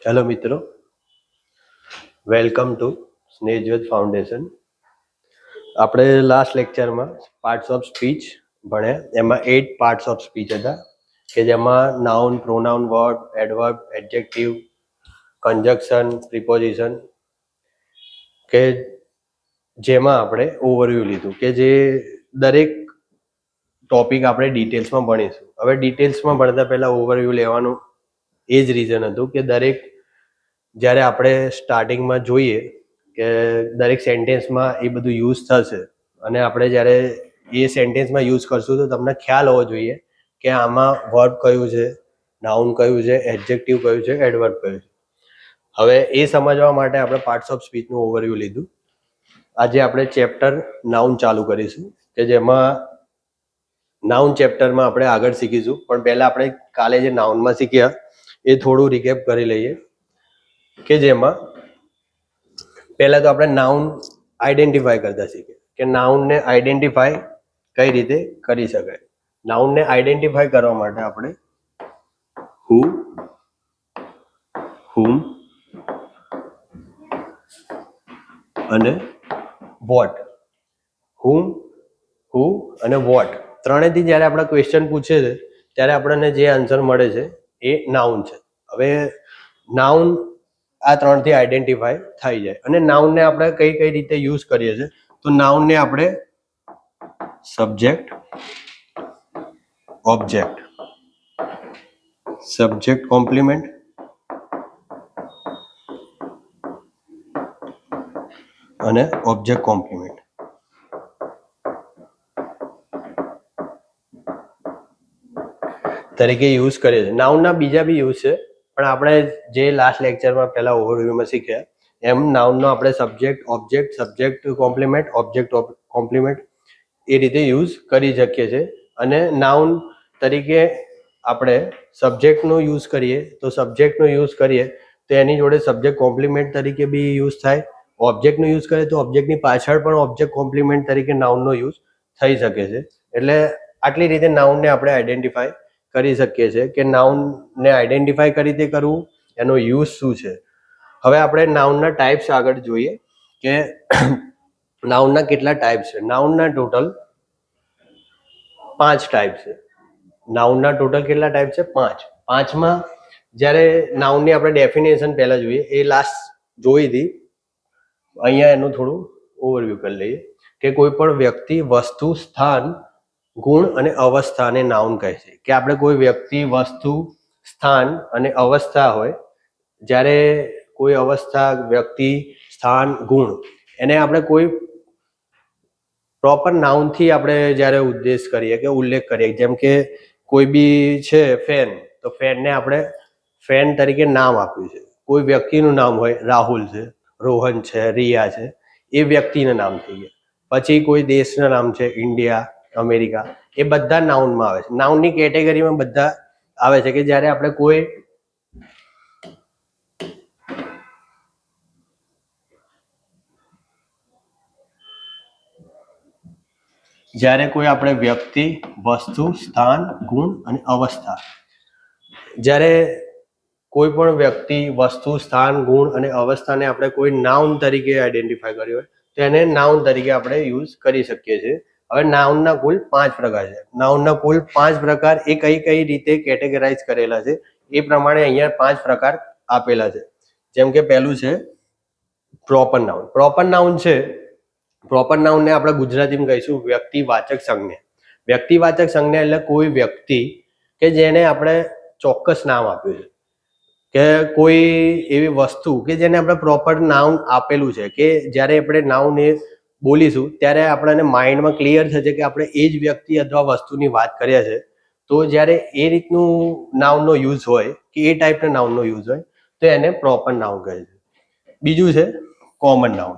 Hello મિત્રો, welcome to Snehjyot foundation. આપણે last લેક્ચરમાં પાર્ટ્સ ઓફ સ્પીચ ભણ્યા. એમાં 8 પાર્ટ્સ ઓફ સ્પીચ હતા કે જેમાં noun, pronoun, verb, adverb, adjective, conjunction, preposition, કે જેમાં આપણે ઓવરવ્યૂ લીધું કે જે દરેક ટોપિક આપણે ડિટેલ્સમાં ભણીશું. હવે ડિટેલ્સમાં ભણતા પહેલાં ઓવરવ્યૂ લેવાનું એ જ રીઝન હતું કે દરેક જ્યારે આપણે સ્ટાર્ટિંગમાં જોઈએ કે દરેક સેન્ટેન્સમાં એ બધું યુઝ થશે અને આપણે જ્યારે એ સેન્ટેન્સમાં યુઝ કરશું તો તમને ખ્યાલ હોવો જોઈએ કે આમાં વર્બ કયું છે, નાઉન કયું છે, એડજેક્ટિવ કયું છે, એડવર્બ કયું છે. હવે એ સમજવા માટે આપણે પાર્ટ્સ ઓફ સ્પીચનું ઓવરવ્યૂ લીધું. આજે આપણે ચેપ્ટર નાઉન ચાલુ કરીશું કે જેમાં નાઉન ચેપ્ટરમાં આપણે આગળ શીખીશું. પણ પહેલાં આપણે કાલે જે નાઉનમાં શીખ્યા એ થોડું રિકેપ કરી લઈએ કે જેમાં પહેલાં તો આપણે નાઉન આઈડેન્ટિફાય કરતા શીખીએ કે નાઉનને આઈડેન્ટિફાય કઈ રીતે કરી શકાય. નાઉનને આઈડેન્ટિફાય કરવા માટે આપણે હુ, હુમ અને વોટ, હુમ, હુ અને વોટ ત્રણેયથી જ્યારે આપણે ક્વેશ્ચન પૂછે છે ત્યારે આપણને જે આન્સર મળે છે એ નાઉન છે. હવે નાઉન આ ત્રણથી આઈડેન્ટિફાય થઈ જાય. અને નાઉનને આપણે કઈ કઈ રીતે યુઝ કરીએ છીએ તો નાઉનને આપણે સબ્જેક્ટ, ઓબ્જેક્ટ, સબ્જેક્ટ કોમ્પ્લિમેન્ટ અને ઓબ્જેક્ટ કોમ્પ્લિમેન્ટ તરીકે યુઝ કરીએ છીએ. નાઉનના બીજા બી યુઝ છે પણ આપણે જે લાસ્ટ લેક્ચરમાં પહેલા ઓવરવ્યુમાં શીખ્યા એમ નાઉનનો આપણે subject, object, subject complement, object complement એ રીતે યુઝ કરી શકીએ છીએ. અને નાઉન તરીકે આપણે સબ્જેક્ટનો યુઝ કરીએ તો સબ્જેક્ટનો યુઝ કરીએ તો એની જોડે સબ્જેક્ટ કોમ્પ્લિમેન્ટ તરીકે બી યુઝ થાય. ઓબ્જેક્ટનો યુઝ કરીએ તો ઓબ્જેક્ટની પાછળ પણ ઓબ્જેક્ટ કોમ્પ્લિમેન્ટ તરીકે નાઉનનો યુઝ થઈ શકે છે. એટલે આટલી રીતે નાઉનને આપણે આઈડેન્ટિફાય કરી શકીએ છીએ કે નાઉનને આઈડેન્ટિફાય કઈ રીતે કરવું, એનો યુઝ શું છે. હવે આપણે નાઉનના ટાઈપ્સ આગળ જોઈએ કે નાઉનના કેટલા ટાઈપ છે. નાઉનના ટોટલ 5 ટાઈપ છે. નાઉનના ટોટલ કેટલા ટાઈપ છે? 5. 5માં જ્યારે નાઉનની આપણે ડેફિનેશન પહેલા જોઈએ, એ લાસ્ટ જોઈ હતી. અહીંયા એનું થોડું ઓવરવ્યૂ કરી લઈએ કે કોઈ પણ વ્યક્તિ, વસ્તુ, સ્થાન, ગુણ અને અવસ્થાને નાઉન કહે છે. કે આપણે કોઈ વ્યક્તિ, વસ્તુ, સ્થાન અને અવસ્થા હોય, જ્યારે કોઈ અવસ્થા, વ્યક્તિ, સ્થાન, ગુણ એને આપણે કોઈ પ્રોપર નાઉનથી આપણે જ્યારે ઉદ્દેશ કરીએ કે ઉલ્લેખ કરીએ, જેમ કે કોઈ બી છે ફેન, તો ફેનને આપણે ફેન તરીકે નામ આપ્યું છે. કોઈ વ્યક્તિનું નામ હોય, રાહુલ છે, રોહન છે, રિયા છે, એ વ્યક્તિના નામ થઈ ગયા. પછી કોઈ દેશના નામ છે, ઇન્ડિયા, અમેરિકા, એ બધા નાઉનમાં આવે છે. નાઉનની કેટેગરીમાં બધા આવે છે કે જ્યારે આપણે કોઈ આપણે વ્યક્તિ, વસ્તુ, સ્થાન, ગુણ અને અવસ્થા, જ્યારે કોઈ પણ વ્યક્તિ, વસ્તુ, સ્થાન, ગુણ અને અવસ્થાને આપણે કોઈ નાઉન તરીકે આઈડેન્ટિફાય કર્યું હોય તો એને નાઉન તરીકે આપણે યુઝ કરી શકીએ છીએ. હવે નાઉનના કુલ 5 પ્રકાર છે. નાઉનના કુલ 5 પ્રકાર એ કઈ કઈ રીતે કેટેગરાઇઝ કરેલા છે એ પ્રમાણે અહીંયા 5 પ્રકાર આપેલા છે. જેમ કે પહેલું છે પ્રોપર નાઉન. પ્રોપર નાઉન છે, પ્રોપર નાઉનને આપણે ગુજરાતીમાં કહીશું વ્યક્તિવાચક સંજ્ઞા. વ્યક્તિવાચક સંજ્ઞા એટલે કોઈ વ્યક્તિ કે જેને આપણે ચોક્કસ નામ આપ્યું છે, કે કોઈ એવી વસ્તુ કે જેને આપણે પ્રોપર નાઉન આપેલું છે, કે જ્યારે આપણે નાઉન એ બોલીશું ત્યારે આપણને માઇન્ડમાં ક્લિયર થશે કે આપણે એ જ વ્યક્તિ અથવા વસ્તુની વાત કરીએ છીએ. તો જ્યારે એ રીતનું નાઉનનો યુઝ હોય કે એ ટાઈપના નાઉનનો યુઝ હોય તો એને પ્રોપર નાઉન કહે છે. બીજું છે common noun.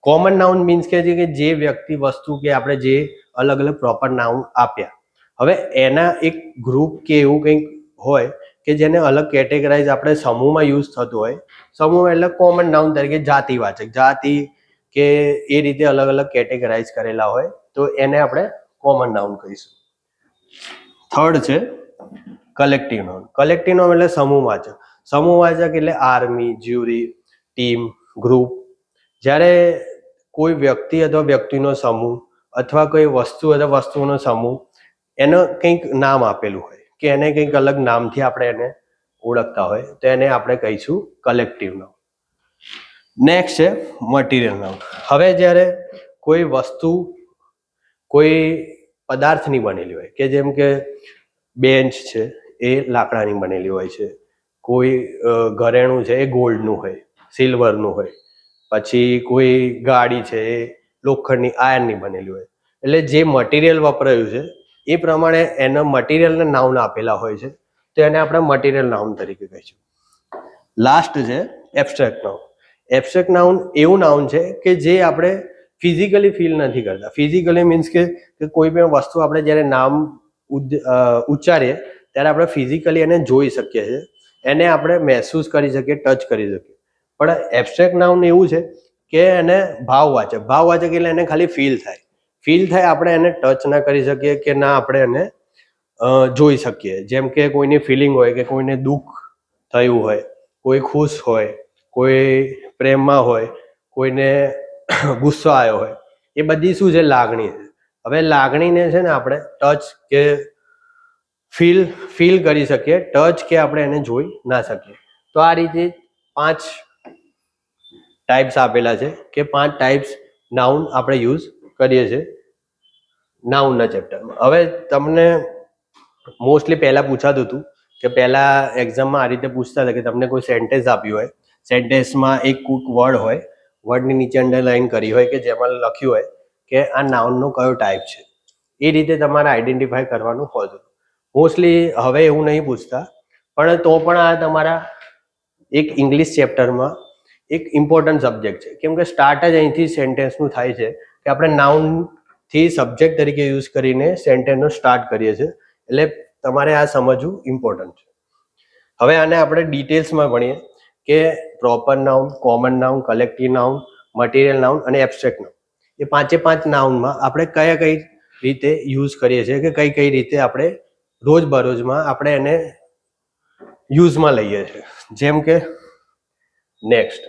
Common noun means કે છે કે જે વ્યક્તિ, વસ્તુ કે આપણે જે અલગ અલગ પ્રોપર નાઉન આપ્યા, હવે એના એક ગ્રુપ કે એવું કંઈક હોય કે જેને અલગ કેટેગરાઇઝ આપણે સમૂહમાં યુઝ થતું હોય. સમૂહ એટલે કોમન નાઉન તરીકે જાતિવાચક, જાતિ કે એ રીતે અલગ અલગ કેટેગરાઇઝ કરેલા હોય તો એને આપણે કોમન નાઉન કહીશું. થર્ડ છે કલેક્ટિવ નાઉન. કલેક્ટિવ નાઉન એટલે સમૂહવાચક. સમૂહવાચક એટલે આર્મી, જ્યુરી, ટીમ, ગ્રુપ. જ્યારે કોઈ વ્યક્તિ અથવા વ્યક્તિનો સમૂહ અથવા કોઈ વસ્તુ અથવા વસ્તુનો સમૂહ એનો કંઈક નામ આપેલું હોય કે એને કંઈક અલગ નામથી આપણે એને ઓળખતા હોય તો એને આપણે કહીશું કલેક્ટિવ નાઉન. નેક્સ્ટ છે મટીરિયલ નાઉન. હવે જ્યારે કોઈ વસ્તુ કોઈ પદાર્થની બનેલી હોય કે જેમ કે બેન્ચ છે એ લાકડાની બનેલી હોય છે, કોઈ ઘરેણું છે એ ગોલ્ડનું હોય, સિલ્વરનું હોય, પછી કોઈ ગાડી છે એ લોખંડની આયર્નની બનેલી હોય. એટલે જે મટીરિયલ વપરાયું છે એ પ્રમાણે એના મટીરિયલને નાઉન આપેલા હોય છે તો એને આપણે મટીરિયલ નાઉન તરીકે કહીશું. લાસ્ટ છે એબ્સ્ટ્રેક્ટ નાઉન. એબ્સ્ટ્રેક્ટ નાઉન એવું નાઉન છે કે જે આપણે ફિઝિકલી ફીલ નથી કરતા. ફિઝિકલી મીન્સ કે કોઈ પણ વસ્તુ આપણે જ્યારે નામ ઉચ્ચારીએ ત્યારે આપણે ફિઝિકલી એને જોઈ શકીએ છીએ, એને આપણે મહેસૂસ કરી શકીએ, ટચ કરી શકીએ. પણ એબ્સ્ટ્રેક્ટ નાઉન એવું છે કે એને ભાવવાચક એટલે એને ખાલી ફીલ થાય, આપણે એને ટચ ના કરી શકીએ કે ના આપણે એને જોઈ શકીએ. જેમ કે કોઈની ફિલિંગ હોય કે કોઈને દુઃખ થયું હોય, કોઈ ખુશ હોય, કોઈ પ્રેમમાં હોય, કોઈને ગુસ્સો આવ્યો હોય, એ બધી શું છે લાગણી છે. હવે લાગણીને છે ને આપણે ટચ કે ફીલ કરી શકીએ, ટચ કે આપણે એને જોઈ ના શકીએ. તો આ રીતે 5 ટાઈપ્સ આપેલા છે કે 5 ટાઈપ્સ નાઉન આપણે યુઝ કરીએ છીએ નાઉનના ચેપ્ટરમાં. હવે તમને મોસ્ટલી પહેલા પૂછાતું હતું કે પહેલા એક્ઝામમાં આ રીતે પૂછતા હતા કે તમને કોઈ સેન્ટેન્સ આપ્યું હોય, સેન્ટેન્સમાં એક કુક વર્ડ હોય, વર્ડની નીચે અંડરલાઈન કરી હોય કે જેમાં લખ્યું હોય કે આ નાઉનનો કયો ટાઈપ છે. એ રીતે તમારે આઈડેન્ટિફાય કરવાનું હોતું. મોસ્ટલી હવે એવું નહીં પૂછતા, પણ તો પણ આ તમારા એક ઇંગ્લિશ ચેપ્ટરમાં એક ઇમ્પોર્ટન્ટ સબ્જેક્ટ છે. કેમ કે સ્ટાર્ટ જ અહીંથી સેન્ટેન્સનું થાય છે કે આપણે નાઉનથી સબ્જેક્ટ તરીકે યુઝ કરીને સેન્ટેન્સનો સ્ટાર્ટ કરીએ છીએ. એટલે તમારે આ સમજવું ઇમ્પોર્ટન્ટ છે. હવે આને આપણે ડિટેલ્સમાં ભણીએ કે proper noun, common noun, collective noun, material noun અને એબ્સ્ટ્રેક્ટ નાઉન. એ 5 નાઉનમાં આપણે કઈ રીતે યુઝ કરીએ છીએ કે કઈ રીતે આપણે રોજબરોજમાં આપણે એને યુઝમાં લઈએ છીએ. જેમ કે નેક્સ્ટ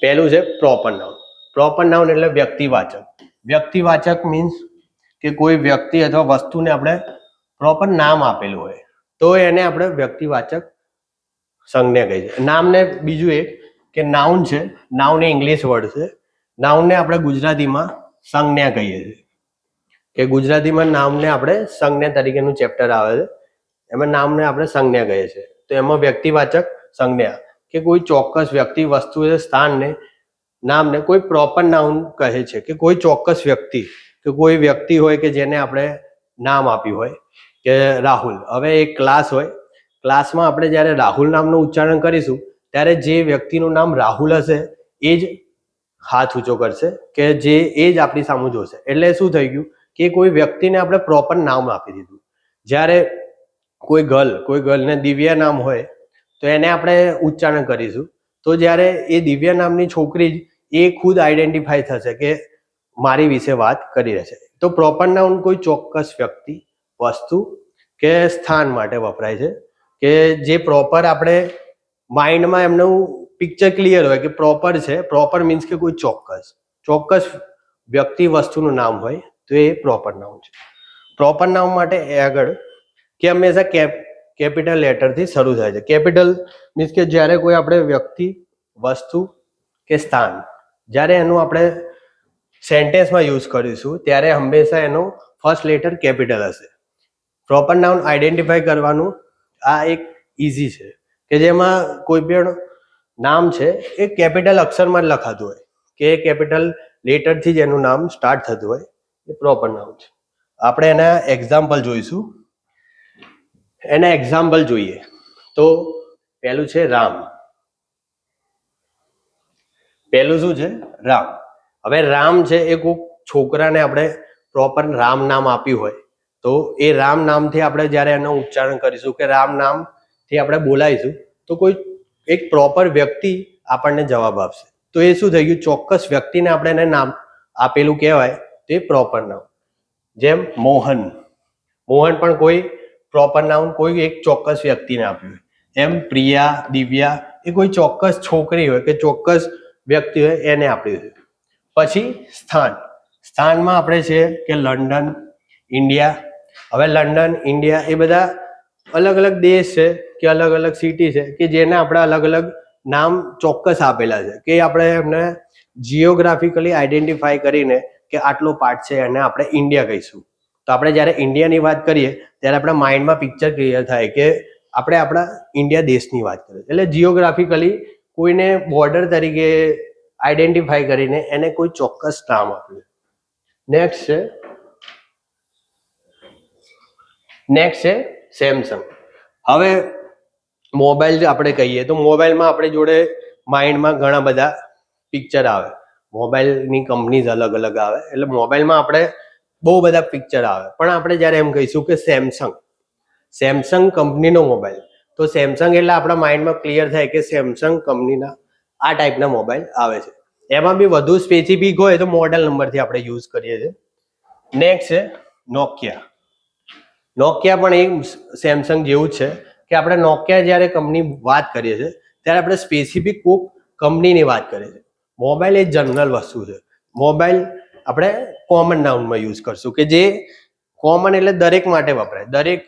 પહેલું છે પ્રોપર નાઉન. પ્રોપર નાઉન એટલે વ્યક્તિવાચક મીન્સ કે કોઈ વ્યક્તિ અથવા વસ્તુને આપણે પ્રોપર નામ આપેલું હોય તો એને આપણે વ્યક્તિવાચક સંજ્ઞા કહીએ છીએ. નામને બીજું એક કે નાઉન છે, નાઉન એ ઇંગ્લિશ વર્ડ છે, નાઉનને આપણે ગુજરાતીમાં સંજ્ઞા કહીએ છીએ. કે ગુજરાતીમાં નામને આપણે સંજ્ઞા તરીકેનું ચેપ્ટર આવે છે, એમાં નામને આપણે સંજ્ઞા કહીએ છીએ. તો એમાં વ્યક્તિવાચક સંજ્ઞા કે કોઈ ચોક્કસ વ્યક્તિ, વસ્તુ, સ્થાનને નામને કોઈ પ્રોપર નાઉન કહે છે કે કોઈ ચોક્કસ વ્યક્તિ કે કોઈ વ્યક્તિ હોય કે જેને આપણે નામ આપ્યું હોય કે રાહુલ. હવે એક ક્લાસ હોય, ક્લાસમાં આપણે જ્યારે રાહુલ નામનું ઉચ્ચારણ કરીશું ત્યારે જે વ્યક્તિનું નામ રાહુલ હશે એ જ હાથ ઊંચો કરશે કે જે એ જ આપણી સામે જોશે. એટલે શું થઈ ગયું કે કોઈ વ્યક્તિને આપણે પ્રોપર નામ આપી દીધું. જ્યારે કોઈ ગર્લને દિવ્યા નામ હોય તો એને આપણે ઉચ્ચારણ કરીશું તો જ્યારે એ દિવ્યા નામની છોકરી એ ખુદ આઈડેન્ટિફાય થશે કે મારી વિશે વાત કરી રહેશે. તો પ્રોપર નાઉન કોઈ ચોક્કસ વ્યક્તિ, વસ્તુ કે સ્થાન માટે વપરાય છે કે જે પ્રોપર આપણે માઇન્ડમાં એમનું પિક્ચર ક્લિયર હોય કે પ્રોપર છે. પ્રોપર મીન્સ કે કોઈ ચોક્કસ વ્યક્તિ, વસ્તુનું નામ હોય તો એ પ્રોપર નાઉન છે. પ્રોપર નાઉન માટે આગળ કે હંમેશા કેપિટલ લેટરથી શરૂ થાય છે. કેપિટલ મીન્સ કે જ્યારે કોઈ આપણે વ્યક્તિ, વસ્તુ કે સ્થાન જ્યારે એનું આપણે સેન્ટેન્સમાં યુઝ કરીશું ત્યારે હંમેશા એનો ફર્સ્ટ લેટર કેપિટલ હશે. પ્રોપર નાઉન આઈડેન્ટિફાય કરવાનું આ એક ઇઝી છે કે જેમાં કોઈ પણ નામ છે એ કેપિટલ અક્ષરમાં જ લખાતું હોય કે કેપિટલ લેટરથી જ એનું નામ સ્ટાર્ટ થતું હોય, એ પ્રોપર નાઉન છે. આપણે એના એક્ઝામ્પલ જોઈશું. એના એક્ઝામ્પલ જોઈએ તો પહેલું છે રામ. પહેલું શું છે? રામ. હવે રામ છે એ કોઈક છોકરાને આપણે પ્રોપર રામ નામ આપ્યું હોય તો એ રામ નામથી આપણે જ્યારે એનું ઉચ્ચારણ કરીશું કે રામ નામથી આપણે બોલાવીશું તો કોઈ એક પ્રોપર વ્યક્તિ આપણને જવાબ આપશે. તો એ શું થઈ ગયું? ચોક્કસ વ્યક્તિને આપણે એને નામ આપેલું કહેવાય તો એ પ્રોપર નાઉન. જેમ મોહન પણ કોઈ પ્રોપર નાઉન કોઈ એક ચોક્કસ વ્યક્તિને આપ્યું. એમ પ્રિયા, દિવ્યા એ કોઈ ચોક્કસ છોકરી હોય કે ચોક્કસ વ્યક્તિ હોય એને આપ્યું છે. પછી સ્થાન, સ્થાનમાં આપણે છે કે લંડન, ઇન્ડિયા. હવે લંડન, ઇન્ડિયા એ બધા અલગ અલગ દેશ છે કે અલગ અલગ સિટી છે કે જેને આપણે અલગ અલગ નામ ચોક્કસ આપેલા છે કે આપણે એમને જીઓગ્રાફિકલી આઈડેન્ટિફાઈ કરીને કે આટલો પાર્ટ છે એને આપણે ઇન્ડિયા કહીશું. તો આપણે જ્યારે ઇન્ડિયાની વાત કરીએ ત્યારે આપણા માઇન્ડમાં પિક્ચર ક્લિયર થાય કે આપણે આપણા ઇન્ડિયા દેશની વાત કરીએ. એટલે જીઓગ્રાફિકલી કોઈને બોર્ડર તરીકે આઈડેન્ટિફાઈ કરીને એને કોઈ ચોક્કસ નામ આપ્યું. નેક્સ્ટ છે સેમસંગ. હવે મોબાઈલ આપણે કહીએ તો મોબાઈલમાં આપણી જોડે માઇન્ડમાં ઘણા બધા પિક્ચર આવે. મોબાઈલની કંપનીઝ અલગ અલગ આવે એટલે મોબાઈલમાં આપણે બહુ બધા પિક્ચર આવે. પણ આપણે જ્યારે એમ કહીશું કે સેમસંગ કંપનીનો મોબાઈલ, તો સેમસંગ એટલે આપણા માઇન્ડમાં ક્લિયર થાય કે સેમસંગ કંપનીના આ ટાઈપના મોબાઈલ આવે છે. એમાં બી વધુ સ્પેસિફિક હોય તો મોડેલ નંબરથી આપણે યુઝ કરીએ છીએ. નેક્સ્ટ છે નોકિયા. નોકિયા પણ એક સેમસંગ જેવું જ છે કે આપણે નોકિયા જ્યારે કંપની વાત કરીએ છીએ ત્યારે આપણે સ્પેસિફિક કોઈક કંપનીની વાત કરીએ છીએ. મોબાઈલ એ જનરલ વસ્તુ છે. મોબાઈલ આપણે કોમન નાઉનમાં યુઝ કરશું કે જે કોમન એટલે દરેક માટે વપરાય. દરેક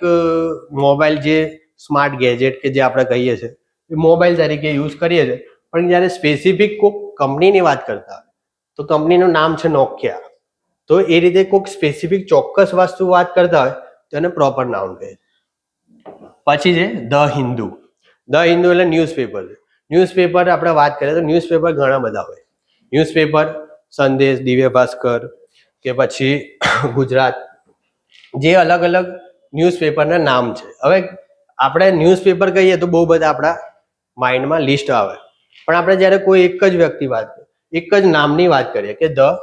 મોબાઈલ જે સ્માર્ટ ગેજેટ કે જે આપણે કહીએ છીએ એ મોબાઈલ તરીકે યુઝ કરીએ છીએ. પણ જ્યારે સ્પેસિફિક કોઈક કંપનીની વાત કરતા હોય તો કંપનીનું નામ છે નોકિયા. તો એ રીતે કોઈક સ્પેસિફિક ચોક્કસ વસ્તુ વાત કરતા હોય તો એને પ્રોપર નાઉન કહે. પછી છે ધ હિન્દુ. ધ હિન્દુ એટલે ન્યૂઝપેપર છે. ન્યૂઝપેપર આપણે વાત કરીએ તો ન્યૂઝપેપર ઘણા બધા હોય. ન્યૂઝપેપર સંદેશ, દિવ્ય ભાસ્કર કે પછી ગુજરાત, જે અલગ અલગ ન્યૂઝપેપરના નામ છે. હવે આપણે ન્યૂઝપેપર કહીએ તો બહુ બધા આપણા માઇન્ડમાં લિસ્ટ આવે. પણ આપણે જ્યારે કોઈ એક જ વ્યક્તિ વાત કરીએ, એક જ નામની વાત કરીએ કે ધ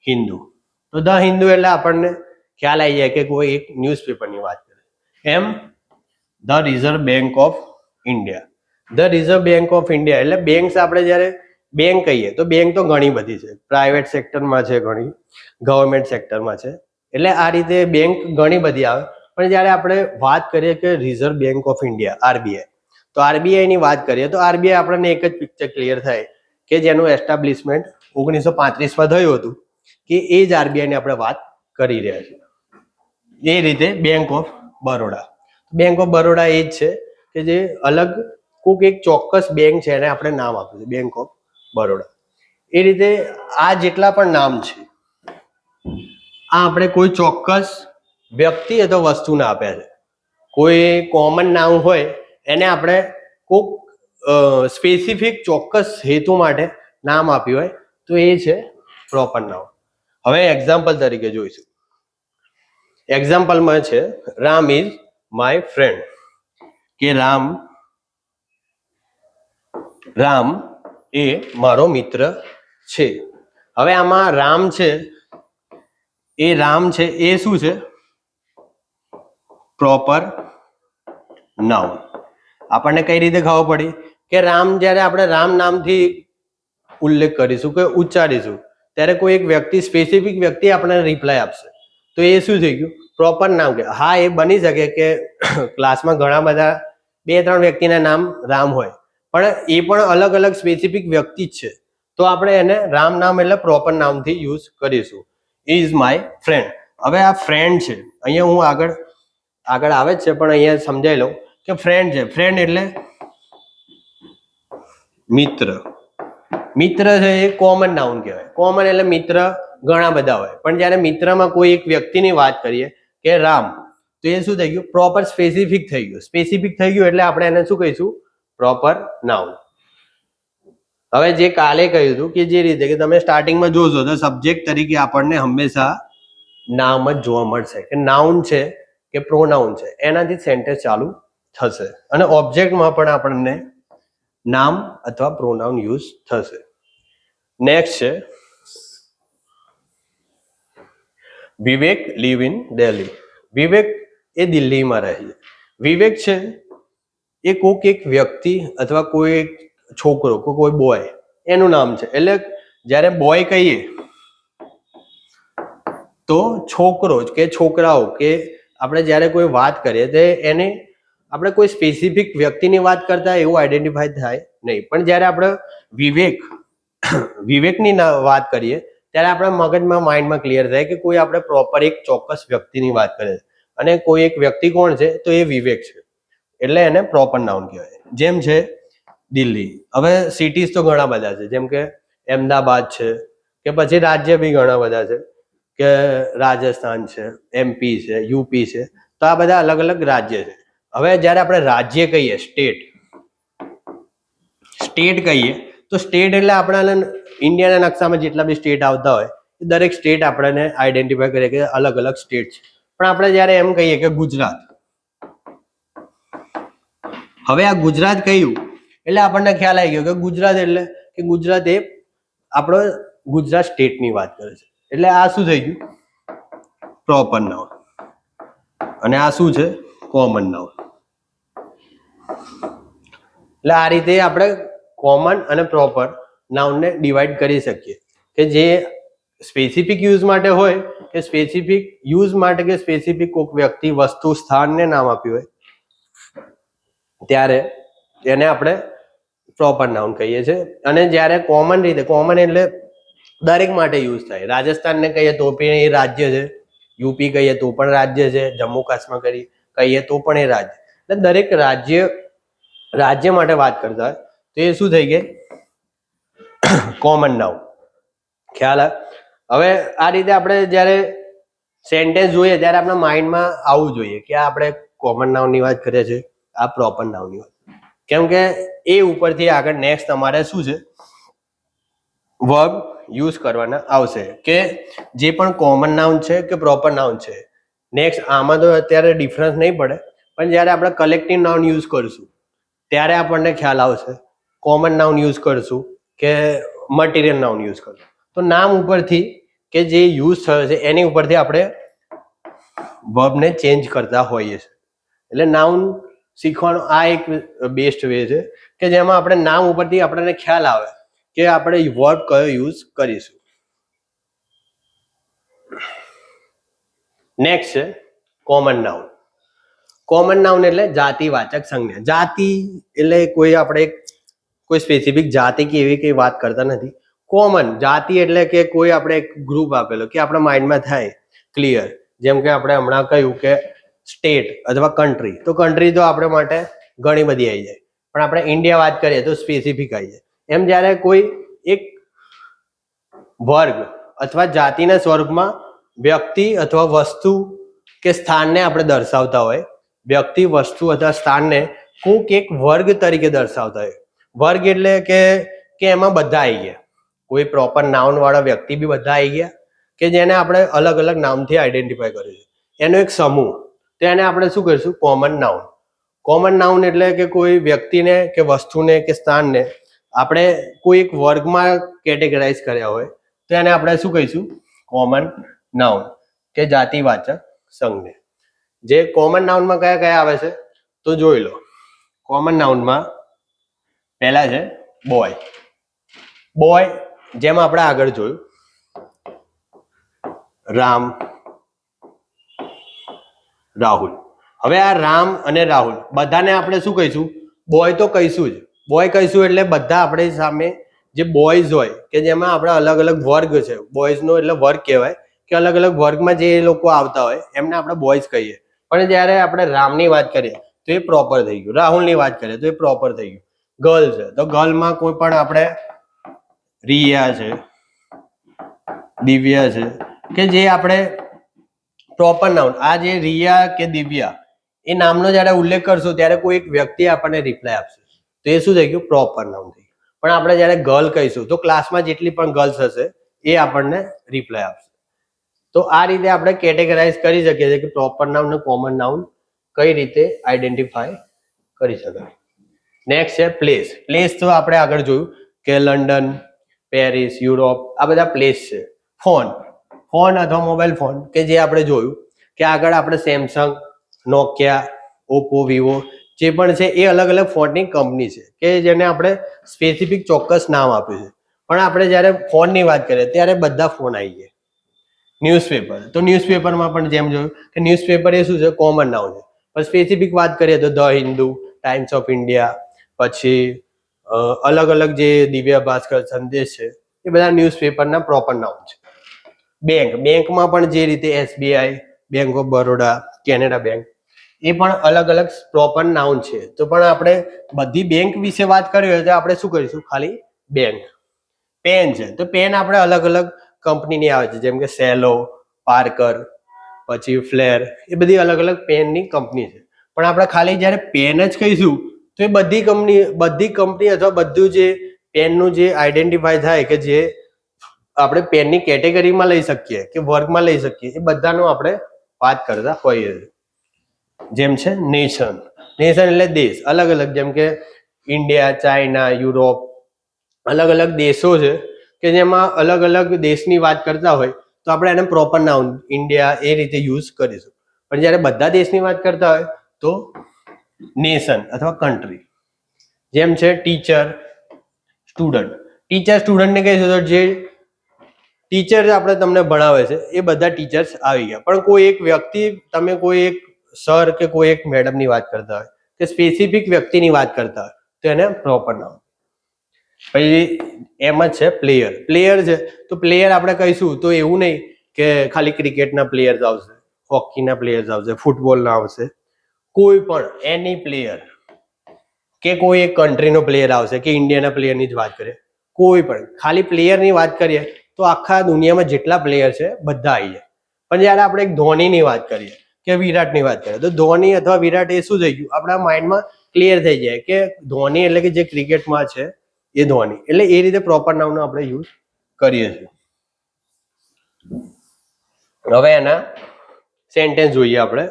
હિન્દુ, તો ધ હિન્દુ એટલે આપણને ખ્યાલ આવી જાય કે કોઈ એક ન્યૂઝપેપરની વાત કરે. Am the reserve bank of India. The reserve bank of India એટલે બેંક્સ આપણે જ્યારે બેંક કહીએ તો બેંક તો ઘણી બધી છે. પ્રાઇવેટ સેક્ટરમાં છે, ઘણી ગવર્મેન્ટ સેક્ટરમાં છે. એટલે આ રીતે બેંક ઘણી બધી આવે. પણ જ્યારે આપણે વાત કરીએ કે reserve bank of India RBI, તો આરબીઆઈની વાત કરીએ તો આરબીઆઈ આપણને એક જ પિક્ચર ક્લિયર થાય કે જેનું એસ્ટાબ્લિશમેન્ટ 1935માં થયું હતું કે એ જ આરબીઆઈની આપણે વાત કરી રહ્યા છીએ. એ રીતે bank of Baroda. Bank of Baroda એ જ છે કે જે અલગ કોઈક એક ચોક્કસ બેંક છે એને આપણે નામ આપ્યું છે બેંક ઓફ બરોડા. એ રીતે આ જેટલા પણ નામ છે આ આપણે કોઈ ચોક્કસ વ્યક્તિ અથવા વસ્તુને આપ્યા છે. કોઈ કોમન નામ હોય એને આપણે કોઈક સ્પેસિફિક ચોક્કસ હેતુ માટે નામ આપ્યું હોય તો એ છે પ્રોપર નાઉન. હવે એક્ઝામ્પલ તરીકે જોઈશું. એક્ઝામ્પલમાં છે રામ ઇઝ માય ફ્રેન્ડ, કે રામ એ મારો મિત્ર છે. હવે આમાં રામ છે એ શું છે? Proper noun. આપણને કઈ રીતે ખબર પડી કે રામ જ્યારે આપણે રામ નામથી ઉલ્લેખ કરીશું કે ઉચ્ચારીશું ત્યારે કોઈ એક વ્યક્તિ, સ્પેસિફિક વ્યક્તિ આપણને રિપ્લાય આપશે. તો એ શું થઈ ગયું? પ્રોપર નામ. કે હા, એ બની શકે કે ક્લાસમાં ઘણા બધા 2-3 વ્યક્તિના નામ રામ હોય, પણ એ પણ અલગ અલગ સ્પેસિફિક વ્યક્તિ જ છે. તો આપણે એને રામ નામ એટલે પ્રોપર નામથી યુઝ કરીશું. Is my friend. હવે આ ફ્રેન્ડ છે, અહીંયા હું આગળ આવે જ છે પણ અહીંયા સમજાઈ લઉં કે ફ્રેન્ડ છે. ફ્રેન્ડ એટલે મિત્ર. મિત્ર છે એ કોમન નાઉન કહેવાય. કોમન એટલે મિત્ર ઘણા બધા હોય, પણ જ્યારે મિત્રમાં કોઈ એક વ્યક્તિની વાત કરીએ કે રામ, તો એ શું થઈ ગયું? પ્રોપર સ્પેસિફિક થઈ ગયું. સ્પેસિફિક થઈ ગયું એટલે આપણે એને શું કહીશું? Proper noun. હવે જે કાલે કહ્યું હતું કે જે રીતે કે તમે સ્ટાર્ટિંગમાં જોશો તો સબ્જેક્ટ તરીકે આપણને હંમેશા નામ જ જોવા મળશે કે નાઉન છે કે પ્રોનાઉન છે, એનાથી સેન્ટેન્સ ચાલુ થશે. અને ઓબ્જેક્ટમાં પણ આપણને નામ અથવા પ્રોનાઉન યુઝ થશે. નેક્સ્ટ છે વિવેક લીવ ઇન દિલ્હી. વિવેક એ દિલ્હીમાં રહે છે. વિવેક છે એ કોઈક એક વ્યક્તિ અથવા કોઈ એક છોકરો, કોઈ બોય, એનું નામ છે. એટલે જ્યારે બોય કહીએ તો છોકરો કે છોકરાઓ કે આપણે જ્યારે કોઈ વાત કરીએ તો એને આપણે કોઈ સ્પેસિફિક વ્યક્તિની વાત કરતા એવું આઈડેન્ટિફાય થાય નહીં. પણ જ્યારે આપણે વિવેકની વાત કરીએ ત્યારે આપણા મગજમાં માઇન્ડમાં ક્લિયર થાય કે કોઈ આપણે પ્રોપર એક ચોક્કસ વ્યક્તિની વાત કરે છે અને કોઈ એક વ્યક્તિ કોણ છે તો એ વિવેક છે, એટલે એને પ્રોપર નાઉન કહેવાય. જેમ છે દિલ્હી. હવે સિટીઝ તો ઘણા બધા છે, જેમ કે અમદાવાદ છે, કે પછી રાજ્ય બી ઘણા બધા છે, કે રાજસ્થાન છે, MP છે, UP છે. તો આ બધા અલગ અલગ રાજ્ય છે. હવે જ્યારે આપણે રાજ્ય કહીએ, સ્ટેટ કહીએ તો સ્ટેટ એટલે આપણા ઇન્ડિયાના નકશામાં જેટલા બી સ્ટેટ આવતા હોય એ દરેક સ્ટેટ આપણને આઈડેન્ટિફાય કરે કે અલગ અલગ સ્ટેટ છે. પણ આપણે જ્યારે એમ કહીએ કે ગુજરાત, હવે આ ગુજરાત કહ્યું એટલે આપણને ખ્યાલ આવી ગયો કે ગુજરાત એટલે કે ગુજરાત એ આપણો ગુજરાત સ્ટેટની વાત કરે છે. એટલે આ શું થઈ ગયું? Proper noun. અને આ શું છે? Common noun. એટલે આ રીતે આપણે કોમન અને પ્રોપર નાઉનને ડિવાઈડ કરી શકીએ, કે જે સ્પેસિફિક યુઝ માટે હોય કે સ્પેસિફિક યુઝ માટે કે સ્પેસિફિક કોઈક વ્યક્તિ, વસ્તુ, સ્થાનને નામ આપ્યું હોય ત્યારે એને આપણે પ્રોપર નાઉન કહીએ છીએ. અને જ્યારે કોમન રીતે, કોમન એટલે દરેક માટે યુઝ થાય. રાજસ્થાનને કહીએ તો પણ એ રાજ્ય છે, UP કહીએ તો પણ રાજ્ય છે, જમ્મુ કાશ્મીર કહીએ તો પણ એ રાજ્ય. એટલે દરેક રાજ્ય માટે વાત કરતા હોય તો એ શું થઈ ગઈ? Common noun. ખ્યાલ આવે? હવે આ રીતે આપણે જ્યારે સેન્ટેન્સ જોઈએ ત્યારે આપણા માઇન્ડમાં આવવું જોઈએ કે આપણે કોમન નાઉનની વાત કરીએ છીએ, આ પ્રોપર નાઉનની વાત. કેમ કે એ ઉપરથી આગળ નેક્સ્ટ તમારે શું છે? વર્બ યુઝ કરવાના આવશે, કે જે પણ કોમન નાઉન છે કે પ્રોપર નાઉન છે. નેક્સ્ટ આમાં તો અત્યારે ડિફરન્સ નહીં પડે, પણ જ્યારે આપણે કલેક્ટિવ નાઉન યુઝ કરશું ત્યારે આપણને ખ્યાલ આવશે. કોમન નાઉન યુઝ કરશું કે મટીરિયલ નાઉન યુઝ કરશું, તો નામ ઉપરથી કે જે યુઝ થયો છે એની ઉપરથી આપણે વર્બને ચેન્જ કરતા હોઈએ છીએ. એટલે નાઉન શીખવાનો આ એક બેસ્ટ વે છે કે જેમાં આપણે નામ ઉપરથી આપણને ખ્યાલ આવે કે આપણે વર્બ કયો યુઝ કરીશું. નેક્સ્ટ છે કોમન નાઉન. કોમન નાઉન એટલે જાતિવાચક સંજ્ઞા. જાતિ એટલે કોઈ સ્પેસિફિક જાતિ કે એવી કઈ વાત કરતા નથી. કોમન જાતિ એટલે કે કોઈ આપણે એક ગ્રુપ આપેલો કે આપણા માઇન્ડમાં થાય ક્લિયર. જેમ કે આપણે હમણાં કહ્યું કે સ્ટેટ અથવા કન્ટ્રી, તો કન્ટ્રી તો આપણે માટે ઘણી બધી આવી જાય, પણ આપણે ઇન્ડિયા વાત કરીએ તો સ્પેસિફિક આવી જાય. એમ જ્યારે કોઈ એક વર્ગ અથવા જાતિના સ્વરૂપમાં વ્યક્તિ અથવા વસ્તુ કે સ્થાનને આપણે દર્શાવતા હોય, વ્યક્તિ, વસ્તુ અથવા સ્થાનને કોઈક એક વર્ગ તરીકે દર્શાવતા હોય. વર્ગ એટલે કે એમાં બધા આવી ગયા, કોઈ પ્રોપર નાઉન વાળા વ્યક્તિ બી બધા આવી ગયા, કે જેને આપણે અલગ અલગ નામથી આઈડેન્ટિફાય કરીએ છીએ. એનો એક સમૂહ, તો એને આપણે શું કરીશું? Common noun. કોમન નાઉન એટલે કે કોઈ વ્યક્તિને કે વસ્તુને કે સ્થાનને આપણે કોઈ એક વર્ગમાં કેટેગરાઇઝ કર્યા હોય તો એને આપણે શું કહીશું? કોમન નાઉન કે જાતિવાચક સંજ્ઞા. જે કોમન નાઉનમાં કયા કયા આવે છે તો જોઈ લો. કોમન નાઉનમાં પહેલા છે બોય. બોય જેમ આપણે આગળ જોયું, રામ, રાહુલ. હવે આ રામ અને રાહુલ બધાને આપણે શું કહીશું? બોય તો કહીશું જ. બોય કહીશું એટલે બધા આપણે સામે જે બોયઝ હોય કે જેમાં આપણે અલગ અલગ વર્ગ છે, બોયઝનો એટલે વર્ગ કહેવાય કે અલગ અલગ વર્ગમાં જે લોકો આવતા હોય એમને આપણે બોયઝ કહીએ. પણ જ્યારે આપણે રામની વાત કરીએ તો એ પ્રોપર થઈ ગયું, રાહુલની વાત કરીએ તો એ પ્રોપર થઈ ગયું. ગર્લ છે તો ગર્લમાં કોઈ પણ આપણે રિયા છે, દિવ્યા છે, કે જે આપણે પ્રોપર નાઉન. આ જે રિયા કે દિવ્યા એ નામનો જ્યારે ઉલ્લેખ કરશું ત્યારે કોઈ એક વ્યક્તિ આપણને રિપ્લાય આપશે, તો એ શું થઈ ગયું? પ્રોપર નાઉન થઈ ગયું. પણ આપણે જ્યારે ગર્લ કહીશું તો ક્લાસમાં જેટલી પણ ગર્લ્સ હશે એ આપણને રિપ્લાય આપશે. તો આ રીતે આપણે કેટેગરાઇઝ કરી શકીએ છીએ કે પ્રોપર નાઉન અને કોમન નાઉન કઈ રીતે આઈડેન્ટિફાય કરી શકાય. નેક્સ્ટ છે પ્લેસ. પ્લેસ તો આપણે આગળ જોયું કે લંડન, પેરિસ, યુરોપ આ બધા પ્લેસ છે. ફોન અથવા મોબાઈલ ફોન કે જે આપણે જોયું કે આગળ આપણે સેમસંગ, નોકિયા, ઓપ્પો, વિવો જે પણ છે એ અલગ અલગ ફોનની કંપની છે કે જેને આપણે સ્પેસિફિક ચોક્કસ નામ આપ્યું છે. પણ આપણે જ્યારે ફોનની વાત કરીએ ત્યારે બધા ફોન આવી ગયા. ન્યૂઝપેપર, તો ન્યૂઝપેપરમાં પણ જેમ જોયું કે ન્યૂઝપેપર એ શું છે? કોમન નાઉન છે. પણ સ્પેસિફિક વાત કરીએ તો the Hindu, times of India, પછી અલગ અલગ જે દિવ્ય ભાસ્કર, સંદેશ છે, એ બધા ન્યૂઝપેપરના પ્રોપર નામ છે. બેંકમાં પણ જે રીતે SBI, bank of Baroda, Canada bank, એ પણ અલગ અલગ પ્રોપર નાઉન છે. તો પણ આપણે બધી બેંક વિશે વાત કરી હોય તો આપણે શું કરીશું? ખાલી બેંક. પેન છે તો પેન આપણે અલગ અલગ કંપનીની આવે છે, જેમ કે સેલો, પાર્કર, પછી ફ્લેર, એ બધી અલગ અલગ પેનની કંપની છે. પણ આપણે ખાલી જ્યારે પેન જ કહીશું તો એ બધી કંપની અથવા બધું જે પેનનું જે આઈડેન્ટિફાય થાય કે જે આપણે પેનની કેટેગરીમાં લઈ શકીએ કે વર્ગમાં લઈ શકીએ, એ બધાનો આપણે વાત કરતા હોઈએ. જેમ છે નેશન એટલે દેશ, અલગ અલગ, જેમ કે ઇન્ડિયા, ચાઇના, યુરોપ, અલગ અલગ દેશો છે કે જેમાં અલગ અલગ દેશની વાત કરતા હોય તો આપણે એને પ્રોપર નાઉન ઇન્ડિયા એ રીતે યુઝ કરીશું. પણ જ્યારે બધા દેશની વાત કરતા હોય તો નેશન અથવા કન્ટ્રી. જેમ છે ટીચર, સ્ટુડન્ટને કહીશું તો જે ટીચર આપણે તમને ભણાવે છે એ બધા ટીચર્સ આવી ગયા. પણ કોઈ એક વ્યક્તિ, તમે કોઈ એક સર કે કોઈ એક મેડમની વાત કરતા હોય કે સ્પેસિફિક વ્યક્તિની વાત કરતા હોય તો એને પ્રોપર નામ. પછી એમ જ છે પ્લેયર છે તો પ્લેયર આપણે કહીશું તો એવું નહીં કે ખાલી ક્રિકેટના પ્લેયર્સ આવશે, હોકીના પ્લેયર્સ આવશે, ફૂટબોલના આવશે, કોઈ પણ એની પ્લેયર કે કોઈ એક કન્ટ્રીનો પ્લેયર આવશે કે ઇન્ડિયાના પ્લેયરની જ વાત કરીએ, કોઈ પણ ખાલી પ્લેયરની વાત કરીએ તો આખા દુનિયામાં જેટલા પ્લેયર છે બધા આવી જાય. પણ જ્યારે આપણે એક ધોનીની વાત કરીએ કે વિરાટની વાત કરીએ તો ધોની અથવા વિરાટ એ શું થઈ ગયું આપણા માઇન્ડમાં ક્લિયર થઈ જાય કે ધોની એટલે કે જે ક્રિકેટમાં છે એ ધોની. એટલે એ રીતે પ્રોપર નાઉનનો આપણે યુઝ કરીએ છીએ. હવે એના સેન્ટેન્સ જોઈએ આપણે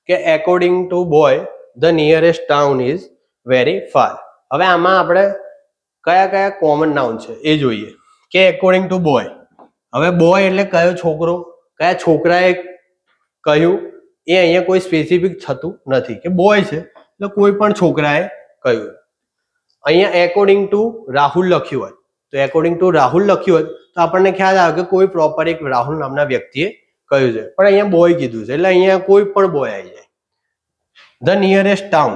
કે according to boy the nearest town is very far. હવે આમાં આપણે કયા કયા કોમન નાઉન છે એ જોઈએ કે એકોર્ડિંગ ટુ બોય. હવે બોય એટલે કયો છોકરો, કયા છોકરાએ કહ્યું, એ અહીંયા કોઈ સ્પેસિફિક થતું નથી કે બોય છે એટલે કોઈ પણ છોકરાએ કહ્યું. અહીંયા એકોર્ડિંગ ટુ રાહુલ લખ્યું હોય તો એકોર્ડિંગ ટુ રાહુલ લખ્યું હોય તો આપણને ખ્યાલ આવે કે કોઈ પ્રોપર એક રાહુલ નામના વ્યક્તિએ કહ્યું છે. પણ અહીંયા બોય કીધું છે એટલે અહીંયા કોઈ પણ બોય આવી જાય. The nearest town.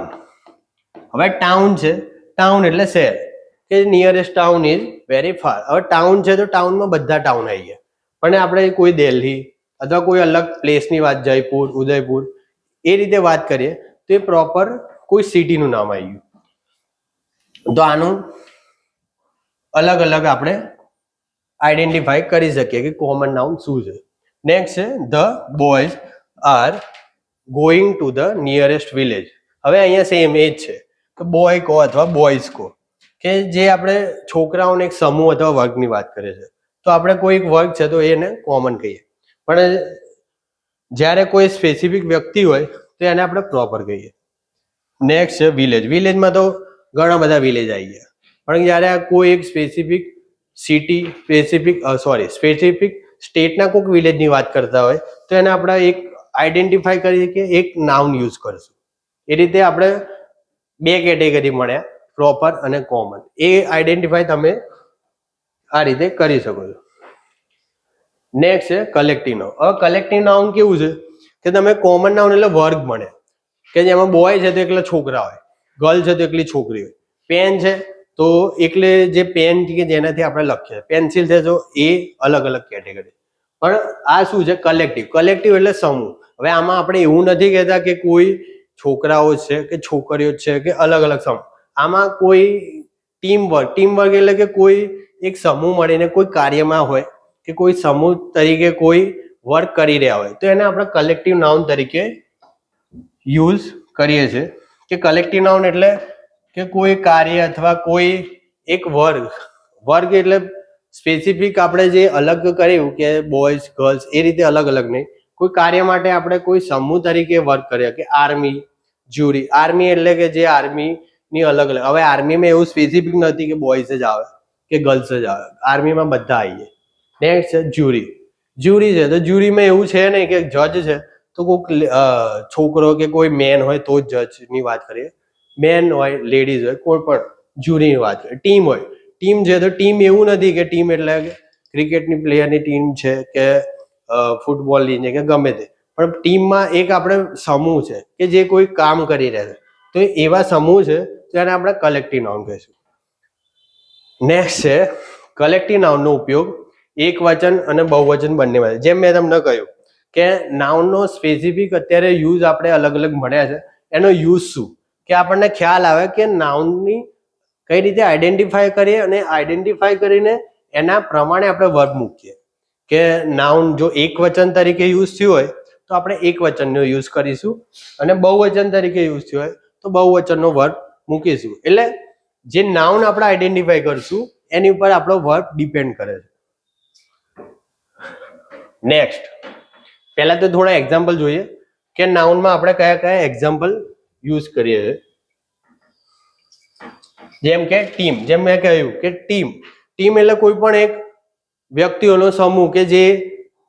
હવે ટાઉન છે, ટાઉન એટલે શહેર, કે nearest town is very far. હવે ટાઉન છે તો ટાઉનમાં બધા ટાઉન આવી ગયા. પણ આપણે કોઈ દિલ્હી અથવા કોઈ અલગ પ્લેસની વાત, જયપુર, ઉદયપુર, એ રીતે વાત કરીએ તો એ પ્રોપર કોઈ સિટીનું નામ આવી ગયું. તો આનું અલગ અલગ આપણે આઈડેન્ટિફાઈ કરી શકીએ કે કોમન નાઉન શું છે. નેક્સ્ટ છે the boys are going to the nearest village. હવે અહીંયા સેમ એ જ છે કે બોય કહો અથવા બોયઝ કહો, કે જે આપણે છોકરાઓને એક સમૂહ અથવા વર્ગની વાત કરીએ છીએ તો આપણે કોઈ એક વર્ગ છે તો એને કોમન કહીએ. પણ જ્યારે કોઈ સ્પેસિફિક વ્યક્તિ હોય તો એને આપણે પ્રોપર કહીએ. નેક્સ્ટ છે વિલેજ. વિલેજમાં તો ઘણા બધા વિલેજ આવી ગયા. પણ જ્યારે કોઈ એક સ્પેસિફિક સ્પેસિફિક સ્ટેટના કોઈક વિલેજની વાત કરતા હોય તો એને આપણે એક આઈડેન્ટિફાઈ કરીએ કે એક નાઉન યુઝ કરશું. એ રીતે આપણે બે કેટેગરી મળ્યા, પ્રોપર અને કોમન. એ આઈડેન્ટિફાઈ તમે આ રીતે કરી શકો છો. નેક્સ્ટ છે કલેક્ટિવ નાઉન. હવે કલેક્ટિવ નાઉન કેવું છે કે તમે કોમન નાઉન એટલે વર્ગ મળે કે જેમાં બોય છે તો એકલા છોકરા હોય, ગર્લ છે તો એકલી છોકરી હોય, પેન છે તો એટલે જે પેન કે જેનાથી આપણે લખીએ, પેન્સિલ છે તો એ અલગ અલગ કેટેગરી. પણ આ શું છે કલેક્ટિવ. કલેક્ટિવ એટલે સમૂહ. હવે આમાં આપણે એવું નથી કહેતા કે કોઈ છોકરાઓ છે કે છોકરીઓ છે કે અલગ અલગ સમૂહ. આમાં કોઈ ટીમવર્ક એટલે કે કોઈ એક સમૂહ મળીને કોઈ કાર્યમાં હોય કે કોઈ સમૂહ તરીકે કોઈ વર્ક કરી રહ્યા હોય તો એને આપણે કલેક્ટિવ નાઉન તરીકે યુઝ કરીએ છીએ. કે કલેક્ટિવ નાઉન એટલે કે કોઈ કાર્ય અથવા કોઈ એક વર્ગ એટલે સ્પેસિફિક આપણે જે અલગ કર્યું કે બોયઝ, ગર્લ્સ, એ રીતે અલગ અલગ નહીં. કોઈ કાર્ય માટે આપણે કોઈ સમૂહ તરીકે વર્ક કરીએ કે આર્મી, જ્યુરી. આર્મી એટલે કે જે આર્મીની અલગ અલગ. હવે આર્મીમાં એવું સ્પેસિફિક નથી કે બોયઝ જ આવે કે ગર્લ્સ જ આવે, આર્મીમાં બધા આવીએ. નેક્સ્ટ છે જ્યુરી. જ્યુરી છે તો જ્યુરીમાં એવું છે નહીં કે જજ છે તો કોઈક છોકરો કે કોઈ મેન હોય તો જ જજની વાત કરીએ, મેન હોય, લેડીઝ હોય, કોઈ પણ જ્યુરીની વાત કરીએ. ટીમ હોય, ટીમ છે તો ટીમ એવું નથી કે ટીમ એટલે ક્રિકેટની પ્લેયરની ટીમ છે કે ફૂટબોલની છે કે ગમે તે, પણ ટીમમાં એક આપણે સમૂહ છે કે જે કોઈ કામ કરી રહ્યા છે, તો એવા સમૂહ છે ત્યારે આપણે કલેક્ટિવ નાઉન કહીશું. નેક્સ્ટ છે કલેક્ટિવ નાઉનનો ઉપયોગ એક વચન અને બહુવચન બંનેમાં. જેમ મેં તમને કહ્યું કે નાઉનનો સ્પેસિફિક અત્યારે યુઝ આપણે અલગ અલગ મળ્યા છે. એનો યુઝ શું કે આપણને ખ્યાલ આવે કે નાઉનની કઈ રીતે આઈડેન્ટિફાય કરીએ અને આઈડેન્ટિફાય કરીને એના પ્રમાણે આપણે વર્બ મૂકીએ. કે નાઉન જો એક વચન તરીકે યુઝ થયું હોય તો આપણે એક વચનનો યુઝ કરીશું, અને બહુવચન તરીકે યુઝ થયું હોય તો બહુવચનનો વર્બ મૂકીશું. એટલે જે નાઉન આપણે આઈડેન્ટિફાય કરશું એની ઉપર આપણો વર્બ ડિપેન્ડ કરે છે. નેક્સ્ટ, પહેલા તો થોડા એક્ઝામ્પલ જોઈએ કે નાઉનમાં આપણે કયા કયા એક્ઝામ્પલ યુઝ કરીએ છીએ. જેમ કે ટીમ. જેમ મેં કહ્યું કે ટીમ એટલે કોઈ પણ એક વ્યક્તિઓનો સમૂહ કે જે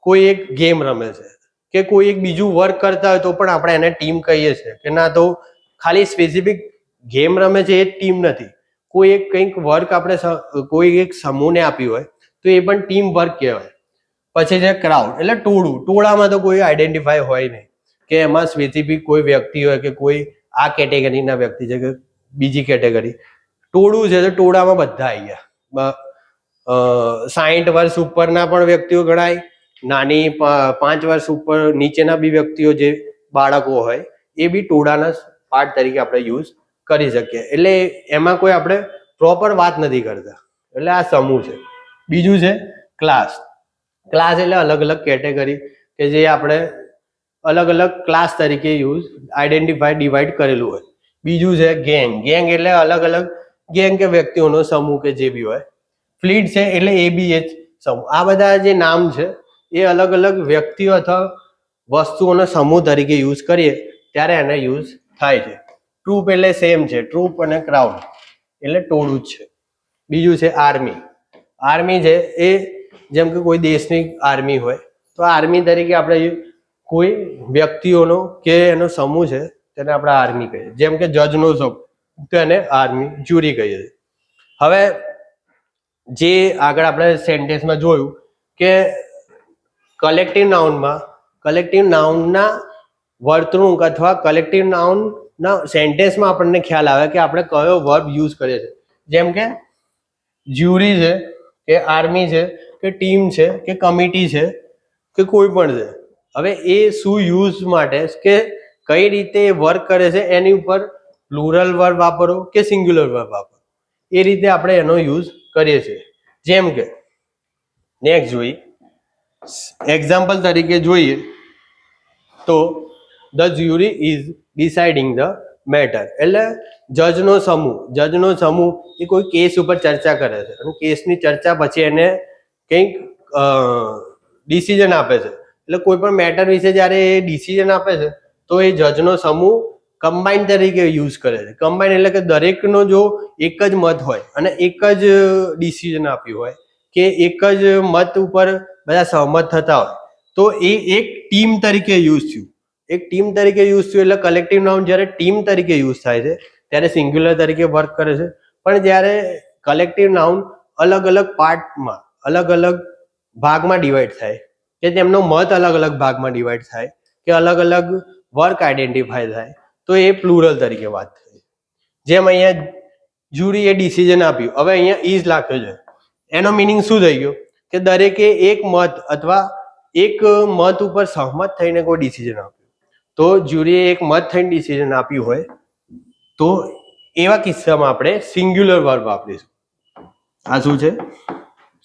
કોઈ એક ગેમ રમે છે કે કોઈ એક બીજું વર્ક કરતા હોય તો પણ આપણે એને ટીમ કહીએ છીએ. કે ના તો ખાલી સ્પેસિફિક ગેમ રમે છે એ જ ટીમ નથી, કોઈ એક કંઈક વર્ક આપણે કોઈ એક સમૂહને આપ્યું હોય તો એ પણ ટીમ વર્ક કહેવાય. પછી છે ક્રાઉડ એટલે ટોળું. ટોળામાં તો કોઈ આઈડેન્ટિફાય હોય નહીં કે એમાં સ્પેસિફિક કોઈ વ્યક્તિ હોય કે કોઈ આ કેટેગરીના વ્યક્તિ છે કે બીજી કેટેગરી. ટોળું છે તો ટોળામાં બધા આવી ગયા. 60 વર્ષ ઉપરના પણ વ્યક્તિઓ ગણાય, નાની 5 વર્ષ ઉપર નીચેના બી વ્યક્તિઓ જે બાળકો હોય એ બી ટોળાના પાર્ટ તરીકે આપણે યુઝ કરી શકીએ. એટલે એમાં કોઈ આપણે પ્રોપર વાત નથી કરતા. એટલે આ સમૂહ છે. બીજું છે ક્લાસ. ક્લાસ એટલે અલગ અલગ કેટેગરી કે જે આપણે અલગ અલગ ક્લાસ તરીકે યુઝ આઈડેન્ટિફાય ડિવાઈડ કરેલું હોય. બીજું છે ગેંગ. ગેંગ એટલે અલગ અલગ ગેંગ કે વ્યક્તિઓનો સમૂહ કે જે બી હોય. ફ્લીટ છે એટલે એ બી એ જ સમૂહ. આ બધા જે નામ છે એ અલગ અલગ વ્યક્તિઓ અથવા વસ્તુઓનો સમૂહ તરીકે યુઝ કરીએ ત્યારે એને યુઝ થાય છે. ટ્રુપ એટલે સેમ છે. ટ્રુપ અને ક્રાઉડ એટલે ટોળું જ છે. બીજું છે આર્મી. આર્મી છે એ જેમ કે કોઈ દેશની આર્મી હોય તો આર્મી તરીકે આપણે કોઈ વ્યક્તિઓનો કે એનો સમૂહ છે તેને આપણે આર્મી કહીએ. જેમ કે જજનો સમૂહ તો એને આર્મી જ્યુરી કહીએ છીએ. હવે જે આગળ આપણે સેન્ટેન્સમાં જોયું કે કલેક્ટિવ નાઉનના વર્તણૂક અથવા કલેક્ટિવ નાઉનના સેન્ટેન્સમાં આપણને ખ્યાલ આવે કે આપણે કયો વર્બ યુઝ કરીએ છીએ. જેમ કે જ્યુરી છે કે આર્મી છે કે ટીમ છે કે કમિટી છે કે કોઈ પણ છે. હવે એ શું યુઝ માટે કે કઈ રીતે વર્ક કરે છે એની ઉપર પ્લુરલ વર્બ વાપરો કે સિંગ્યુલર વર્બ વાપરો એ રીતે આપણે એનો યુઝ કરીએ છીએ. જેમ કે નેક્સ્ટ જોઈએ એક્ઝામ્પલ તરીકે જોઈએ તો the jury is deciding the matter. એટલે જજનો સમૂહ એ કોઈ કેસ ઉપર ચર્ચા કરે છે અને કેસની ચર્ચા પછી એને કંઈક ડિસિઝન આપે છે. એટલે કોઈ પણ મેટર વિશે જ્યારે એ ડિસિઝન આપે છે તો એ જજનો સમૂહ કમ્બાઈન તરીકે યુઝ કરે છે. કમ્બાઈન એટલે કે દરેકનો જો એક જ મત હોય અને એક જ ડિસિઝન આપ્યું હોય કે એક જ મત ઉપર બધા સહમત થતા હોય તો એ એક ટીમ તરીકે યુઝ થયું. એક ટીમ તરીકે યુઝ થયું એટલે કલેક્ટિવ નાઉન જ્યારે ટીમ તરીકે યુઝ થાય છે ત્યારે સિંગ્યુલર તરીકે વર્ક કરે છે. પણ જ્યારે કલેક્ટિવ નાઉન અલગ અલગ પાર્ટમાં અલગ અલગ ભાગમાં ડિવાઈડ થાય કે તેમનો મત અલગ અલગ ભાગમાં ડિવાઈડ થાય કે અલગ અલગ વર્ક આઈડેન્ટિફાય થાય તો એ પ્લુરલ તરીકે વાત થાય. જેમ અહીંયા જ્યુરીએ ડિસિઝન આપ્યું. હવે અહીંયા ઇઝ લખ્યો છે. એનો મિનિંગ શું થઈ ગયો કે દરેકે એક મત અથવા એક મત ઉપર સહમત થઈને કોઈ ડિસિઝન આપ્યું. તો જ્યુરીએ એક મત થઈને ડિસિઝન આપ્યું હોય તો એવા કિસ્સામાં આપણે સિંગ્યુલર વર્બ વાપરીશું. આ શું છે?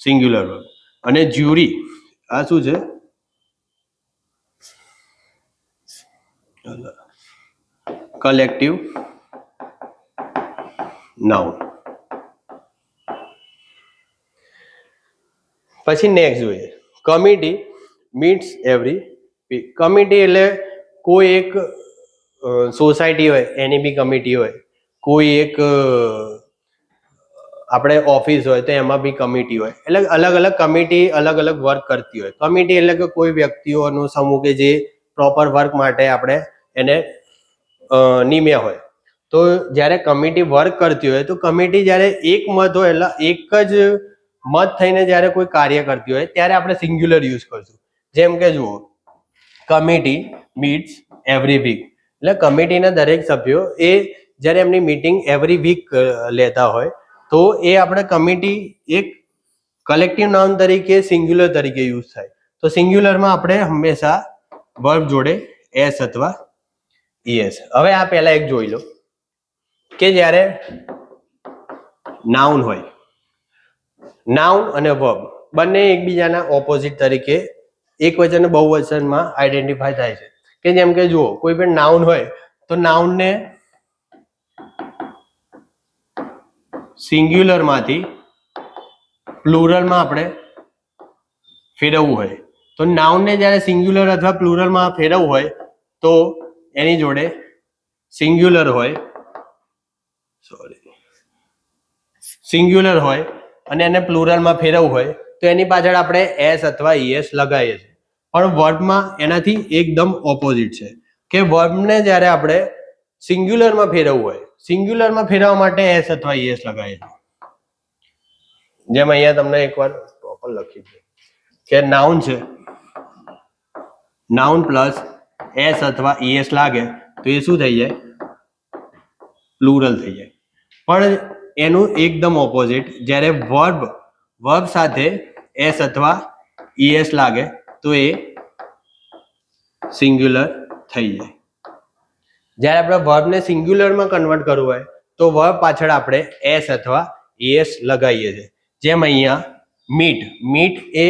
Singular verb. અને જ્યુરી આ શું છે? Collective noun. પછી નેક્સ્ટ જોઈએ committee meets every week. Committee એટલે કોઈ એક સોસાયટી હોય એની બી કમિટી હોય, કોઈ એક આપણે ઓફિસ હોય તો એમાં બી કમિટી હોય. એટલે અલગ અલગ કમિટી અલગ અલગ વર્ક કરતી હોય. કમિટી એટલે કે કોઈ વ્યક્તિઓનો સમૂહ કે જે પ્રોપર વર્ક માટે આપણે એને નિમ્યા હોય. તો જ્યારે કમિટી વર્ક કરતી હોય તો કમિટી જ્યારે એક મત હોય એટલે એક જ મત થઈને જ્યારે કોઈ કાર્ય કરતી હોય ત્યારે આપણે સિંગ્યુલર યુઝ કરશું. જેમ કે જુઓ કમિટી મીટ્સ એવરી વીક. એટલે કમિટીના દરેક સભ્યો એ જ્યારે એમની મીટિંગ એવરી વીક લેતા હોય તો એ આપણે કમિટી એક કલેક્ટિવ નાઉન તરીકે સિંગ્યુલર તરીકે યુઝ થાય. તો સિંગ્યુલરમાં આપણે હંમેશા વર્બ જોડે એસ અથવા ઈએસ. હવે આ પહેલા એક જોઈ લો કે જ્યારે નાઉન હોય, નાઉન અને વર્બ બંને એકબીજાના ઓપોઝિટ તરીકે એક વચન બહુવચનમાં આઈડેન્ટિફાય થાય છે. કે જેમ કે જુઓ, કોઈ પણ નાઉન હોય તો નાઉનને સિંગ્યુલરમાંથી પ્લુરલમાં આપણે ફેરવવું હોય તો નાઉનને જ્યારે સિંગ્યુલર અથવા પ્લુરલમાં ફેરવવું હોય તો એની જોડે સિંગ્યુલર હોય અને એને પ્લુરલમાં ફેરવવું હોય તો એની પાછળ આપણે એસ અથવા ઈએસ લગાવીએ છીએ. પણ વર્બમાં એનાથી એકદમ ઓપોઝિટ છે કે વર્બને જ્યારે આપણે સિંગ્યુલરમાં ફેરવવું હોય, સિંગ્યુલરમાં ફેરવવા માટે એસ અથવા ઈએસ લગાવીએ છીએ. જેમ અહીંયા તમને એકવાર પ્રોપર લખી દે કે નાઉન છે, નાઉન પ્લસ એસ અથવા ઈએસ લાગે તો એ શું થઈ જાય? પ્લુરલ થઈ જાય. પણ એનું એકદમ ઓપોઝિટ, જ્યારે વર્બ સાથે એસ અથવા ઈએસ લાગે તો એ સિંગ્યુલર થઈ જાય. જ્યારે આપણે વર્બને સિંગ્યુલરમાં કન્વર્ટ કરવું હોય તો વર્બ પાછળ આપણે એસ અથવા ઈએસ લગાવીએ છીએ. જેમ અહીંયા મીટ એ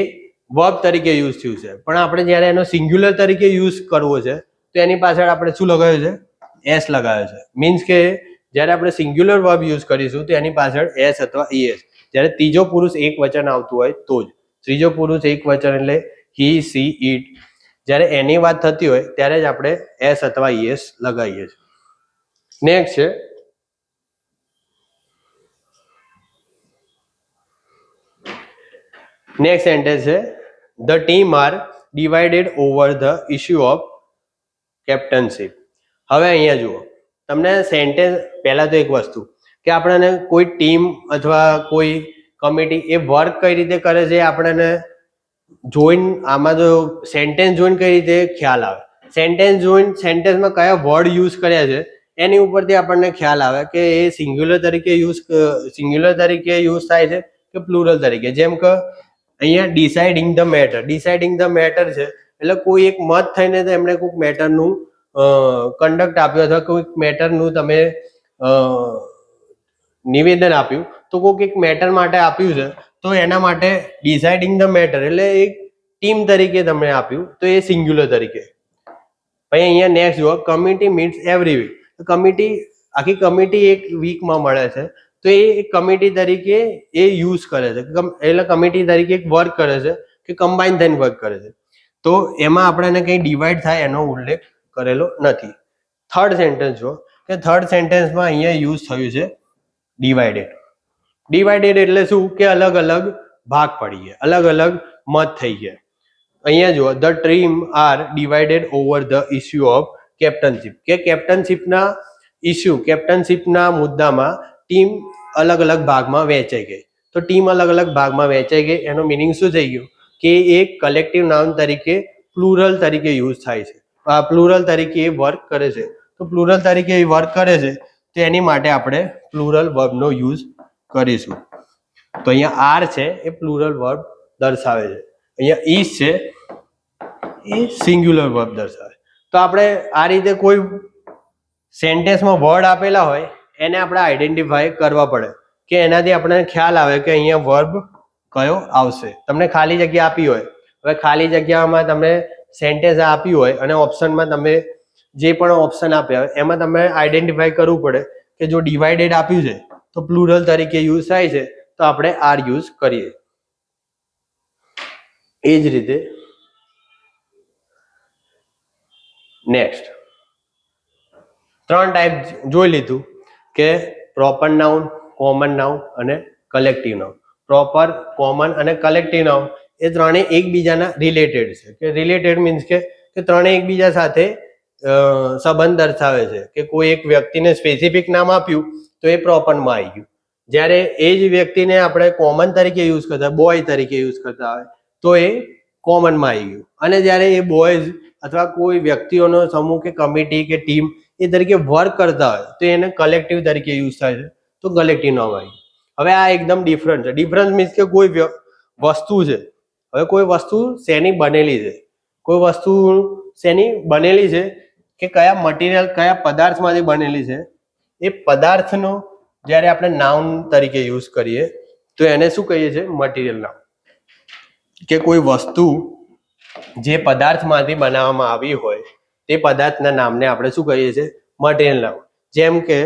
વર્બ તરીકે યુઝ થયું છે, પણ આપણે જ્યારે એનો સિંગ્યુલર તરીકે યુઝ કરવો છે તો એની પાછળ આપણે શું લગાવ્યું છે? એસ લગાવ્યો છે. મીન્સ કે જ્યારે આપણે સિંગ્યુલર વર્બ યુઝ કરીશું તો એની પાછળ એસ અથવા ઈએસ. જ્યારે ત્રીજો પુરુષ એક વચન આવતું હોય તો જ. ત્રીજો પુરુષ એક વચન એટલે હી, સી, ઇટ, જ્યારે એની વાત થતી હોય ત્યારે જ આપણે એસ અથવા ઈએસ લગાવીએ છીએ. નેક્સ્ટ છે નેક્સ્ટ સેન્ટેન્સ છે the team are divided over the issue of captainship. હવે અહીંયા જુઓ, તમને સેન્ટેન્સ પહેલા તો એક વસ્તુ કે આપણને કોઈ ટીમ અથવા કોઈ કમિટી એ વર્ક કઈ રીતે કરે છે આપણને જોઈન, આમાં તો સેન્ટેન્સ જોઈન કઈ રીતે ખ્યાલ આવે. સેન્ટેન્સ જોઈન સેન્ટેન્સમાં કયા વર્ડ યુઝ કર્યા છે એની ઉપરથી આપણને ખ્યાલ આવે કે એ સિંગ્યુલર તરીકે યુઝ થાય છે કે પ્લુરલ તરીકે. જેમ કે અહીંયા ડિસાઇડિંગ ધ મેટર છે એટલે કોઈ એક મત થઈને એમણે કોઈક મેટરનું કન્ડક્ટ આપ્યું અથવા કોઈક મેટરનું તમે નિવેદન આપ્યું તો કોઈક એક મેટર માટે આપ્યું છે તો એના માટે ડિસાઇડિંગ ધ મેટર એટલે એક ટીમ તરીકે તમે આપ્યું તો એ સિંગ્યુલર તરીકે. પછી અહીંયા નેક્સ્ટ જુઓ, કમિટી મીટ્સ એવરી વીક. આખી કમિટી એક વીકમાં મળે છે તો એ એક કમિટી તરીકે એ યુઝ કરે છે, એટલે કમિટી તરીકે એક વર્ક કરે છે કે કમ્બાઈન થઈને વર્ક કરે છે. તો એમાં આપણને કંઈ ડિવાઈડ થાય એનો ઉલ્લેખ કરેલો નથી. થર્ડ સેન્ટેન્સ જુઓ કે થર્ડ સેન્ટેન્સમાં અહીંયા યુઝ થયું છે ડિવાઇડેડ એટલે શું કે અલગ અલગ ભાગ પડી ગયા, અલગ અલગ મત થઈ ગયા. અહીંયા જુઓ, the team are divided over the issue of captainship કે કેપ્ટનશીપના મુદ્દામાં ટીમ અલગ અલગ ભાગમાં વહેંચાઈ ગઈ. તો ટીમ અલગ અલગ ભાગમાં વહેંચાઈ ગઈ એનો મિનિંગ શું થઈ ગયું કે એક કલેક્ટિવ નાઉન તરીકે પ્લુરલ તરીકે યુઝ થાય છે. આ પ્લુરલ તરીકે એ વર્ક કરે છે. તો પ્લુરલ તરીકે એ વર્ક કરે છે તો એની માટે આપણે પ્લુરલ વર્બનો યુઝ કરીશું. તો અહીંયા આર છે એ પ્લુરલ વર્બ દર્શાવે છે, અહીંયા ઇઝ છે એ સિંગ્યુલર વર્બ દર્શાવે. તો આપણે આ રીતે કોઈ સેન્ટેન્સમાં વર્ડ આપેલા હોય એને આપણે આઈડેન્ટિફાય કરવા પડે કે એનાથી આપણને ખ્યાલ આવે કે અહીંયા વર્બ કયો આવશે. તમને ખાલી જગ્યા આપી હોય, હવે ખાલી જગ્યામાં તમે સેન્ટેન્સ આપ્યું હોય અને ઓપ્શનમાં તમે જે પણ ઓપ્શન આપ્યા હોય એમાં તમે આઈડેન્ટિફાય કરવું પડે કે જો ડિવાઇડેડ આપ્યું છે તો પ્લુરલ તરીકે યુઝ થાય છે તો આપણે આર યુઝ કરીએ. એ જ રીતે નેક્સ્ટ 3 ટાઈપ જોઈ લીધું કે પ્રોપર નાઉન, કોમન નાઉન અને કલેક્ટિવ નાઉન. પ્રોપર, કોમન અને કલેક્ટિવ નાઉન એ ત્રણેય એકબીજાના રિલેટેડ છે. કે રિલેટેડ મીન્સ કે ત્રણેય એકબીજા સાથે સંબંધ દર્શાવે છે કે કોઈ એક વ્યક્તિને સ્પેસિફિક નામ આપ્યું તો એ પ્રોપરમાં આવી ગયું. જ્યારે એ જ વ્યક્તિને આપણે કોમન તરીકે યુઝ કરતા, બોય તરીકે યુઝ કરતા હોય તો એ કોમનમાં આવી ગયું. અને જ્યારે એ બોયઝ અથવા કોઈ વ્યક્તિઓનો સમૂહ કે કમિટી કે ટીમ એ તરીકે વર્ક કરતા હોય તો એને કલેક્ટિવ તરીકે યુઝ થાય છે, તો કલેક્ટિવ નામ આવી. હવે આ એકદમ ડિફરન્ટ છે. ડિફરન્સ મીન્સ કે કોઈ વસ્તુ છે, હવે કોઈ વસ્તુ શેની બનેલી છે, કોઈ વસ્તુ શેની બનેલી છે કે કયા મટીરિયલ કયા પદાર્થમાંથી બનેલી છે, એ પદાર્થનો જ્યારે આપણે નાઉન તરીકે યુઝ કરીએ તો એને શું કહીએ છીએ? Material noun. કે કોઈ વસ્તુ જે પદાર્થમાંથી બનાવવામાં આવી હોય તે પદાર્થના નામને આપણે શું કહીએ છીએ? Material noun. જેમ કે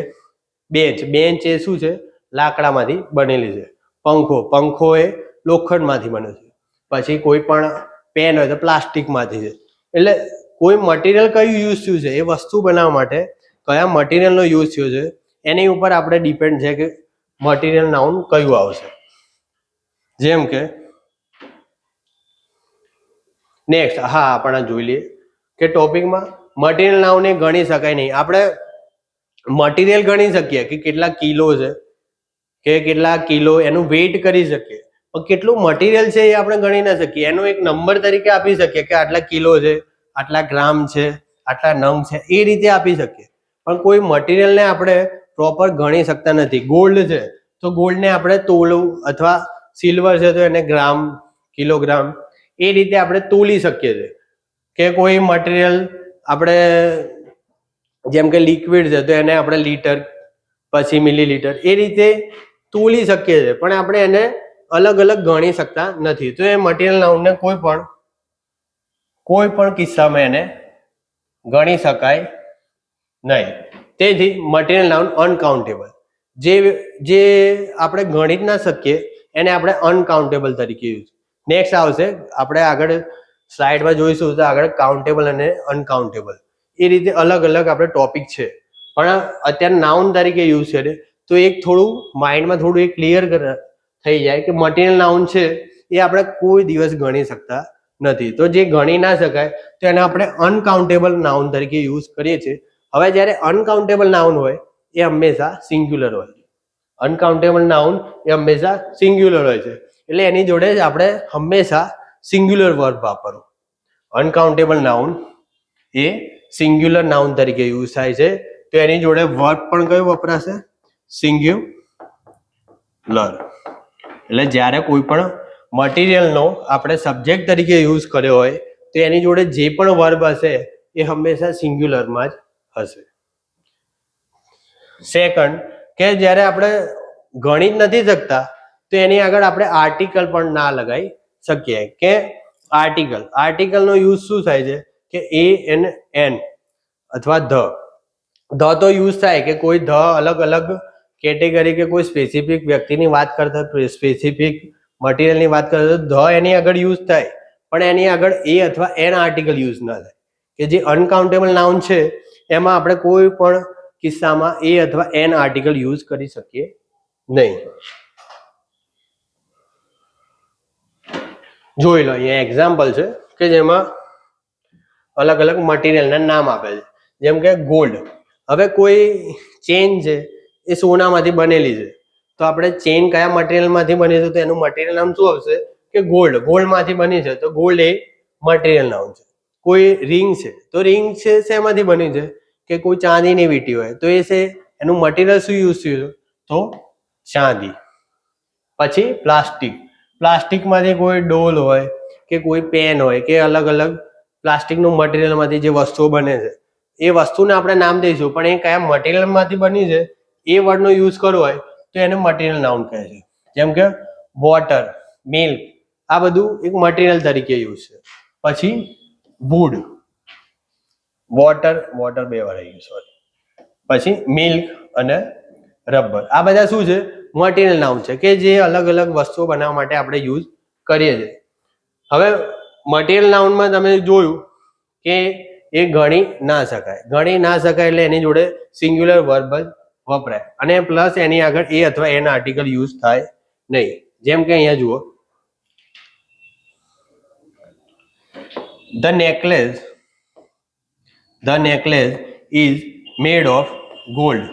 બેન્ચ એ શું છે? લાકડામાંથી બનેલી છે. પંખો એ લોખંડમાંથી બને છે. પછી કોઈ પણ પેન હોય તો પ્લાસ્ટિકમાંથી છે. એટલે કોઈ મટીરિયલ કયું યુઝ થયું છે, એ વસ્તુ બનાવવા માટે કયા મટીરિયલનો યુઝ થયો છે એની ઉપર આપણે ડિપેન્ડ છે કે મટીરિયલ નાઉન કયું આવશે. જેમ કે નેક્સ્ટ, હા આપણે જોઈ લઈએ કે ટોપિકમાં મટીરિયલ નાઉન એ ગણી શકાય નહીં. આપણે મટીરિયલ ગણી શકીએ કે કેટલા કિલો છે, કે કેટલા કિલો એનું વેઇટ કરી શકીએ, પણ કેટલું મટીરિયલ છે એ આપણે ગણી ના શકીએ. એનો એક નંબર તરીકે આપી શકીએ કે આટલા કિલો છે, આટલા ગ્રામ છે, આટલા નંગ છે, એ રીતે આપી શકીએ. પણ કોઈ મટીરિયલને આપણે પ્રોપર ગણી શકતા નથી. ગોલ્ડ છે તો ગોલ્ડને આપણે તોલવું, અથવા સિલ્વર છે તો એને ગ્રામ, કિલોગ્રામ, એ રીતે આપણે તોલી શકીએ છીએ. કે કોઈ મટીરિયલ આપણે જેમ કે લિક્વિડ છે તો એને આપણે લીટર, પછી મિલીલીટર, એ રીતે તોલી શકીએ છીએ, પણ આપણે એને અલગ અલગ ગણી શકતા નથી. તો એ મટીરિયલ નાઉનને કોઈ પણ કિસ્સામાં એને ગણી શકાય નહીં. તેથી મટીરિયલ નાઉન અનકાઉન્ટેબલ, જે આપણે ગણી જ ના શકીએ એને આપણે અનકાઉન્ટેબલ તરીકે યુઝ. નેક્સ્ટ આવશે, આપણે આગળ સ્લાઇડમાં જોઈશું તો આગળ કાઉન્ટેબલ અને અનકાઉન્ટેબલ, એ રીતે અલગ અલગ આપણે ટોપિક છે. પણ અત્યારે નાઉન તરીકે યુઝ કરે તો એક થોડું માઇન્ડમાં થોડું એ ક્લિયર થઈ જાય કે મટીરિયલ નાઉન છે એ આપણે કોઈ દિવસ ગણી શકતા નથી. તો જે ગણી ના શકાય તો એને આપણે અનકાઉન્ટેબલ નાઉન તરીકે યુઝ કરીએ છીએ. હવે જ્યારે અનકાઉન્ટેબલ નાઉન હોય એ હંમેશા સિંગ્યુલર હોય છે. અનકાઉન્ટેબલ નાઉન એ હંમેશા સિંગ્યુલર હોય છે. એટલે એની જોડે જ આપણે હંમેશા સિંગ્યુલર વર્બ વાપરવું. અનકાઉન્ટેબલ નાઉન એ સિંગ્યુલર નાઉન તરીકે યુઝ થાય છે, તો એની જોડે વર્બ પણ કયો વપરાશે? સિંગ્યુલર. એટલે જ્યારે કોઈ પણ મટીરિયલનો આપણે સબ્જેક્ટ તરીકે યુઝ કર્યો હોય તો એની જોડે જે પણ વર્બ હશે એ હંમેશા સિંગ્યુલરમાં જ હશે. સેકન્ડ, કે જ્યારે આપણે ગણી જ નથી શકતા તો એની આગળ આપણે આર્ટિકલ પણ ના લગાવી શકીએ. કે આર્ટિકલનો યુઝ શું થાય છે કે એન અથવા ધ તો યુઝ થાય કે કોઈ અલગ અલગ કેટેગરી કે કોઈ સ્પેસિફિક વ્યક્તિની વાત કરતા, સ્પેસિફિક મટીરિયલની વાત કરતા તો એની આગળ યુઝ થાય, પણ એની આગળ એ અથવા એન આર્ટિકલ યુઝ ના થાય. કે જે અનકાઉન્ટેબલ નાઉન છે એમાં આપણે કોઈ પણ કિસ્સામાં એ અથવા એન આર્ટિકલ યુઝ કરી શકીએ નહીં. જોઈ લો, અહીંયા એક્ઝામ્પલ છે કે જેમાં અલગ અલગ મટીરિયલના નામ આપે છે. જેમ કે ગોલ્ડ. હવે કોઈ ચેન છે એ સોનામાંથી બનેલી છે, તો આપણે ચેન કયા મટીરિયલમાંથી બની છે તો એનું મટીરિયલ નામ શું આવશે? કે ગોલ્ડમાંથી બની છે તો ગોલ્ડ એ મટીરિયલ નામ છે. કોઈ રિંગ છે તો રિંગ છે શેમાંથી બની છે? કે કોઈ ચાંદીની વીંટી હોય તો એ છે એનું મટીરિયલ શું યુઝ થયું તો ચાંદી. પછી પ્લાસ્ટિકમાંથી કોઈ ડોલ હોય કે કોઈ પેન હોય કે અલગ અલગ પ્લાસ્ટિકનું મટીરિયલમાંથી જે વસ્તુઓ બને છે એ વસ્તુને આપણે નામ દઈશું, પણ એ કયા મટીરિયલમાંથી બની છે એ વર્ડનો યુઝ કરવો હોય તો એને મટીરિયલ નાઉન કહે છે. જેમ કે વોટર, મિલ્ક, આ બધું એક મટીરિયલ તરીકે યુઝ છે. પછી વુડ, વોટર બે વાર આવી ગયું, સોરી. પછી મિલ્ક અને રબર, આ બધા શું છે? મટીરિયલ નાઉન છે કે જે અલગ અલગ વસ્તુઓ બનાવવા માટે આપણે યુઝ કરીએ છીએ. હવે મટીરિયલ નાઉનમાં તમે જોયું કે એ ગણી ના શકાય એટલે એની જોડે સિંગ્યુલર વર્બ જ વપરાય, અને પ્લસ એની આગળ એ અથવા એન આર્ટિકલ યુઝ થાય નહીં. જેમ કે અહીંયા જુઓ, the necklace is made of gold.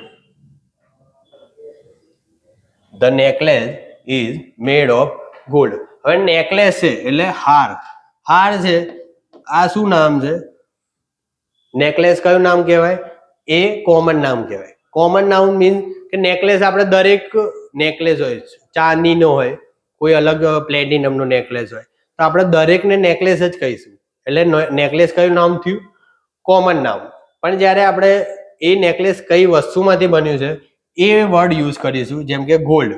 The necklace is made of gold. હવે નેકલેસ છે એટલે હાર. હાર છે આ શું નામ છે? નેકલેસ કયું નામ કહેવાય? એ કોમન નામ કહેવાય. કોમન નાઉન મીન્સ કે નેકલેસ આપણે દરેક નેકલેસ હોય, ચાંદીનો હોય, કોઈ અલગ પ્લેટિનમનો નેકલેસ હોય, તો આપણે દરેકને નેકલેસ જ કહીશું. એટલે નેકલેસ કયું નામ થયું? કોમન નામ. પણ જ્યારે આપણે એ નેકલેસ કઈ વસ્તુમાંથી બન્યું છે એ વર્ડ યુઝ કરીશું, જેમ કે ગોલ્ડ,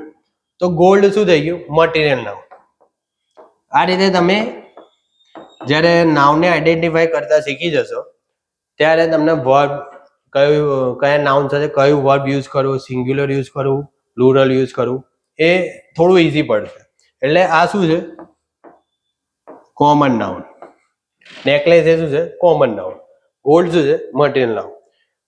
તો ગોલ્ડ શું થઈ ગયું? મટીરિયલ નામ. આ રીતે તમે જ્યારે નાઉનને આઈડેન્ટિફાઈ કરતા શીખી જશો ત્યારે તમને વર્બ કયા નાઉન સાથે કયું વર્બ યુઝ કરવું, સિંગ્યુલર યુઝ કરવું, પ્લુરલ યુઝ કરવું, એ થોડું ઈઝી પડશે. એટલે આ શું છે? Common noun. નેકલેસ એ શું છે? Common noun. ગોલ્ડ શું છે? Material noun.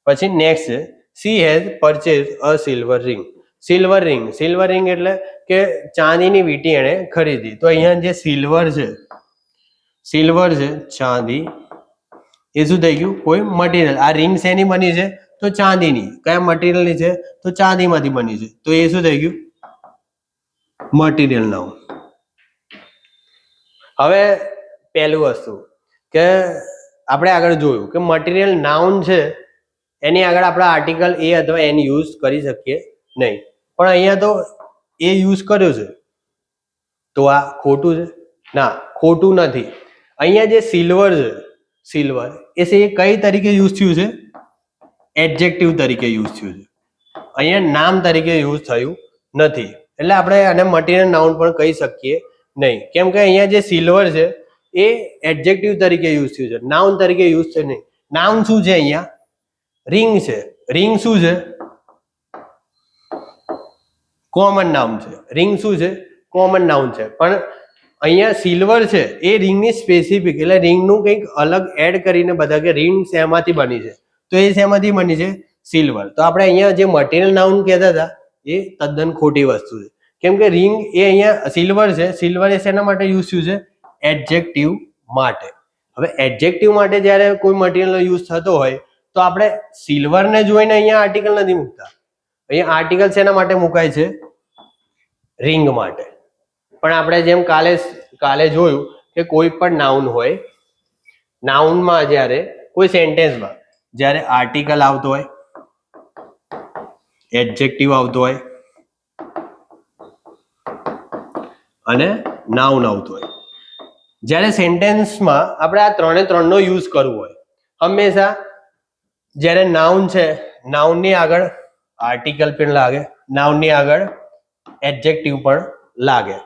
પછી નેક્સ્ટ છે she has purchase a silver ring. Silver ring, silver ring એટલે કે ચાંદીની વીંટી એણે ખરીદી. તો અહીંયા જે સિલ્વર છે, સિલ્વર છે ચાંદી, એ શું થઈ ગયું? કોઈ મટીરિયલ. આ રિંગ શેની બની છે? તો ચાંદીની. કયા મટીરિયલની છે? તો ચાંદીમાંથી બની છે. તો એ શું થઈ ગયું? Material noun. હવે પહેલું વસ્તુ કે આપણે આગળ જોયું કે મટીરિયલ નાઉન છે એની આગળ આપણે આર્ટિકલ એ અથવા એન યુઝ કરી શકીએ નહીં. પણ અહીંયા તો એ યુઝ કર્યો છે, તો આ ખોટું છે? ના, ખોટું નથી. અહીંયા જે સિલ્વર છે, સિલ્વર એ કઈ તરીકે યુઝ થયું છે? એડજેક્ટિવ તરીકે યુઝ થયું છે. અહીંયા નામ તરીકે યુઝ થયું નથી. એટલે આપણે આને મટીરિયલ નાઉન પણ કહી શકીએ નહીં. કેમ કે અહીંયા જે સિલ્વર છે એ એડજેક્ટિવ તરીકે યુઝ થયું છે, નાઉન તરીકે યુઝ થયું નહીં. નાઉન શું છે? અહીંયા રિંગ છે. રિંગ શું છે? કોમન નાઉન છે. રિંગ શું છે? કોમન નાઉન છે. પણ અહીંયા સિલ્વર છે એ રિંગની સ્પેસિફિક, એટલે રિંગનું કંઈક અલગ એડ કરીને બધા કે રિંગ શેમાંથી બની છે, તો એ શેમાંથી બની છે? સિલ્વર. તો આપણે અહીંયા જે મટીરિયલ નાઉન કહેતા હતા એ તદ્દન ખોટી વસ્તુ છે. કેમ કે રિંગ એ અહીંયા સિલ્વર છે. સિલ્વર એ શેના માટે યુઝ થયું છે? એડજેક્ટિવ માટે. હવે એડજેક્ટિવ માટે જ્યારે કોઈ મટીરિયલનો યુઝ થતો હોય તો આપણે સિલ્વરને જોઈને અહીંયા આર્ટિકલ નથી મૂકતા. અહીંયા આર્ટિકલ શેના માટે મુકાય છે? રિંગ માટે. પણ આપણે જેમ કાલે જોયું કે કોઈ પણ નાઉન હોય, નાઉનમાં જ્યારે કોઈ સેન્ટેન્સમાં જ્યારે આર્ટિકલ આવતો હોય, એડજેક્ટિવ આવતો હોય અને નાઉન આવતો હોય, જ્યારે સેન્ટેન્સમાં આપણે આ ત્રણનો યુઝ કરવો હોય, હંમેશા જ્યારે નાઉન છે, નાઉનની આગળ આર્ટિકલ પણ લાગે, નાઉનની આગળ એડજેક્ટિવ પણ લાગે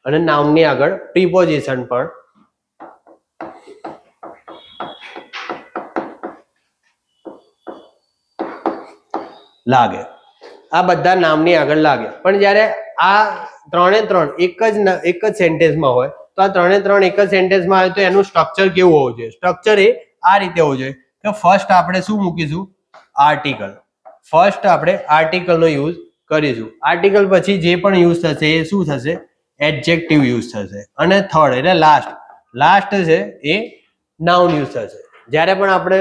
અને નાઉનની આગળ પ્રિપોઝિશન પણ લાગે. આ બધા નામની આગળ લાગે. પણ જ્યારે આ ત્રણ એક જ સેન્ટેન્સમાં હોય તો આ ત્રણ એક જ સેન્ટેન્સમાં આવે તો એનું સ્ટ્રક્ચર કેવું હોવું જોઈએ? સ્ટ્રક્ચર એ આ રીતે હોવું જોઈએ કે ફર્સ્ટ આપણે શું મૂકીશું? આર્ટિકલ. ફર્સ્ટ આપણે આર્ટિકલનો યુઝ કરીશું. આર્ટિકલ પછી જે પણ યુઝ થશે એ શું થશે? એડજેક્ટિવ યુઝ થશે. અને થર્ડ એટલે લાસ્ટ છે એ નાઉન યુઝ થશે. જ્યારે પણ આપણે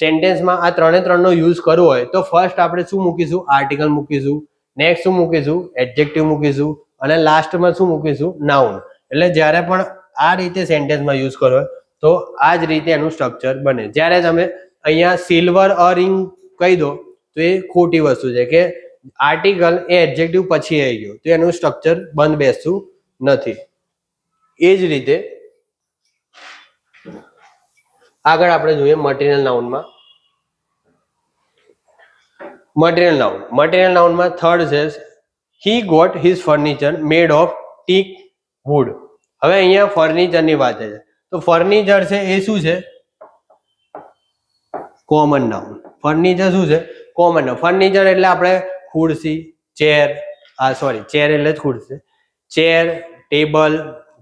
સેન્ટેન્સમાં આ ત્રણનો યુઝ કરવો હોય તો ફર્સ્ટ આપણે શું મૂકીશું? આર્ટિકલ મૂકીશું. નેક્સ્ટ શું મૂકીશું? એડજેક્ટિવ મૂકીશું. અને લાસ્ટમાં શું મૂકીશું? નાઉન. એટલે જ્યારે પણ આ રીતે સેન્ટેન્સમાં યુઝ કરવો હોય તો આ જ રીતે એનું સ્ટ્રક્ચર બને. જ્યારે તમે અહીંયા સિલ્વર અ રિંગ કહી દો તો એ ખોટી વસ્તુ છે કે આર્ટિકલ એ એડજેક્ટિવ પછી આવી ગયો તો એનું સ્ટ્રક્ચર બંધ બેસતું નથી. એ જ રીતે આગળ આપણે જોઈએ મટીરિયલ નાઉનમાં. મટીરિયલ નાઉનમાં થર્ડ છે he got his furniture made of teak wood. હવે અહીંયા ફર્નિચરની વાત છે તો ફર્નિચર છે એ શું છે? Common noun. ફર્નિચર શું છે? Common noun. ફર્નિચર એટલે આપણે ખુરશી, ચેર, ચેર એટલે જ ખુરશી, ચેર, ટેબલ,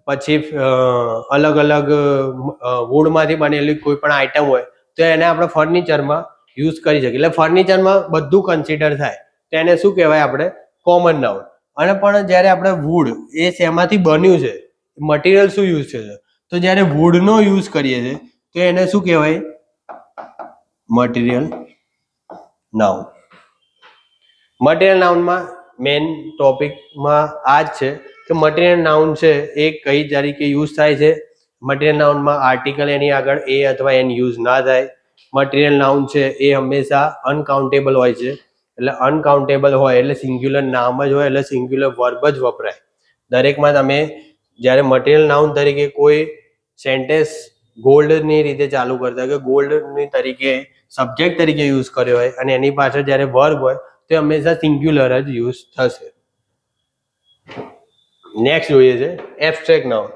પછી અલગ વુડમાંથી બનેલી કોઈ પણ આઈટમ હોય તો એને આપણે ફર્નિચરમાં યુઝ કરી શકીએ. એટલે ફર્નિચરમાં બધું કન્સિડર થાય તો એને શું કહેવાય? આપણે કોમન નાઉન. અને પણ જ્યારે આપણે વુડ એ શેમાંથી બન્યું છે, મટીરિયલ શું યુઝ છે, તો જ્યારે વુડનો યુઝ કરીએ છીએ તો એને શું કહેવાય? Material noun. મટીરિયલ નાઉનમાં મેઇન ટોપિકમાં આ જ છે કે મટીરિયલ નાઉન છે એ કઈ તરીકે યુઝ થાય છે, મટીરિયલ નાઉનમાં આર્ટિકલ એની આગળ એ અથવા એન યુઝ ના થાય. મટીરિયલ નાઉન છે એ હંમેશા અનકાઉન્ટેબલ હોય છે, એટલે અનકાઉન્ટેબલ હોય એટલે સિંગ્યુલર નામ જ હોય એટલે સિંગ્યુલર વર્બ જ વપરાય. દરેકમાં તમે જ્યારે મટીરિયલ નાઉન તરીકે કોઈ સેન્ટેન્સ ગોલ્ડની રીતે ચાલુ કરતા કે ગોલ્ડની તરીકે સબ્જેક્ટ તરીકે યુઝ કર્યો હોય અને એની પાછળ જ્યારે વર્બ હોય તો હંમેશા સિંગ્યુલર જ યુઝ થશે. નેક્સ્ટ જોઈએ છે એબ્સ્ટ્રેક્ટ નાઉન.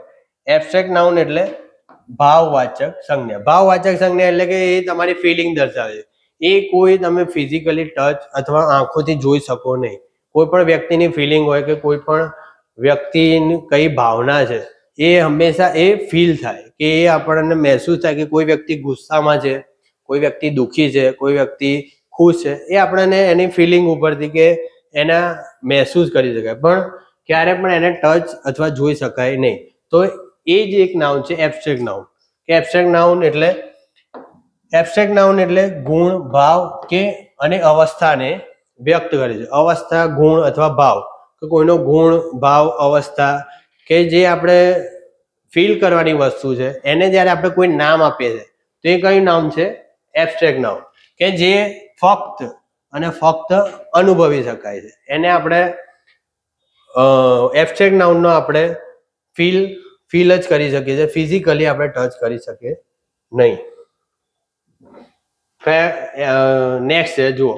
એબ્સ્ટ્રેક્ટ નાઉન એટલે ભાવવાચક સંજ્ઞા. ભાવવાચક સંજ્ઞા એટલે કે એ તમારી ફિલિંગ દર્શાવે છે. એ કોઈ તમે ફિઝિકલી ટચ અથવા આંખોથી જોઈ શકો નહીં. કોઈ પણ વ્યક્તિની ફિલિંગ હોય કે કોઈ પણ વ્યક્તિની કઈ ભાવના છે એ હંમેશા એ ફીલ થાય કે એ આપણને મહેસૂસ થાય કે કોઈ વ્યક્તિ ગુસ્સામાં છે, કોઈ વ્યક્તિ દુઃખી છે, કોઈ વ્યક્તિ ખુશ છે, એ આપણને એની ફિલિંગ ઉપરથી કે એના મહેસૂસ કરી શકાય, પણ ક્યારે પણ એને ટચ અથવા જોઈ શકાય નહીં. તો એ જ એક નાઉન છે એબ્સ્ટ્રેક્ટ નાઉન. કે એબ્સ્ટ્રેક્ટ નાઉન એટલે ગુણ, ભાવ કે અને અવસ્થાને વ્યક્ત કરે છે. અવસ્થા, ગુણ અથવા ભાવ, કે કોઈનો ગુણ, ભાવ, અવસ્થા કે જે આપણે ફીલ કરવાની વસ્તુ છે એને જ્યારે આપણે કોઈ નામ આપીએ છીએ તો એ કયું નામ છે? Abstract noun. કે જે ફક્ત અને ફક્ત અનુભવી શકાય છે. એને આપણે એબ્સ્ટ્રેક્ટ નાઉનનો આપણે ફીલ જ કરી શકીએ છીએ, ફિઝિકલી આપણે ટચ કરી શકીએ નહીં. નેક્સ્ટ છે જુઓ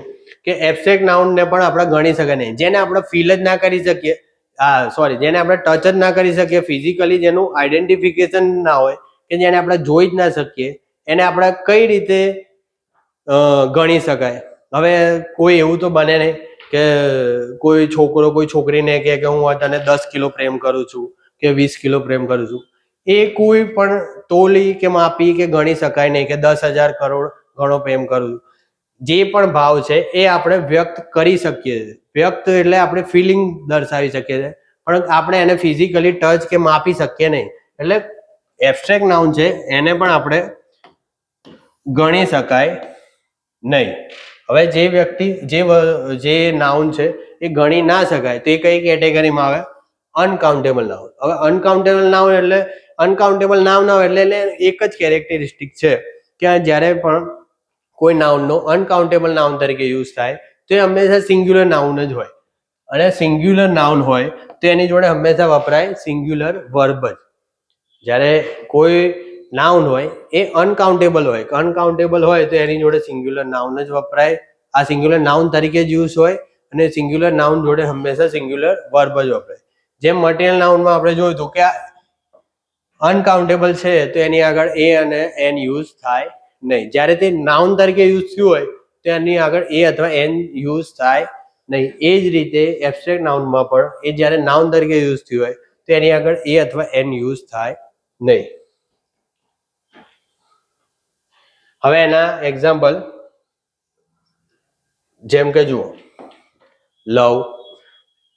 કે એબ્સ્ટ્રેક્ટ નાઉનને પણ આપણે ગણી શકાય નહીં. જેને આપણે ફીલ જ ના કરી શકીએ, જેને આપણે ટચ જ ના કરી શકીએ ફિઝિકલી, જેનું આઈડેન્ટિફિકેશન ના હોય, કે જેને આપણે જોઈ જ ના શકીએ, એને આપણે કઈ રીતે ગણી શકાય? હવે કોઈ એવું તો બને નહીં કે કોઈ છોકરો કોઈ છોકરીને કહે કે હું તને 10 કિલો પ્રેમ કરું છું કે 20 કિલો પ્રેમ કરું છું. એ કોઈ પણ તોલી કે માપી કે ગણી શકાય નહીં કે 10,000 કરોડ ઘણો પ્રેમ કરું છું. જે પણ ભાવ છે એ આપણે વ્યક્ત કરી શકીએ છીએ. વ્યક્ત એટલે આપણે ફિલિંગ દર્શાવી શકીએ છીએ, પણ આપણે એને ફિઝિકલી ટચ કે માપી શકીએ નહીં. એટલે એબ્સ્ટ્રેક્ટ નાઉન છે એને પણ આપણે ગણી શકાય નહીં. હવે જે વ્યક્તિ જે નાઉન છે એ ગણી ના શકાય તો એ કઈ કેટેગરીમાં આવે? Uncountable noun. હવે અનકાઉન્ટેબલ નાઉન એટલે અનકાઉન્ટેબલ નામ ના હોય એટલે એને એક જ કેરેક્ટરિસ્ટિક છે કે જ્યારે પણ કોઈ નાઉનનો અનકાઉન્ટેબલ નાઉન તરીકે યુઝ થાય તો એ હંમેશા સિંગ્યુલર નાઉન જ હોય. અને સિંગ્યુલર નાઉન હોય તો એની જોડે હંમેશા વપરાય સિંગ્યુલર વર્બ જ. જ્યારે કોઈ નાઉન હોય એ અનકાઉન્ટેબલ હોય, અનકાઉન્ટેબલ હોય તો એની જોડે સિંગ્યુલર નાઉન જ વપરાય. આ સિંગ્યુલર નાઉન તરીકે જ યુઝ હોય અને સિંગ્યુલર નાઉન જોડે હંમેશા સિંગ્યુલર વર્બ જ વપરાય. જેમ મટીરિયલ નાઉનમાં આપણે જોયું હતું કે અનકાઉન્ટેબલ છે તો એની આગળ એ અને એન યુઝ થાય નહીં. જ્યારે તે નાઉન તરીકે યુઝ થયું હોય તો એની આગળ એ અથવા એન યુઝ થાય નહીં. એ જ રીતે એબ્સ્ટ્રેક્ટ નાઉનમાં પણ એ જ્યારે નાઉન તરીકે યુઝ થયું હોય તો એની આગળ એ અથવા એન યુઝ થાય નહીં. હવે એના એક્ઝામ્પલ જેમ કે જુઓ, love,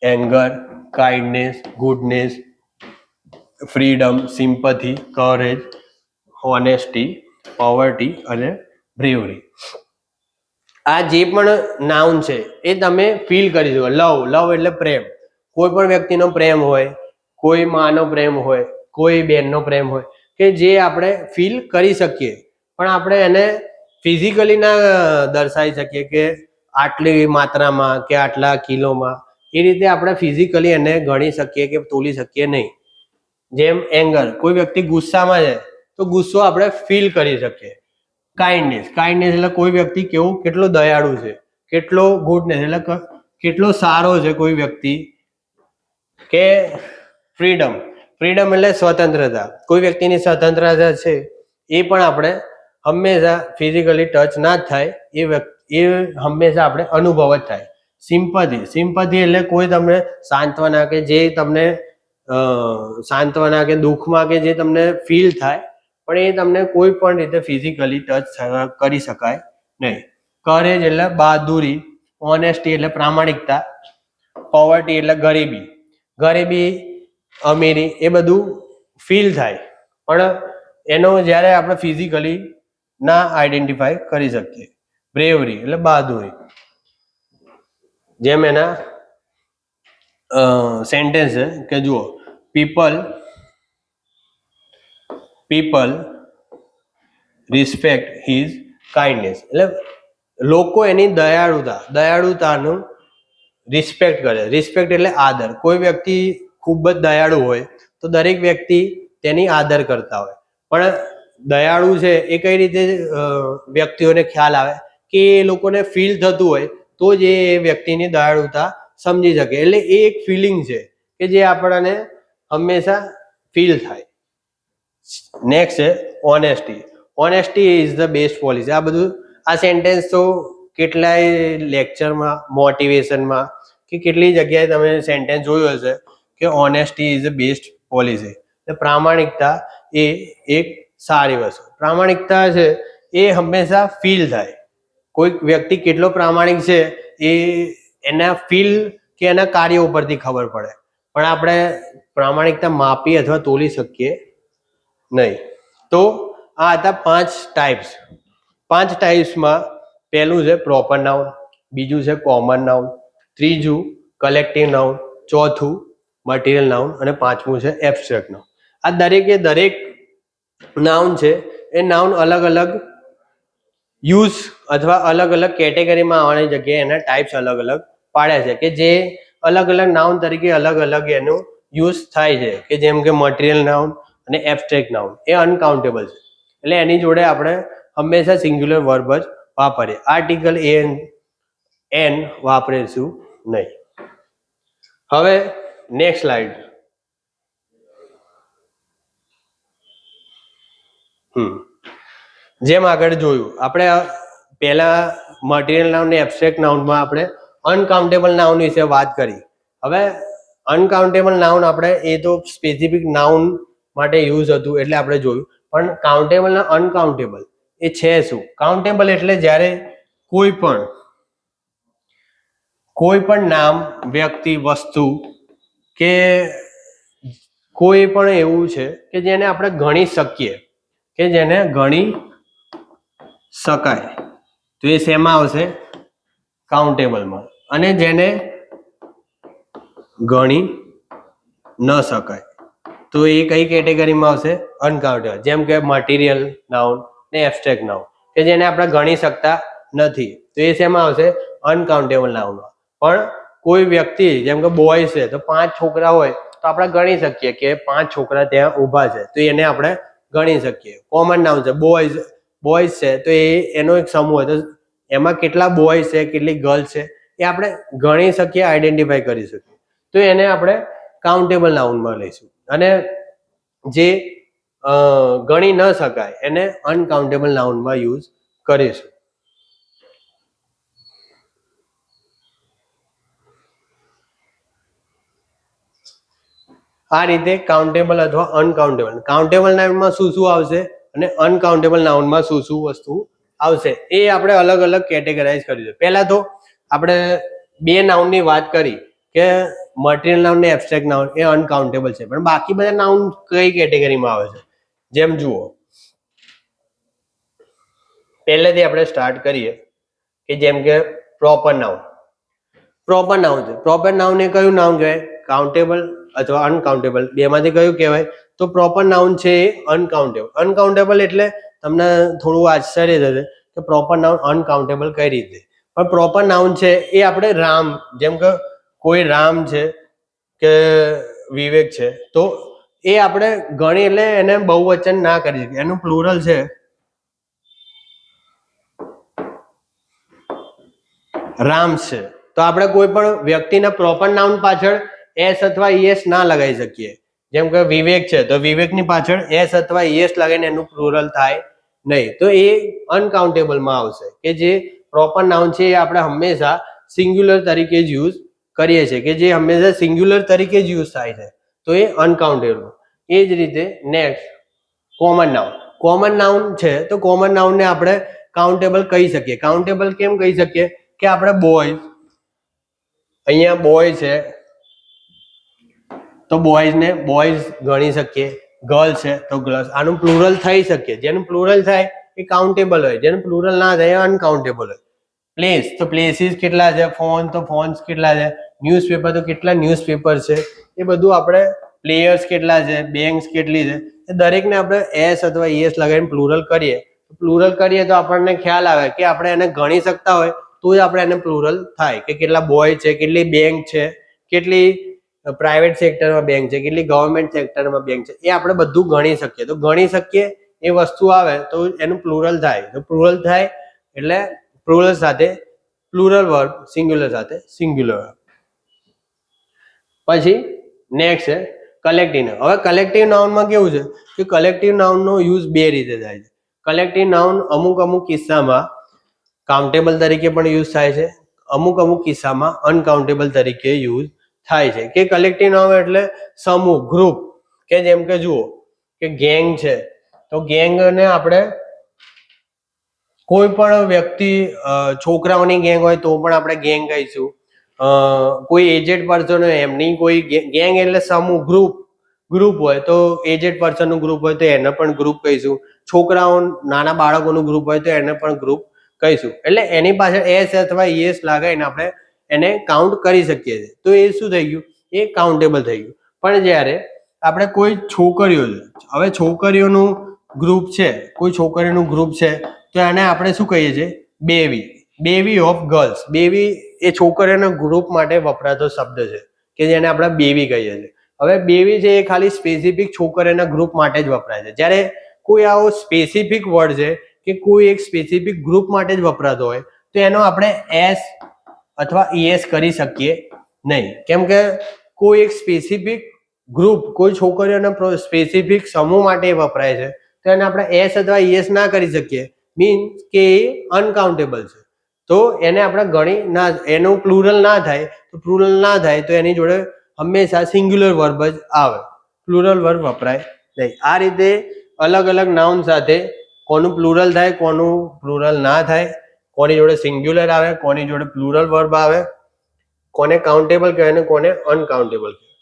anger, kindness, goodness, freedom, sympathy, courage, honesty, poverty અને બ્રેવરી. આ જે પણ નાઉન છે એ તમે ફીલ કરી શકો. લવ એટલે પ્રેમ. કોઈ પણ વ્યક્તિનો પ્રેમ હોય, કોઈ માનો પ્રેમ હોય, કોઈ બેનનો પ્રેમ હોય કે જે આપણે ફીલ કરી શકીએ, પણ આપણે એને ફિઝિકલી ના દર્શાવી શકીએ કે આટલી માત્રામાં કે આટલા કિલોમાં. એ રીતે આપણે ફિઝિકલી એને ગણી શકીએ કે તોલી શકીએ નહીં. જેમ એંગર, કોઈ વ્યક્તિ ગુસ્સામાં છે તો ગુસ્સો આપણે ફીલ કરી શકીએ. કાઇન્ડનેસ એટલે કોઈ વ્યક્તિ કેટલો દયાળુ છે, કેટલો ગુડનેસ એટલે કેટલો સારો છે કોઈ વ્યક્તિ. કે ફ્રીડમ એટલે સ્વતંત્રતા, કોઈ વ્યક્તિની સ્વતંત્રતા છે એ પણ આપણે હંમેશા ફિઝિકલી ટચ ના જ થાય, એ હંમેશા આપણે અનુભવ જ થાય. સિમ્પથી એટલે કોઈ તમને સાંત્વના કે જે તમને સાંત્વના કે દુઃખમાં કે જે તમને ફીલ થાય, પણ એ તમને કોઈ પણ રીતે ફિઝિકલી ટચ કરી શકાય નહીં. કરેજ એટલે બહાદુરી, ઓનેસ્ટી એટલે પ્રામાણિકતા, પોવર્ટી એટલે ગરીબી, અમીરી, એ બધું ફીલ થાય પણ એનો જ્યારે આપણે ફિઝિકલી ના આઈડેન્ટિફાય કરી શકીએ. બ્રેવરી એટલે બહાદુરી. જેમ એના સેન્ટેન્સ છે કે જુઓ, people people respect his kindness, એટલે લોકો એની દયાળુતાનું રિસ્પેક્ટ કરે. રિસ્પેક્ટ એટલે આદર. કોઈ વ્યક્તિ ખૂબ જ દયાળુ હોય તો દરેક વ્યક્તિ તેની આદર કરતા હોય. પણ દયાળુ છે એ કઈ રીતે વ્યક્તિઓને ખ્યાલ આવે કે એ લોકોને ફીલ થતું હોય તો જ એ વ્યક્તિની દયાળુતા સમજી શકે. એટલે એ એક ફિલિંગ છે કે જે આપણને હંમેશા ફીલ થાય. નેક્સ્ટ છે honesty. Honesty is the best policy. આ બધું આ સેન્ટેન્સ તો કેટલાય લેક્ચરમાં, મોટિવેશનમાં કે કેટલી જગ્યાએ તમે સેન્ટેન્સ જોયું હશે કે honesty is the best policy. પ્રામાણિકતા એ એક સારી વસ્તુ. પ્રામાણિકતા છે એ હંમેશા ફીલ થાય. કોઈક વ્યક્તિ કેટલો પ્રામાણિક છે એ એના ફીલ કે એના કાર્ય ઉપરથી ખબર પડે. પણ આપણે પ્રામાણિકતા માપી અથવા તોલી શકીએ નહીં. તો આ હતા 5 ટાઈપ્સ. 5 ટાઈપ્સમાં પહેલું છે પ્રોપર નાઉન, બીજું છે કોમન નાઉન, ત્રીજું કલેક્ટિવ નાઉન, ચોથું મટીરિયલ નાઉન અને પાંચમું છે એબ્સ્ટ્રેક્ટ નાઉન. આ દરેક નાઉન છે એ નાઉન અલગ અલગ યુઝ અથવા અલગ અલગ કેટેગરીમાં આવવાની જગ્યાએ એના ટાઈપ્સ અલગ અલગ પાડ્યા છે કે જે અલગ અલગ નાઉન તરીકે અલગ અલગ એનો યુઝ થાય છે. કે જેમ કે મટીરિયલ નાઉન અને એબ્સ્ટ્રેક્ટ નાઉન એ અનકાઉન્ટેબલ છે, એટલે એની જોડે આપણે હંમેશા સિંગ્યુલર વર્બ જ વાપરીએ. આર્ટિકલ એન વાપરીશું નહીં. હવે નેક્સ્ટ સ્લાઇડ. જેમ આગળ જોયું આપણે પહેલા મટીરિયલ નાઉન ને એબ્સ્ટ્રેક્ટ નાઉનમાં આપણે અનકાઉન્ટેબલ નાઉન વિશે વાત કરી. હવે અનકાઉન્ટેબલ નાઉન આપણે એ તો સ્પેસિફિક નાઉન માટે યુઝ હતું એટલે આપણે જોયું. પણ કાઉન્ટેબલ ને અનકાઉન્ટેબલ એ છે શું? કાઉન્ટેબલ એટલે જ્યારે કોઈ પણ નામ, વ્યક્તિ, વસ્તુ કે કોઈ પણ એવું છે કે જેને આપણે ગણી શકીએ, કે જેને ગણી શકાય તો એ શેમાં આવશે? કાઉન્ટેબલમાં. અને જેને ગણી ન શકાય તો એ કઈ કેટેગરીમાં આવશે? અનકાઉન્ટેબલ. જેમ કે મટીરિયલ નાઉન ને એબ્સ્ટ્રેક્ટ નાઉન કે જેને આપણે ગણી શકતા નથી તો એ શેમાં આવશે? અનકાઉન્ટેબલ નાઉનમાં. પણ કોઈ વ્યક્તિ જેમ કે બોય છે તો 5 છોકરા હોય તો આપણે ગણી શકીએ કે 5 છોકરા ત્યાં ઊભા છે તો એને આપણે ગણી શકીએ. કોમન નાઉન છે, બોયઝ છે તો એનો એક સમૂહ હોય તો એમાં કેટલા બોયઝ છે, કેટલી ગર્લ્સ છે એ આપણે ગણી શકીએ, આઈડેન્ટિફાઈ કરી શકીએ. તો એને આપણે કાઉન્ટેબલ નાઉનમાં લઈશું. અને જે ગણી ન શકાય એને અનકાઉન્ટેબલ નાઉનમાં યુઝ કરીશું. આ રીતે કાઉન્ટેબલ અથવા અનકાઉન્ટેબલ. કાઉન્ટેબલ નાઉનમાં શું શું આવશે અને અનકાઉન્ટેબલ નાઉનમાં શું શું વસ્તુ આવશે એ આપણે અલગ અલગ કેટેગરાઇઝ કરીશું. પહેલા તો આપણે 2 નાઉનની વાત કરી કે મટીરિયલ નાઉન ને એબ્સ્ટ્રેક્ટ નાઉન એ અનકાઉન્ટેબલ છે. પણ બાકી બધા નાઉન કઈ કેટેગરીમાં આવે છે? જેમ જુઓ, પહેલેથી આપણે સ્ટાર્ટ કરીએ કે જેમ કે પ્રોપર નાઉન. પ્રોપર નાઉન છે. પ્રોપર નાઉન એ કયું નાઉન કહેવાય? કાઉન્ટેબલ અથવા અનકાઉન્ટેબલ બેમાંથી કયું કહેવાય? તો પ્રોપર નાઉન છે એ અનકાઉન્ટેબલ. અનકાઉન્ટેબલ એટલે તમને થોડું આશ્ચર્ય થશે કે પ્રોપર નાઉન અનકાઉન્ટેબલ કઈ રીતે? પણ પ્રોપર નાઉન છે એ આપણે રામ, જેમ કે કોઈ રામ છે કે વિવેક છે તો એ આપણે ગણી એટલે એને બહુવચન ના કરી શકીએ. એનું પ્લુરલ છે રામ છે તો આપણે કોઈ પણ વ્યક્તિના પ્રોપર નાઉન પાછળ એસ અથવા ઈએસ ના લગાવી શકીએ. જેમ કે વિવેક છે તો વિવેકની પાછળ એસ અથવા ઈએસ લગાવીને એનું પ્લુરલ થાય નહીં. તો એ અનકાઉન્ટેબલમાં આવશે કે જે પ્રોપર નાઉન છે એ આપણે હંમેશા સિંગ્યુલર તરીકે જ યુઝ કરીએ છીએ, કે જે હંમેશા સિંગ્યુલર તરીકે જ યુઝ થાય છે તો એ અનકાઉન્ટેબલ. એ જ રીતે next common noun. Common noun છે તો કોમન નાઉનને આપણે કાઉન્ટેબલ કહી શકીએ. કાઉન્ટેબલ કેમ કહી શકીએ? કે આપણે બોય, અહીંયા બોય છે તો બોયઝને બોયઝ ગણી શકીએ, ગર્લ છે તો ગર્લ્સ. આનું પ્લુરલ થઈ શકીએ. જેનું પ્લુરલ થાય એ કાઉન્ટેબલ હોય, જેનું પ્લુરલ ના થાય એ અનકાઉન્ટેબલ હોય. પ્લેસ તો પ્લેસીસ કેટલા છે, ફોન તો ફોન્સ કેટલા છે, ન્યૂઝપેપર તો કેટલા ન્યૂઝપેપર છે, એ બધું આપણે પ્લેયર્સ કેટલા છે, બેંક્સ કેટલી છે દરેકને આપણે એસ અથવા ઈએસ લગાવીને પ્લુરલ કરીએ તો આપણને ખ્યાલ આવે કે આપણે એને ગણી શકતા હોય તો જ આપણે એને પ્લુરલ થાય કે કેટલા બોય છે, કેટલી બેંક છે, કેટલી પ્રાઇવેટ સેક્ટરમાં બેંક છે, કેટલી ગવર્મેન્ટ સેક્ટરમાં બેંક છે, એ આપણે બધું ગણી શકીએ. તો ગણી શકીએ એ વસ્તુ આવે તો એનું પ્લુરલ થાય. તો પ્લુરલ થાય એટલે પ્લુરલ સાથે પ્લુરલ વર્બ, સિંગ્યુલર સાથે સિંગ્યુલર વર્બ. પછી નેક્સ્ટ છે કલેક્ટિવ નાઉન. હવે કલેક્ટિવ નાઉનમાં કેવું છે કે કલેક્ટિવ નાઉનનો યુઝ બે રીતે થાય છે. કલેક્ટિવ નાઉન અમુક કિસ્સામાં કાઉન્ટેબલ તરીકે પણ યુઝ થાય છે, અમુક કિસ્સામાં અનકાઉન્ટેબલ તરીકે યુઝ થાય છે. કે કલેક્ટિવ નાઉન એટલે સમૂહ, ગ્રુપ. કે જેમ કે જુઓ કે ગેંગ છે તો ગેંગને આપણે કોઈ પણ વ્યક્તિ, છોકરાઓની ગેંગ હોય તો પણ આપણે ગેંગ કહીશું. કોઈ એજેડ પર્સન હોય એમની કોઈ ગેંગ એટલે સમૂહ, ગ્રુપ હોય તો એજેડ પર્સનનું ગ્રુપ હોય તો એને પણ ગ્રુપ કહીશું. છોકરાઓ, નાના બાળકોનું ગ્રુપ હોય તો એને પણ ગ્રુપ કહીશું. એટલે એની પાછળ એસ અથવા ઈએસ લગાવીને આપણે એને કાઉન્ટ કરી શકીએ છીએ. તો એ શું થઈ ગયું? એ કાઉન્ટેબલ થઈ ગયું. પણ જ્યારે આપણે કોઈ છોકરીઓ છે, હવે છોકરીઓનું ગ્રુપ છે, કોઈ છોકરીઓનું ગ્રુપ છે તો એને આપણે શું કહીએ છીએ? બેવી ઓફ ગર્લ્સ. બેવી એ છોકરીઓના ગ્રુપ માટે વપરાતો શબ્દ છે કે જેને આપણે બેવી કહીએ છીએ. હવે બેવી છે એ ખાલી સ્પેસિફિક છોકરીઓના ગ્રુપ માટે જ વપરાય છે. જ્યારે કોઈ આવો સ્પેસિફિક વર્ડ છે કે કોઈ એક સ્પેસિફિક ગ્રુપ માટે જ વપરાતો હોય તો એનો આપણે એસ અથવા ઈએસ કરી શકીએ નહીં. કેમ કે કોઈ એક સ્પેસિફિક ગ્રુપ, કોઈ છોકરીઓના સ્પેસિફિક સમૂહ માટે વપરાય છે તો એને આપણે એસ અથવા ઈએસ ના કરી શકીએ. મીન્સ કે એ અનકાઉન્ટેબલ છે. તો એને આપણે ગણી ના, એનું પ્લુરલ ના થાય. તો પ્લુરલ ના થાય તો એની જોડે હંમેશા સિંગ્યુલર વર્બ જ આવે, પ્લુરલ વર્બ વપરાય નહીં. આ રીતે અલગ નાઉન સાથે કોનું પ્લુરલ થાય, કોનું પ્લુરલ ના થાય, કોની જોડે સિંગ્યુલર આવે, કોની જોડે પ્લુરલ વર્બ આવે, કોને કાઉન્ટેબલ કહેવાય ને કોને અનકાઉન્ટેબલ કહેવાય,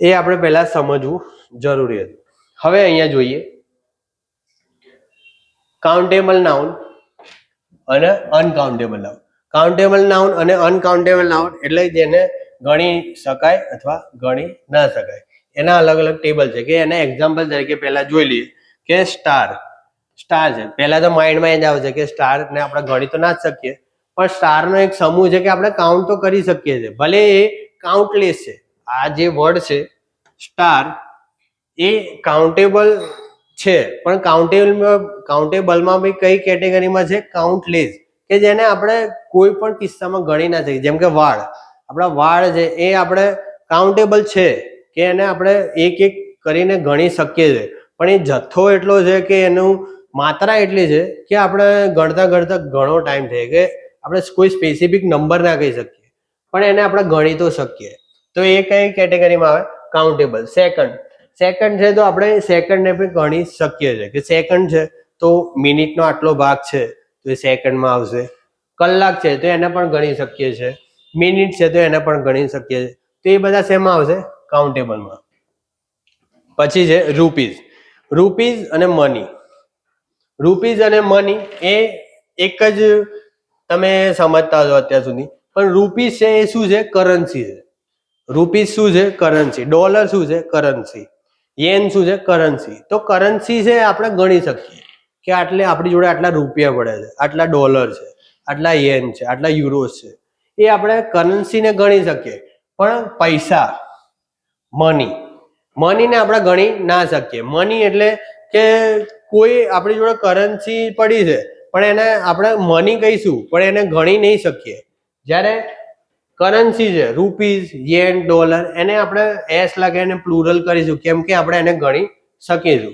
એ આપણે પહેલા સમજવું જરૂરી હતું. હવે અહીંયા જોઈએ કાઉન્ટેબલ નાઉન અને અનકાઉન્ટેબલ નાઉન. કાઉન્ટેબલ નાઉન અને અનકાઉન્ટેબલ નાઉન એટલે જેને ગણી શકાય અથવા ગણી ના શકાય. એના અલગ ટેબલ છે કે એના એક્ઝામ્પલ તરીકે પહેલા જોઈ લઈએ કે સ્ટાર છે. પહેલા તો માઇન્ડમાં એ જ આવશે કે સ્ટાર ને આપણે ગણી તો ના જ શકીએ, પણ સ્ટારનો એક સમૂહ છે કે આપણે કાઉન્ટ તો કરી શકીએ છીએ, ભલે એ કાઉન્ટલેસ છે. આ જે વર્ડ છે સ્ટાર એ કાઉન્ટેબલ છે, પણ કાઉન્ટેબલમાં બી કઈ કેટેગરીમાં છે? કાઉન્ટલેસ, કે જેને આપણે કોઈ પણ કિસ્સામાં ગણી ના શકીએ. જેમ કે વાળ, આપણા વાળ છે એ આપણે કાઉન્ટેબલ છે કે એને આપણે એક કરીને ગણી શકીએ છીએ, પણ એ જથ્થો એટલો છે કે એનું માત્રા એટલી છે કે આપણે ગણતા ઘણો ટાઈમ થાય કે આપણે કોઈ સ્પેસિફિક નંબર ના કહી શકીએ, પણ એને આપણે ગણી તો શકીએ. તો એ કઈ કેટેગરીમાં આવે? કાઉન્ટેબલ. સેકન્ડ છે તો આપણે સેકન્ડને પણ ગણી શકીએ છીએ કે સેકન્ડ છે તો મિનિટનો આટલો ભાગ છે તો એ સેકન્ડમાં આવશે. કલાક છે તો એને પણ ગણી શકીએ છીએ, મિનિટ છે તો એને પણ ગણી શકીએ છીએ. તો એ બધા શેમાં આવશે? કાઉન્ટેબલમાં. પછી છે રૂપીઝ અને મની. રૂપીઝ અને મની એ એક જ તમે સમજતા હશો અત્યાર સુધી, પણ રૂપીઝ છે એ શું છે? કરન્સી છે. રૂપીઝ શું છે? કરન્સી. ડોલર શું છે? કરન્સી. યેન શું છે? કરન્સી. તો કરન્સી છે આપણે ગણી શકીએ કે આપણી જોડે આટલા રૂપિયા પડે છે, આટલા ડોલર છે, આટલા યેન છે, આટલા યુરોસ છે, એ આપણે કરન્સીને ગણી શકીએ. પણ પૈસા, મનીને આપણે ગણી ના શકીએ. મની એટલે કે કોઈ આપણી જોડે કરન્સી પડી છે પણ એને આપણે મની કહીશું પણ એને ગણી નહીં શકીએ. જ્યારે કરન્સી છે રૂપીઝ, યેન, ડોલર, એને આપણે એસ લગાવીને પ્લુરલ કરીશું કેમ કે આપણે એને ગણી શકીશું.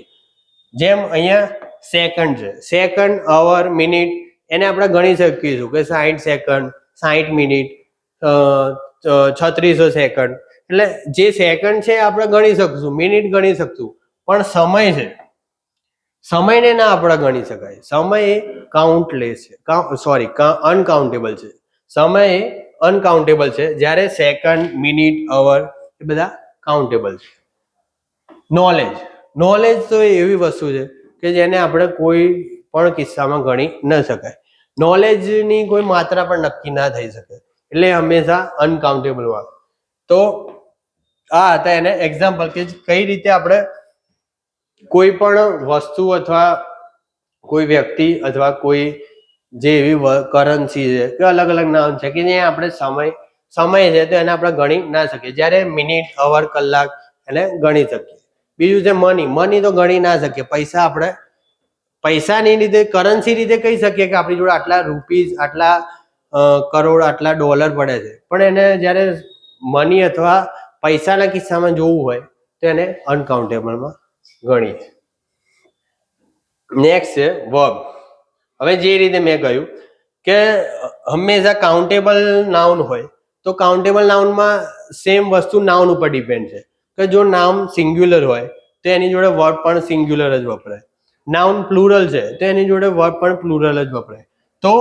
જેમ અહીંયા સેકન્ડ છે, સેકન્ડ, અવર, મિનિટ, એને આપણે ગણી શકીશું કે 60 સેકન્ડ, 60 મિનિટ, 3600 સેકન્ડ. એટલે જે સેકન્ડ છે આપણે ગણી શકશું, મિનિટ ગણી શકશું, પણ સમય છે, સમયને ના આપણે ગણી શકાય. સમય એ કાઉન્ટલેસ છે, અનકાઉન્ટેબલ છે. સમય એ અનકાઉન્ટેબલ છે, જ્યારે સેકન્ડ, મિનિટ, અવર એ બધા કાઉન્ટેબલ છે. નોલેજ તો એવી વસ્તુ છે કે જેને આપણે કોઈ પણ કિસ્સામાં ગણી ન શકાય. નોલેજની કોઈ માત્રા પણ નક્કી ના થઈ શકે, એટલે હંમેશા અનકાઉન્ટેબલ હોય. તો આ હતા એને એક્ઝામ્પલ કે કઈ રીતે આપણે કોઈ પણ વસ્તુ અથવા કોઈ વ્યક્તિ અથવા કોઈ જે એવી કરન્સી છે કે અલગ અલગ નામ છે કે જે આપણે સમય છે તો એને આપણે ગણી ના શકીએ, જ્યારે મિનિટ, અવર, કલાક એને ગણી શકીએ. બીજું છે મની તો ગણી ના શકીએ. પૈસા આપણે પૈસાની રીતે કરન્સી રીતે કહી શકીએ કે આપણી જોડે આટલા રૂપીઝ, આટલા કરોડ, આટલા ડોલર પડે છે, પણ એને જ્યારે મની અથવા પૈસાના કિસ્સામાં જોવું હોય તો એને અનકાઉન્ટેબલમાં ગણીએ. નેક્સ્ટ છે વર્બ. હવે જે રીતે મેં કહ્યું કે હંમેશા કાઉન્ટેબલ નાઉન હોય તો કાઉન્ટેબલ નાઉનમાં સેમ વસ્તુ નાઉન ઉપર ડિપેન્ડ છે કે જો નામ સિંગ્યુલર હોય તો એની જોડે વર્બ પણ સિંગ્યુલર જ વપરાય. નાઉન પ્લુરલ છે તો એની જોડે વર્બ પણ પ્લુરલ જ વપરાય. તો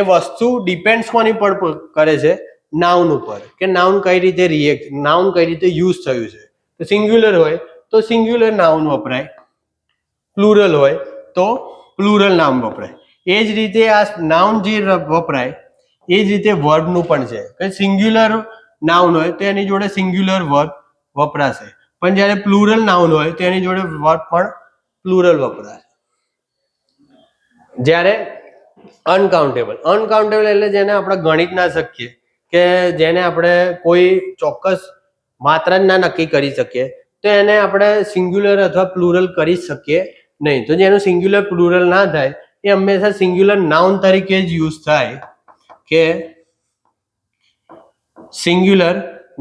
એ વસ્તુ ડિપેન્ડ્સ કોની પર કરે છે? નાઉન ઉપર, કે નાઉન કઈ રીતે નાઉન કઈ રીતે યુઝ થયું છે. તો સિંગ્યુલર હોય તો સિંગ્યુલર નાઉન વપરાય, પ્લુરલ હોય તો પ્લુરલ નામ વપરાય. એ જ રીતે આ નાઉન જે વપરાય એ જ રીતે વર્બનું પણ છે કે સિંગ્યુલર નાઉન હોય તો એની જોડે સિંગ્યુલર વર્બ વપરાશે, પણ જ્યારે પ્લુરલ નાઉન હોય તો એની જોડે વર્બ પણ પ્લુરલ વપરાશે. જ્યારે અનકાઉન્ટેબલ એટલે જેને આપણે ગણિત ના શકીએ, કે જેને આપણે કોઈ ચોક્કસ માત્રા ના નક્કી કરી શકીએ, તો એને આપણે સિંગ્યુલર અથવા પ્લુરલ કરી શકીએ નહીં. તો જેનું સિંગ્યુલર પ્લુરલ ના થાય એ હંમેશા સિંગ્યુલર નાઉન તરીકે જ યુઝ થાય, કે સિંગ્યુલર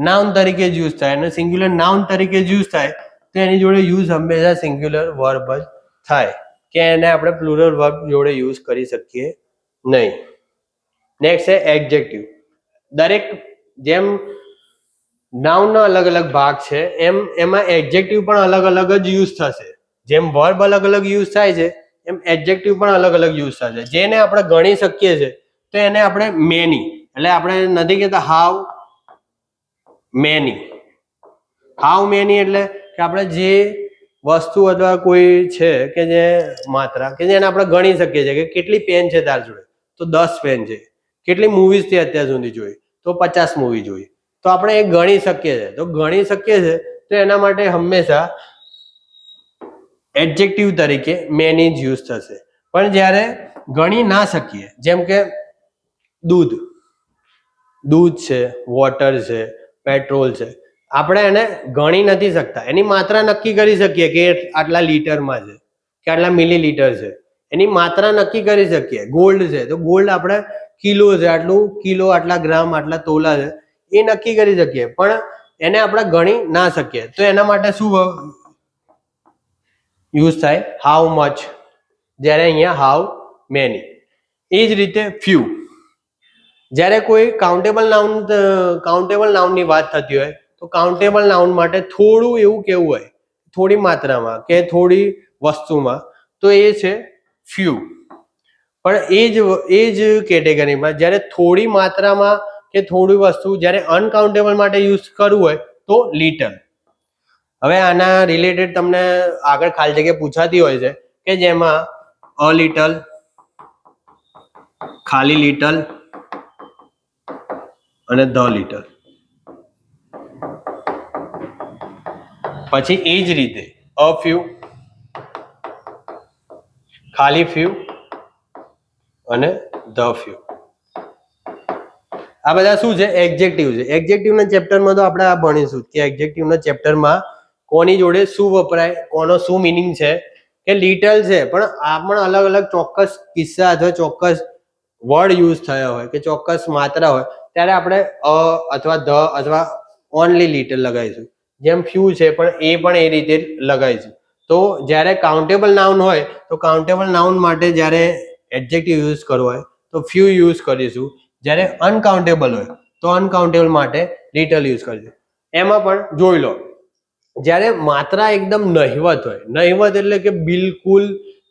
નાઉન તરીકે જ યુઝ થાય. અને સિંગ્યુલર નાઉન તરીકે જ યુઝ થાય તો એની જોડે યુઝ હંમેશા સિંગ્યુલર વર્બ જ થાય, કે એને આપણે પ્લુરલ વર્બ જોડે યુઝ કરી શકીએ નહીં. નેક્સ્ટ છે એડજેક્ટિવ. દરેક જેમ નાઉનના અલગ અલગ ભાગ છે એમાં એડજેક્ટિવ પણ અલગ અલગ જ યુઝ થશે. જેમ વર્બ અલગ અલગ યુઝ થાય છે એમ એડજેક્ટિવ પણ અલગ અલગ યુઝ થશે. જેને આપણે ગણી શકીએ છીએ તો એને આપણે મેની, એટલે આપણે નથી કહેતા હાઉ મેની એટલે કે આપણે જે વસ્તુ અથવા કોઈ છે કે જે માત્રા કે જેને આપણે ગણી શકીએ છીએ કે કેટલી પેન છે તાર જોડે, તો 10 પેન છે. કેટલી મૂવીઝ થી અત્યાર સુધી જોઈ, તો 50 મૂવી જોઈ. તો આપણે એ ગણી શકીએ છીએ. તો ગણી શકીએ છીએ તો એના માટે હંમેશા એડજેક્ટિવ તરીકે મેની જ યુઝ થશે. પણ જ્યારે ગણી ના શકીએ, જેમ કે દૂધ છે, વોટર છે, પેટ્રોલ છે, આપણે એને ગણી નથી શકતા. એની માત્રા નક્કી કરી શકીએ કે આટલા લીટરમાં છે કે આટલા મિલીલીટર છે, એની માત્રા નક્કી કરી શકીએ. ગોલ્ડ છે તો ગોલ્ડ આપણે કિલો છે, આટલું કિલો, આટલા ગ્રામ, આટલા તોલા છે, એ નક્કી કરી શકીએ, પણ એને આપણે ગણી ના શકીએ. તો એના માટે શું યુઝ થાય? હાઉ મચ, જ્યારે અહીંયા હાઉ મેની. એ જ રીતે ફ્યુ. જ્યારે કોઈ કાઉન્ટેબલ નાઉનની વાત થતી હોય તો કાઉન્ટેબલ નાઉન માટે થોડું એવું કેવું હોય, થોડી માત્રામાં કે થોડી વસ્તુમાં, તો એ છે ફ્યુ. પણ એ જ કેટેગરીમાં જ્યારે થોડી માત્રામાં કે થોડી વસ્તુ જ્યારે અનકાઉન્ટેબલ માટે યુઝ કરવું હોય તો લિટલ. હવે આના રિલેટેડ તમને આગળ ખાલી જગ્યા પૂછાતી હોય છે કે જેમાં અ લિટલ, ખાલી લિટલ અને ધ લિટલ. પછી એ જ રીતે અ ફ્યુ, ખાલી ફ્યુ અને ધ ફ્યુ. આ બધા શું છે? એડજેક્ટિવ છે. એડજેક્ટિવના ચેપ્ટરમાં તો આપણે આ ભણીશું કે એડજેક્ટિવના ચેપ્ટરમાં કોની જોડે શું વપરાય, કોનો શું મિનિંગ છે. કે લિટલ છે પણ આ પણ અલગ અલગ ચોક્કસ કિસ્સા અથવા ચોક્કસ વર્ડ યુઝ થયા હોય કે ચોક્કસ માત્રા હોય ત્યારે આપણે અ અથવા ધ અથવા ઓનલી લિટલ લગાવીશું. જેમ ફ્યુ છે પણ એ રીતે લગાવીશું. તો જ્યારે કાઉન્ટેબલ નાઉન હોય તો કાઉન્ટેબલ નાઉન માટે જ્યારે એડજેક્ટિવ યુઝ કરવો હોય તો ફ્યુ યુઝ કરીશું. જ્યારે અનકાઉન્ટેબલ હોય તો અનકાઉન્ટેબલ માટે લિટલ યુઝ કરીશું. એમાં પણ જોઈ લો, જ્યારે માત્રા એકદમ નહિવત હોય, નહિવત એટલે કે બિલકુલ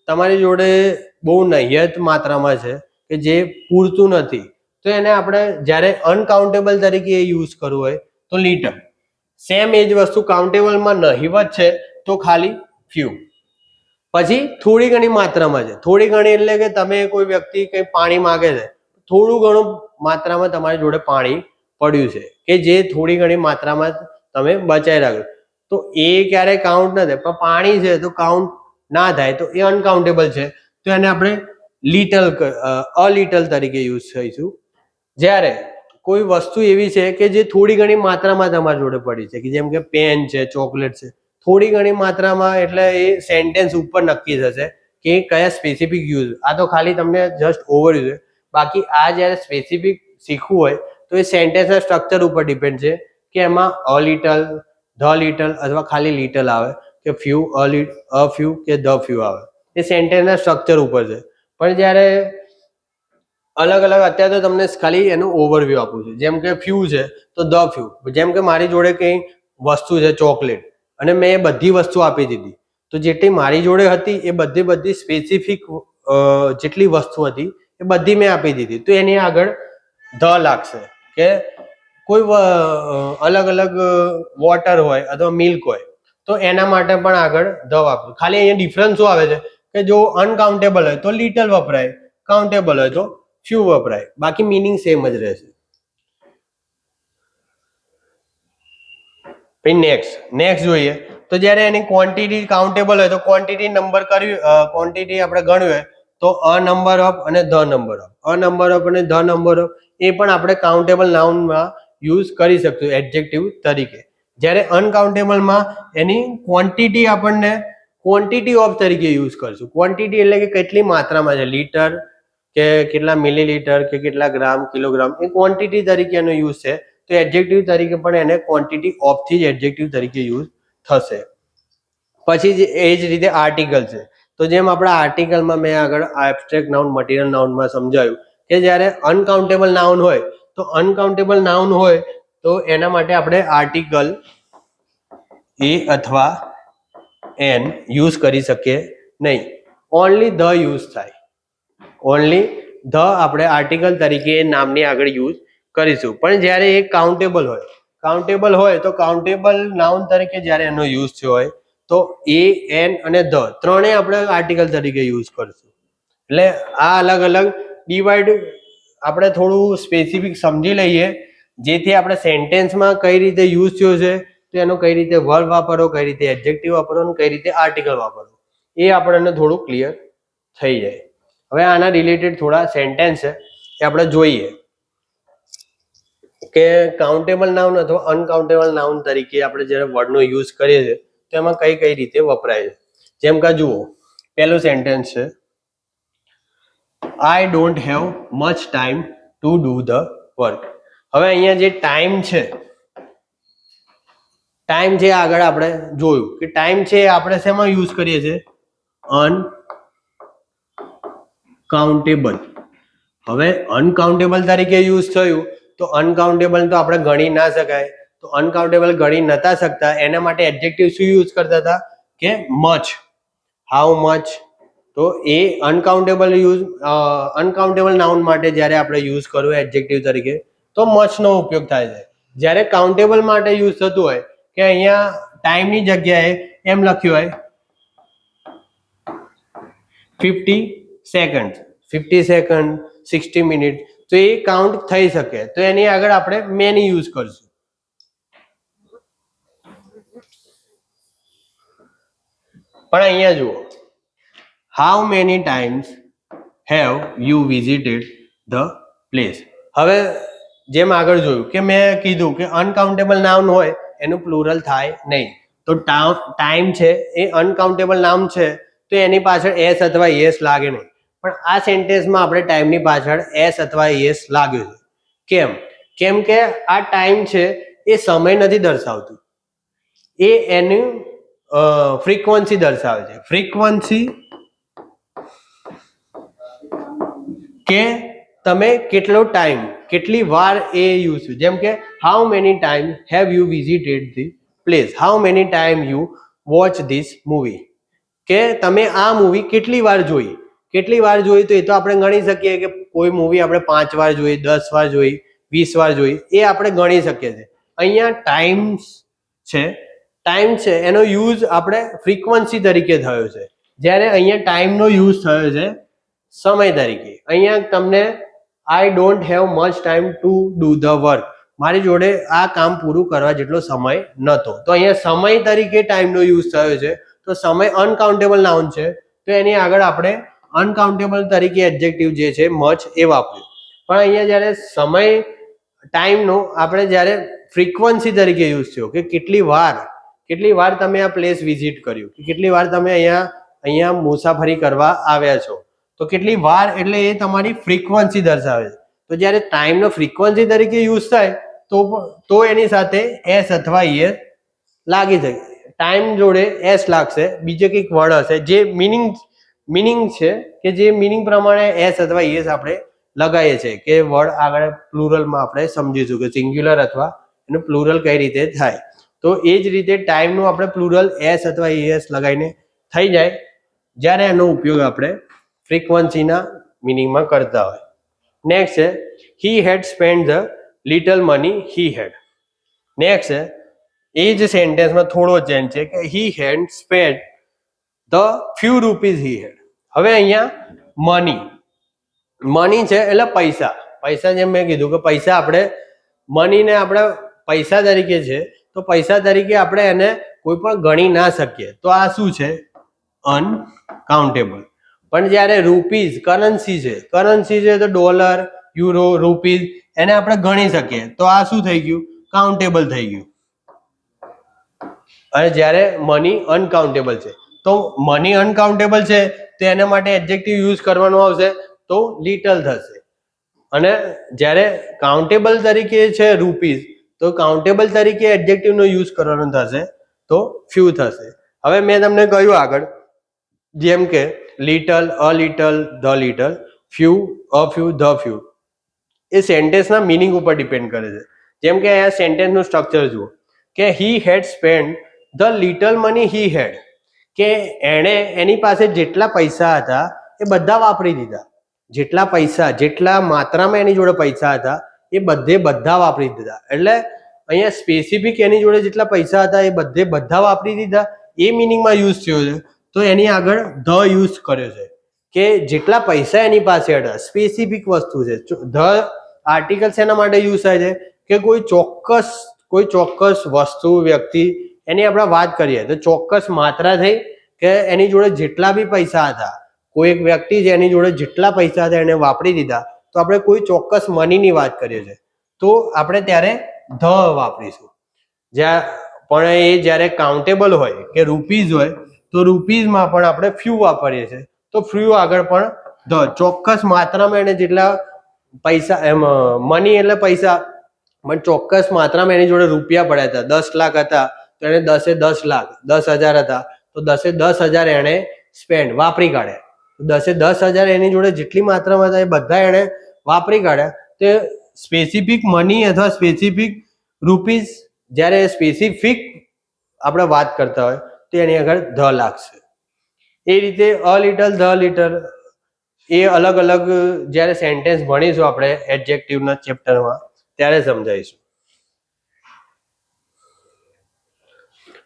તમારી જોડે બહુ નહિવત માત્રામાં છે કે જે પૂરતું નથી, તો એને આપણે જ્યારે અનકાઉન્ટેબલ તરીકે યુઝ કરવું હોય તો લિટલ. સેમ એ જ વસ્તુ કાઉન્ટેબલમાં નહિવત છે તો ખાલી ફ્યુ. પછી થોડી ઘણી માત્રામાં છે. થોડી ઘણી એટલે કે તમે કોઈ વ્યક્તિ કંઈ પાણી માગે છે, થોડું ઘણું માત્રામાં તમારી જોડે પાણી પડ્યું છે કે જે થોડી ઘણી માત્રામાં તમે બચાવી રાખ્યું, તો એ ક્યારેય કાઉન્ટ ના થાય, પણ પાણી છે તો કાઉન્ટ ના થાય, તો એ અનકાઉન્ટેબલ છે, તો એને આપણે લિટલ તરીકે યુઝ થઈશું. જ્યારે કોઈ વસ્તુ એવી છે કે જે થોડી ઘણી માત્રામાં તમારી જોડે પડી છે, કે જેમ કે પેન છે, ચોકલેટ છે, થોડી ઘણી માત્રામાં, એટલે એ સેન્ટેન્સ ઉપર નક્કી થશે કે કયા સ્પેસિફિક યુઝ. આ તો ખાલી તમને જસ્ટ ઓવરવ્યુ છે, બાકી આ જ્યારે સ્પેસિફિક શીખવું હોય તો એ સેન્ટેન્સના સ્ટ્રક્ચર ઉપર ડિપેન્ડ છે કે એમાં લિટલ, લિટલ અથવા ખાલી લિટલ આવે, કે ફ્યુ, ફ્યુ કે ફ્યુ આવે. એ સેન્ટેન્સના સ્ટ્રક્ચર ઉપર છે. પણ જ્યારે અલગ અલગ, અત્યારે તો તમને ખાલી એનું ઓવરવ્યુ આપું છું. જેમ કે ફ્યુ છે તો ફ્યુ, જેમ કે મારી જોડે કઈ વસ્તુ છે ચોકલેટ, અને મેં એ બધી વસ્તુ આપી દીધી, તો જેટલી મારી જોડે હતી એ બધી સ્પેસિફિક જેટલી વસ્તુ હતી એ બધી મેં આપી દીધી, તો એની આગળ લાગશે. કે કોઈ અલગ અલગ વોટર હોય અથવા મિલ્ક હોય તો એના માટે પણ આગળ આપવું. ખાલી અહીંયા ડિફરન્સ શું આવે છે કે જો અનકાઉન્ટેબલ હોય તો લિટલ વપરાય, કાઉન્ટેબલ હોય તો ફ્યુ વપરાય, બાકી મીનિંગ સેમ જ રહેશે. પછી નેક્સ્ટ જોઈએ તો જ્યારે એની ક્વોન્ટિટી કાઉન્ટેબલ હોય તો ક્વોન્ટિટી નંબર કરવી, ક્વોન્ટિટી આપણે ગણવી હોય તો અ નંબર ઓફ અને the number of, number of અને ધ નંબર ઓફ, એ પણ આપણે કાઉન્ટેબલ નાઉનમાં યુઝ કરી શકશું એડજેક્ટિવ તરીકે. જ્યારે અનકાઉન્ટેબલમાં એની ક્વોન્ટિટી આપણને ક્વોન્ટિટી ઓફ તરીકે યુઝ કરશું. ક્વોન્ટિટી એટલે કે કેટલી માત્રામાં છે, લીટર કે કેટલા મિલીલીટર કે કેટલા ગ્રામ, કિલોગ્રામ, એ ક્વોન્ટિટી તરીકે એનો યુઝ છે. તો એડજેક્ટિવ તરીકે પણ એને ક્વોન્ટિટી ઓફ થી જ એડજેક્ટિવ તરીકે યુઝ થશે. પછી એ જ રીતે આર્ટિકલ છે, તો જેમ આપણા આર્ટિકલમાં મેં આગળ એબ્સ્ટ્રેક્ટ નાઉન, મટીરિયલ નાઉનમાં સમજાવ્યું કે જ્યારે અનકાઉન્ટેબલ નાઉન હોય તો એના માટે આપણે આર્ટિકલ એ અથવા એન યુઝ કરી શકીએ નહીં, ઓનલી ધ યુઝ થાય. ઓનલી ધ આપણે આર્ટિકલ તરીકે નામની આગળ યુઝ કરીશું. પણ જ્યારે એ કાઉન્ટેબલ હોય તો કાઉન્ટેબલ નાઉન તરીકે જ્યારે એનો યુઝ થયો હોય તો એ, એન અને ધ ત્રણેય આપણે આર્ટિકલ તરીકે યુઝ કરશું. એટલે આ અલગ અલગ ડિવાઈડ આપણે થોડું સ્પેસિફિક સમજી લઈએ, જેથી આપણે સેન્ટેન્સમાં કઈ રીતે યુઝ થયો છે, તો એનો કઈ રીતે વર્બ વાપરવો, કઈ રીતે એડજેક્ટિવ વાપરવો, કઈ રીતે આર્ટિકલ વાપરવો, એ આપણને થોડું ક્લિયર થઈ જાય. હવે આના રિલેટેડ થોડા સેન્ટેન્સ છે એ આપણે જોઈએ કે કાઉન્ટેબલ નાઉન અથવા અનકાઉન્ટેબલ નાઉન તરીકે આપણે જ્યારે વર્ડનો યુઝ કરીએ છીએ તો એમાં કઈ કઈ રીતે વપરાય છે. જેમ કે જુઓ, પહેલું સેન્ટેન્સ છે, I don't have much time to do the work. હવે અહીંયા જે ટાઈમ છે આગળ આપણે જોયું કે ટાઈમ છે આપણે શેમાં યુઝ કરીએ છીએ, અનકાઉન્ટેબલ. હવે અનકાઉન્ટેબલ તરીકે યુઝ થયું તો અનકાઉન્ટેબલ તો આપણે ગણી ના શકાય, તો અનકાઉન્ટેબલ ગણી નતા શકતા, એના માટે એડજેક્ટિવ શું યુઝ કરતા હતા કે મચ, હાઉ મચ. તો એ અનકાઉન્ટેબલ નાઉન માટે જ્યારે આપણે યુઝ કરવું એડજેક્ટિવ તરીકે તો મચ નો ઉપયોગ થાય છે. જ્યારે કાઉન્ટેબલ માટે યુઝ થતું હોય કે અહીંયા ટાઈમની જગ્યાએ એમ લખ્યું હોય 50 સેકન્ડ, 60 મિનિટ, તો એ કાઉન્ટ થઈ શકે, તો એની આગળ આપણે મેની યુઝ કરશું. પણ અહીંયા જુઓ, how many times have you visited the place. હવે જેમ આગળ જોયું કે મેં કીધું કે અનકાઉન્ટેબલ નાઉન હોય એનું પ્લુરલ થાય નહીં, તો ટાઈમ છે એ અનકાઉન્ટેબલ નાઉન છે તો એની પાછળ એસ અથવા એસ લાગે નહીં. પણ આ સેન્ટેન્સમાં આપણે ટાઈમની પાછળ એસ અથવા એસ લાગ્યો છે. કેમ કે આ ટાઈમ છે એ સમય નથી દર્શાવતું, એ એનું ફ્રીક્વન્સી દર્શાવે છે. ફ્રીક્વન્સી કે તમે કેટલો ટાઈમ, કેટલી વાર એ યુઝ. જેમ કે how many time have you visited the place, how many time you watch this movie, કે તમે આ મૂવી કેટલી વાર જોઈ. તો એ તો આપણે ગણી શકીએ કે કોઈ મૂવી આપણે 5 વાર જોઈ, 10 વાર જોઈ, 20 વાર જોઈ, એ આપણે ગણી શકીએ છીએ. અહીંયા ટાઈમ છે એનો યુઝ આપણે ફ્રીક્વન્સી તરીકે થયો છે, જ્યારે અહીંયા ટાઈમનો યુઝ થયો છે સમય તરીકે. અહીંયા તમને I don't have much time to do the work, મારી જોડે આ કામ પૂરું કરવા જેટલો સમય નહોતો. તો અહીંયા સમય તરીકે ટાઈમનો યુઝ થયો છે. તો સમય અનકાઉન્ટેબલ નાઉન છે, તો એની આગળ આપણે અનકાઉન્ટેબલ તરીકે એડજેક્ટિવ જે છે મચ એ વાપર્યું. પણ અહીંયા જ્યારે સમય ટાઈમનો આપણે જ્યારે ફ્રીક્વન્સી તરીકે યુઝ થયો કે કેટલી વાર તમે આ પ્લેસ વિઝિટ કર્યું, કે કેટલી વાર તમે અહીંયા મુસાફરી કરવા આવ્યા છો. તો કેટલી વાર એટલે એ તમારી ફ્રીક્વન્સી દર્શાવે છે. તો જ્યારે ટાઈમનો ફ્રીક્વન્સી તરીકે યુઝ થાય તો એની સાથે એસ અથવા ઈએસ લાગી જાય. ટાઈમ જોડે એસ લાગશે, બીજે કંઈક વર્ડ હશે જે મિનિંગ છે, કે જે મિનિંગ પ્રમાણે એસ અથવા ઈએસ આપણે લગાવીએ છીએ, કે વર્ડ આગળ પ્લુરલમાં આપણે સમજીશું કે સિંગ્યુલર અથવા એનું પ્લુરલ કઈ રીતે થાય. તો એ જ રીતે ટાઈમનું આપણે પ્લુરલ એસ અથવા ઈએસ લગાવીને થઈ જાય જ્યારે એનો ઉપયોગ આપણે ફ્રીક્વન્સીના મિનિંગમાં કરતા હોય. નેક્સ્ટ છે he had spend the little money he had. Next છે એ જ સેન્ટેન્સમાં થોડો ચેન્જ છે કે he had spend the few rupees he had. હવે અહીંયા મની છે એટલે પૈસા જેમ મેં કીધું કે પૈસા આપણે મનીને આપણે પૈસા તરીકે છે, તો પૈસા તરીકે આપણે એને કોઈ પણ ગણી ના શકીએ. તો આ શું છે? અનકાઉન્ટેબલ. પણ જ્યારે રૂપીઝ કરન્સી છે તો ડોલર, યુરો, રૂપીઝ એને આપણે ગણી શકીએ. તો આ શું થઈ ગયું? કાઉન્ટેબલ થઈ ગયું. અને જ્યારે મની અનકાઉન્ટેબલ છે, તો મની અનકાઉન્ટેબલ છે તો એના માટે એડજેક્ટિવ યુઝ કરવાનો આવશે તો લિટલ થશે. અને જ્યારે કાઉન્ટેબલ તરીકે છે રૂપીઝ, તો કાઉન્ટેબલ તરીકે એડજેક્ટિવનો યુઝ કરવાનો થશે તો ફ્યુ થશે. હવે મેં તમને કહ્યું આગળ જેમ કે little, a little, the little, few, a few, the few, એ સેન્ટેન્સના મિનિંગ ઉપર ડિપેન્ડ કરે છે. જેમ કે આ સેન્ટેન્સનું સ્ટ્રક્ચર જુઓ કે he had spend the little money he had, કે એણે એની પાસે જેટલા પૈસા હતા એ બધા વાપરી દીધા. જેટલા માત્રામાં એની જોડે પૈસા હતા એ બધા વાપરી દીધા. એટલે અહીંયા સ્પેસિફિક એની જોડે જેટલા પૈસા હતા એ બધા વાપરી દીધા એ મિનિંગમાં યુઝ થયો છે. તો એની આગળ ધ યુઝ કર્યો છે કે જેટલા પૈસા એની પાસે હતા, સ્પેસિફિક વસ્તુ છે. ધ આર્ટિકલ શેના માટે યુઝ થાય છે? કે કોઈ ચોક્કસ વસ્તુ, વ્યક્તિ એની આપણે વાત કરીએ તો ચોક્કસ માત્રા થઈ કે એની જોડે જેટલા બી પૈસા હતા, કોઈ એક વ્યક્તિ છે એની જોડે જેટલા પૈસા હતા એને વાપરી દીધા. તો આપણે કોઈ ચોક્કસ મનીની વાત કરીએ છીએ તો આપણે ત્યારે ધ વાપરીશું. પણ એ જ્યારે કાઉન્ટેબલ હોય કે રૂપીઝ હોય તો રૂપીઝમાં પણ આપણે ફ્યુ વાપરીએ છીએ. તો ફ્યુ આગળ પણ ધ, ચોક્કસ માત્રામાં એને જેટલા પૈસા, એમ મની એટલે પૈસા, પણ ચોક્કસ માત્રામાં એની જોડે રૂપિયા પડ્યા હતા. 10 લાખ હતા તો એને 10 લાખ, 10,000 હતા તો 10,000 એને સ્પેન્ડ વાપરી કાઢ્યા. 10,000 એની જોડે જેટલી માત્રામાં હતા એ બધા એને વાપરી કાઢ્યા. તે સ્પેસિફિક મની અથવા સ્પેસિફિક રૂપીઝ, જ્યારે સ્પેસિફિક આપણે વાત કરતા હોય તો એની આગળ ધ લાગશે. એ રીતે અ લિટલ, ધ લિટલ એ અલગ જ્યારે સેન્ટેન્સ ભણીશું આપણે એડજેક્ટિવના ચેપ્ટરમાં ત્યારે સમજાવીશું.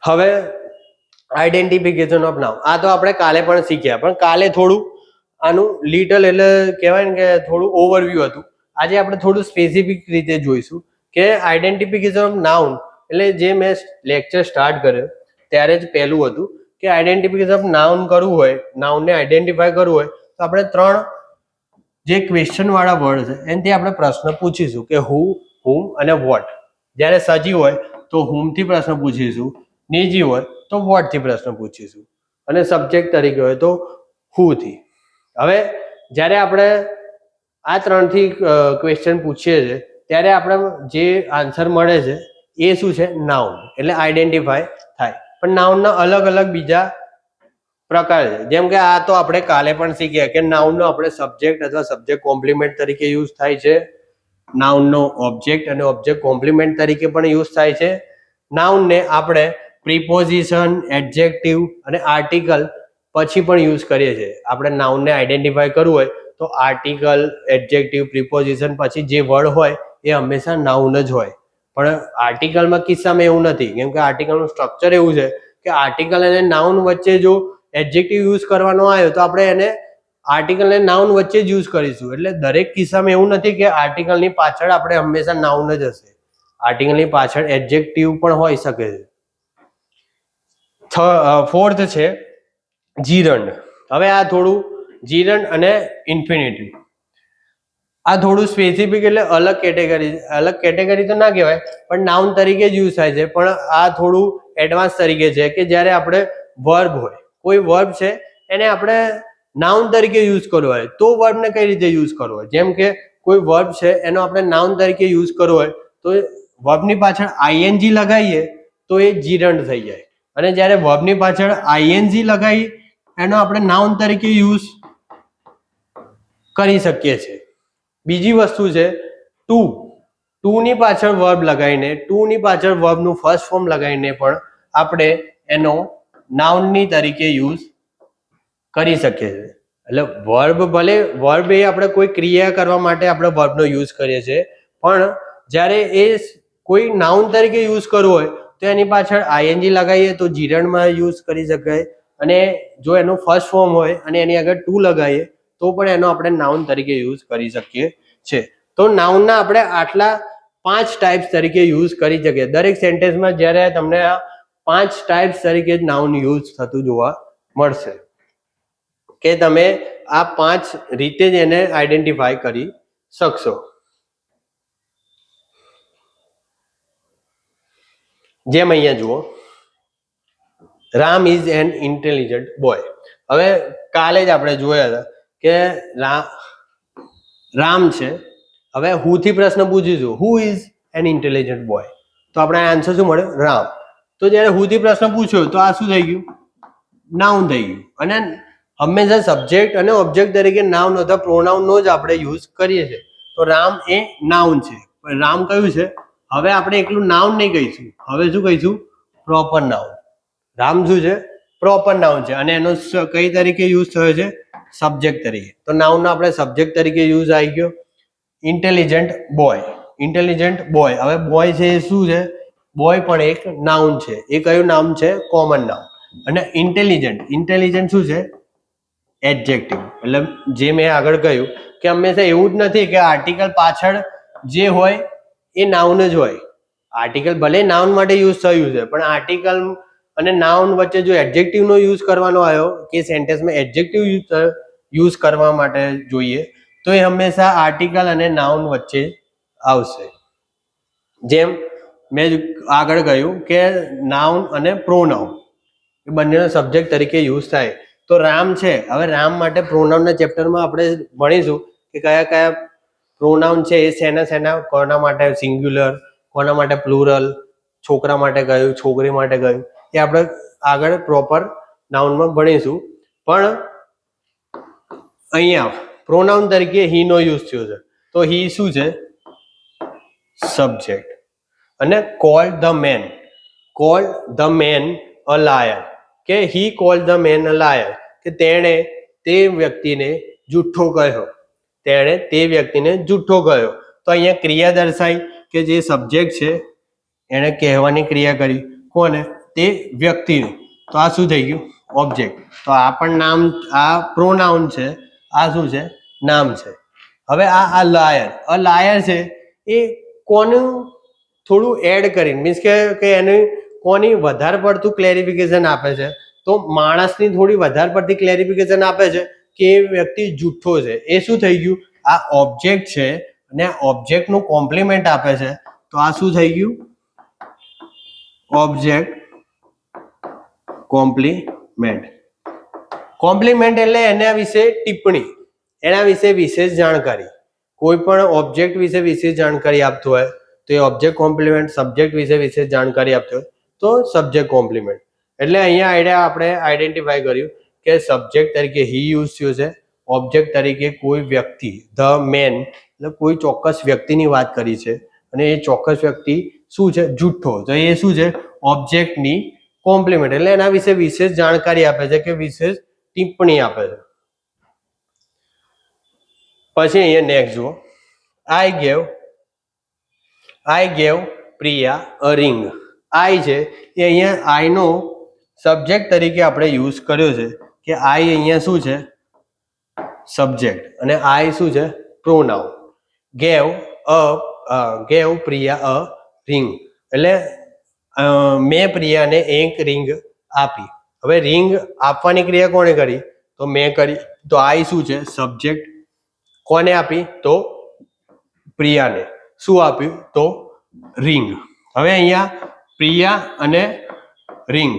હવે આઈડેન્ટિફિકેશન ઓફ નાઉન, આ તો આપણે કાલે પણ શીખ્યા, પણ કાલે થોડું આનું લિટલ એટલે કહેવાય ને કે થોડું ઓવરવ્યૂ હતું. આજે આપણે થોડું સ્પેસિફિક રીતે જોઈશું કે આઈડેન્ટિફિકેશન ઓફ નાઉન એટલે જે મેં લેક્ચર સ્ટાર્ટ કર્યો ત્યારે જ પહેલું હતું કે આઈડેન્ટિફિકેશન ઓફ નાઉન કરવું હોય, નાઉનને આઈડેન્ટિફાય કરવું હોય તો આપણે 3 જે ક્વેશ્ચન વાળા વર્ડ છે એનાથી આપણે પ્રશ્ન પૂછીશું કે હુ, હુમ અને વોટ. જ્યારે સજીવ હોય તો હુમથી પ્રશ્ન પૂછીશું, નિજી હોય તો વોટથી પ્રશ્ન પૂછીશું, અને સબ્જેક્ટ તરીકે હોય તો હુથી. હવે જ્યારે આપણે આ 3થી ક્વેશ્ચન પૂછીએ છીએ ત્યારે આપણે જે આન્સર મળે છે એ શું છે? નાઉન, એટલે આઈડેન્ટિફાય થાય. પણ નાઉનના અલગ બીજા પ્રકાર છે. જેમ કે આ તો આપણે કાલે પણ શીખ્યા કે નાઉનનો આપણે સબ્જેક્ટ અથવા સબ્જેક્ટ કોમ્પ્લિમેન્ટ તરીકે યુઝ થાય છે. નાઉનનો ઓબ્જેક્ટ અને ઓબ્જેક્ટ કોમ્પ્લિમેન્ટ તરીકે પણ યુઝ થાય છે. નાઉનને આપણે પ્રિપોઝિશન, એડજેક્ટિવ અને આર્ટિકલ પછી પણ યુઝ કરીએ છીએ. આપણે નાઉનને આઈડેન્ટિફાય કરવું હોય તો આર્ટિકલ, એડજેક્ટિવ, પ્રિપોઝિશન પછી જે વર્ડ હોય એ હંમેશા નાઉન જ હોય. પણ આર્ટિકલમાં કિસ્સામાં એવું નથી, કેમ કે આર્ટિકલનું સ્ટ્રક્ચર એવું છે કે આર્ટિકલ અને નાઉન વચ્ચે જો એડજેક્ટિવ યુઝ કરવાનો આવ્યો તો આપણે એને આર્ટિકલ અને નાઉન વચ્ચે જ યુઝ કરીશું. એટલે દરેક કિસ્સામાં એવું નથી કે આર્ટિકલની પાછળ આપણે હંમેશા નાઉન જ હશે. આર્ટિકલની પાછળ એડજેક્ટિવ પણ હોઈ શકે છે. ફોર્થ છે જીરંડ. હવે આ થોડું જીરંડ અને ઇન્ફિનિટિવ આ થોડું સ્પેસિફિક એટલે અલગ કેટેગરી તો ના કહેવાય પણ નાઉન તરીકે જ યુઝ થાય છે. પણ આ થોડું એડવાન્સ તરીકે છે કે જ્યારે આપણે વર્બ હોય, કોઈ વર્બ છે એને આપણે નાઉન તરીકે યુઝ કરવો હોય તો વર્બને કઈ રીતે યુઝ કરવો હોય. જેમ કે કોઈ વર્બ છે એનો આપણે નાઉન તરીકે યુઝ કરવો હોય તો વર્બની પાછળ આઈએનજી લગાવીએ તો એ જીરંડ થઈ જાય. અને જ્યારે વર્બની પાછળ આઈએનજી લગાવી એનો આપણે નાઉન તરીકે યુઝ કરી શકીએ છીએ. બીજી વસ્તુ છે ટુ ની પાછળ વર્બ લગાવીને, ટુ ની પાછળ વર્બનું ફર્સ્ટ ફોર્મ લગાવીને પણ આપણે એનો નાઉનની તરીકે યુઝ કરી શકીએ છીએ. એટલે વર્બ એ આપણે કોઈ ક્રિયા કરવા માટે આપણે વર્બનો યુઝ કરીએ છીએ, પણ જ્યારે એ કોઈ નાઉન તરીકે યુઝ કરવું હોય તો એની પાછળ આઈએનજી લગાવીએ તો જીરણમાં યુઝ કરી શકાય. અને જો એનું ફર્સ્ટ ફોર્મ હોય અને એની આગળ ટુ લગાવીએ તો પણ એનો આપણે નાઉન તરીકે યુઝ કરી શકીએ છીએ. તો નાઉનના આપણે આટલા 5 ટાઈપ્સ તરીકે યુઝ કરી શકીએ. દરેક સેન્ટેન્સમાં જ્યારે તમને આ 5 ટાઈપ્સ તરીકે જ નાઉન યુઝ થતું જોવા મળશે કે તમે આ 5 રીતે જ એને આઈડેન્ટિફાય કરી શકશો. જેમ અહીંયા જુઓ, Ram is an intelligent boy. હવે કાલે જ આપણે જોયા હતા કે રામ છે. હવે હુ થી પ્રશ્ન પૂછીશું, who is an intelligent boy, તો આપણે આન્સર શું મળ્યો? રામ. તો જ્યારે હુ થી પ્રશ્ન પૂછ્યો તો આ શું થઈ ગયું? નાઉન થઈ ગયું. અને હંમેશા સબ્જેક્ટ અને ઓબ્જેક્ટ તરીકે નાઉન અથવા પ્રોનાઉનનો જ આપણે યુઝ કરીએ છીએ. તો રામ એ નાઉન છે. રામ કયું છે? હવે આપણે એકલું નાઉન નહીં કહીશું, હવે શું કહીશું? Proper noun. રામ શું છે? પ્રોપર નાઉન છે. અને એનો કઈ તરીકે યુઝ થયો છે? સબ્જેક્ટ તરીકે. તો નાઉનનો આપણે સબ્જેક્ટ તરીકે યુઝ આવી ગયો. Intelligent boy. Intelligent boy. હવે બોય છે એ શું છે? બોય પણ એક નાઉન છે. એ કયું નામ છે? Common noun. અને ઇન્ટેલિજન્ટ શું છે? એડજેક્ટિવ. એટલે જે મેં આગળ કહ્યું કે હંમેશા એવું જ નથી કે આર્ટિકલ પાછળ જે હોય એ નાઉન જ હોય. આર્ટિકલ ભલે નાઉન માટે યુઝ થયું છે પણ આર્ટિકલ અને નાઉન વચ્ચે જો એડજેક્ટિવનો યુઝ કરવાનો આવ્યો કે સેન્ટેન્સમાં એડજેક્ટિવ યુઝ કરવા માટે જોઈએ તો એ હંમેશા આર્ટિકલ અને નાઉન વચ્ચે આવશે. જેમ મેં આગળ કહ્યું કે નાઉન અને પ્રોનાઉન એ બંનેનો સબ્જેક્ટ તરીકે યુઝ થાય. તો રામ છે. હવે રામ માટે પ્રોનાઉનના ચેપ્ટરમાં આપણે ભણીશું કે કયા કયા પ્રોનાઉન છે એ શેના કોના માટે સિંગ્યુલર, કોના માટે પ્લુરલ, છોકરા માટે કયું, છોકરી માટે કયું, એ આપણે આગળ પ્રોપર નાઉનમાં ભણીશું. પણ અહીંયા પ્રોનાઉન તરીકે હી નો યુઝ થયો છે. તો હી શું છે? સબ્જેક્ટ. અને call the man a liar, કે he call the man a liar, કે તેણે તે વ્યક્તિને જુઠ્ઠો કહ્યો. તો અહીંયા ક્રિયા દર્શાવી કે જે સબ્જેક્ટ છે એને કહેવાની ક્રિયા કરી. કોને? તે વ્યક્તિને. તો આ શું થઈ ગયું? ઓબ્જેક્ટ. તો આ પણ નામ, આ પ્રોનાઉન છે, આ શું છે? નામ છે. હવે આ લાયર છે એ કોનું થોડું એડ કરીને મીન્સ કે એને કોની વધારે પડતું ક્લેરિફિકેશન આપે છે. તો માણસની થોડી વધારે પડતી ક્લેરિફિકેશન આપે છે કે એ વ્યક્તિ જુઠ્ઠો છે. એ શું થઈ ગયું? આ ઓબ્જેક્ટ છે અને ઓબ્જેક્ટનું કોમ્પ્લિમેન્ટ આપે છે. તો આ શું થઈ ગયું? ઓબ્જેક્ટ કોમ્પ્લિમેન્ટ એટલે એના વિશે ટિપ્પણી, એના વિશે વિશેષ જાણકારી. કોઈ પણ ઓબ્જેક્ટ વિશે વિશેષ જાણકારી આપતું હોય તો એ ઓબ્જેક્ટ કોમ્પ્લિમેન્ટ. સબ્જેક્ટ વિશે વિશેષ જાણકારી આપતો હોય તો સબ્જેક્ટ કોમ્પ્લિમેન્ટ. એટલે અહીંયા આપણે આઈડેન્ટિફાય કર્યું કે સબ્જેક્ટ તરીકે હી યુઝ થયું છે, ઓબ્જેક્ટ તરીકે કોઈ વ્યક્તિ ધ મેન એટલે કોઈ ચોક્કસ વ્યક્તિની વાત કરી છે અને એ ચોક્કસ વ્યક્તિ શું છે? જુઠ્ઠો. તો એ શું છે? ઓબ્જેક્ટની કોમ્પ્લિમેન્ટ એટલે એના વિશે વિશેષ જાણકારી આપે છે કે વિશેષ ટિપ્પણી આપે છે. પછી અહીંયા નેક્સ્ટ જુઓ, I gave Priya a ring. I છે એ અહીંયા આઈનો સબ્જેક્ટ તરીકે આપણે યુઝ કર્યો છે કે આઈ અહીંયા શું છે? સબ્જેક્ટ. અને આઈ શું છે? Pronoun. Gave Priya a ring એટલે મેં પ્રિયાને એક રિંગ આપી. હવે રિંગ આપવાની ક્રિયા કોણે કરી? તો મેં કરી. તો આ શું છે? સબ્જેક્ટ. કોને આપી? તો પ્રિયાને. શું આપ્યું? તો રિંગ. હવે અહીંયા પ્રિયા અને રિંગ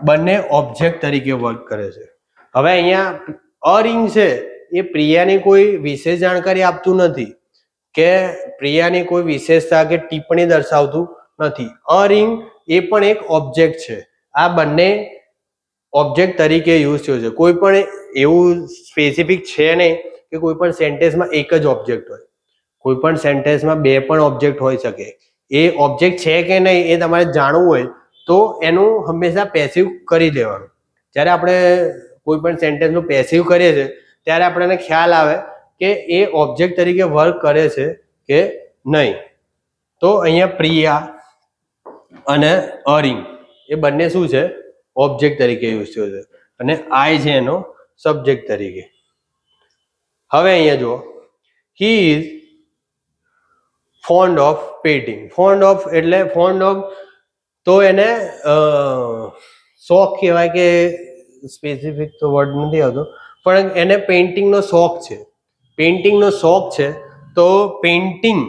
બંને ઓબ્જેક્ટ તરીકે વર્ક કરે છે. હવે અહીંયા અ રિંગ છે એ પ્રિયાની કોઈ વિશેષ જાણકારી આપતું નથી કે પ્રિયાની કોઈ વિશેષતા કે ટિપ્પણી દર્શાવતું નથી. અ રિંગ એ પણ એક ઓબ્જેક્ટ છે. આ બંને ઓબ્જેક્ટ તરીકે યુઝ થયો છે. કોઈ પણ એવું સ્પેસિફિક છે નહીં કે કોઈ પણ સેન્ટેન્સમાં એક જ ઓબ્જેક્ટ હોય. કોઈ પણ સેન્ટેન્સમાં બે પણ ઓબ્જેક્ટ હોઈ શકે. એ ઓબ્જેક્ટ છે કે નહીં એ તમારે જાણવું હોય તો એનું હંમેશા પેસિવ કરી દેવાનું. જ્યારે આપણે કોઈ પણ સેન્ટેન્સનું પેસિવ કરીએ છીએ ત્યારે આપણને ખ્યાલ આવે કે એ ઓબ્જેક્ટ તરીકે વર્ક કરે છે કે નહીં. તો અહીંયા પ્રિયા અને અ રિંગ એ બંને શું છે? ઓબ્જેક્ટ તરીકે યુઝ થયો છે અને આઈ છે એનો સબ્જેક્ટ તરીકે. હવે અહીંયા જુઓ, he is found of painting. Found of એટલે ફોન્ડ ઓફ તો એને શોખ કહેવાય કે સ્પેસિફિક તો વર્ડ નથી આવતો, પણ એને પેઇન્ટિંગનો શોખ છે. પેઇન્ટિંગનો શોખ છે તો પેઇન્ટિંગ.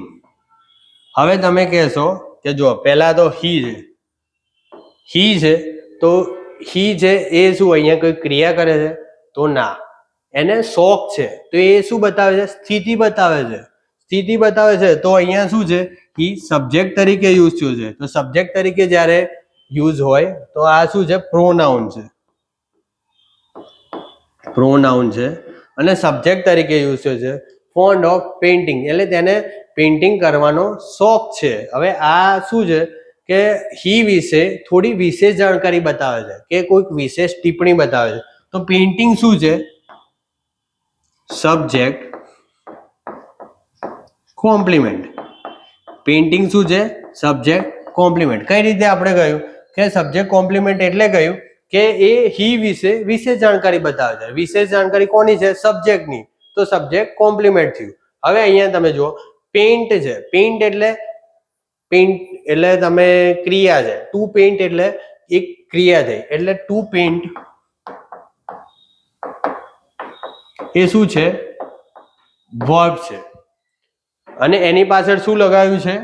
હવે તમે કહેશો કે જો પહેલા તો હી છે, હી છે તો હી છે એ શું અહીંયા કોઈ ક્રિયા કરે છે? તો ના, એને શોખ છે તો એ શું બતાવે છે? સ્થિતિ બતાવે છે. સ્થિતિ બતાવે છે તો અહીંયા શું છે? હી સબ્જેક્ટ તરીકે યુઝ થયો છે. તો સબ્જેક્ટ તરીકે જ્યારે યુઝ હોય તો આ શું છે? પ્રોનાઉન છે. પ્રોનાઉન છે અને સબ્જેક્ટ તરીકે યુઝ થયો છે. ફોન્ડ ઓફ પેઇન્ટિંગ એટલે તેને પેઇન્ટિંગ કરવાનો શોખ છે. હવે આ શું છે કે હી વિશે થોડી વિશેષ જાણકારી બતાવે છે કે કોઈક વિશેષ ટિપ્પણી બતાવે છે. તો પેઇન્ટિંગ શું છે? Subject compliment. પેઇન્ટિંગ શું છે? Subject compliment. કઈ રીતે આપણે કહ્યું કે સબ્જેક્ટ કોમ્પ્લિમેન્ટ એટલે કહ્યું કે એ હી વિશે વિશેષ જાણકારી બતાવે છે. વિશેષ જાણકારી કોની છે? સબ્જેક્ટની. તો સબ્જેક્ટ કોમ્પ્લિમેન્ટ થયું. હવે અહીંયા તમે જુઓ, પેઇન્ટ છે. પેઇન્ટ એટલે તમે ક્રિયા છે. ટુ પેઇન્ટ એટલે એક ક્રિયા થઈ એટલે ટુ પેઇન્ટ એ શું છે? વર્બ છે. અને એની પાછળ શું લગાવ્યું છે?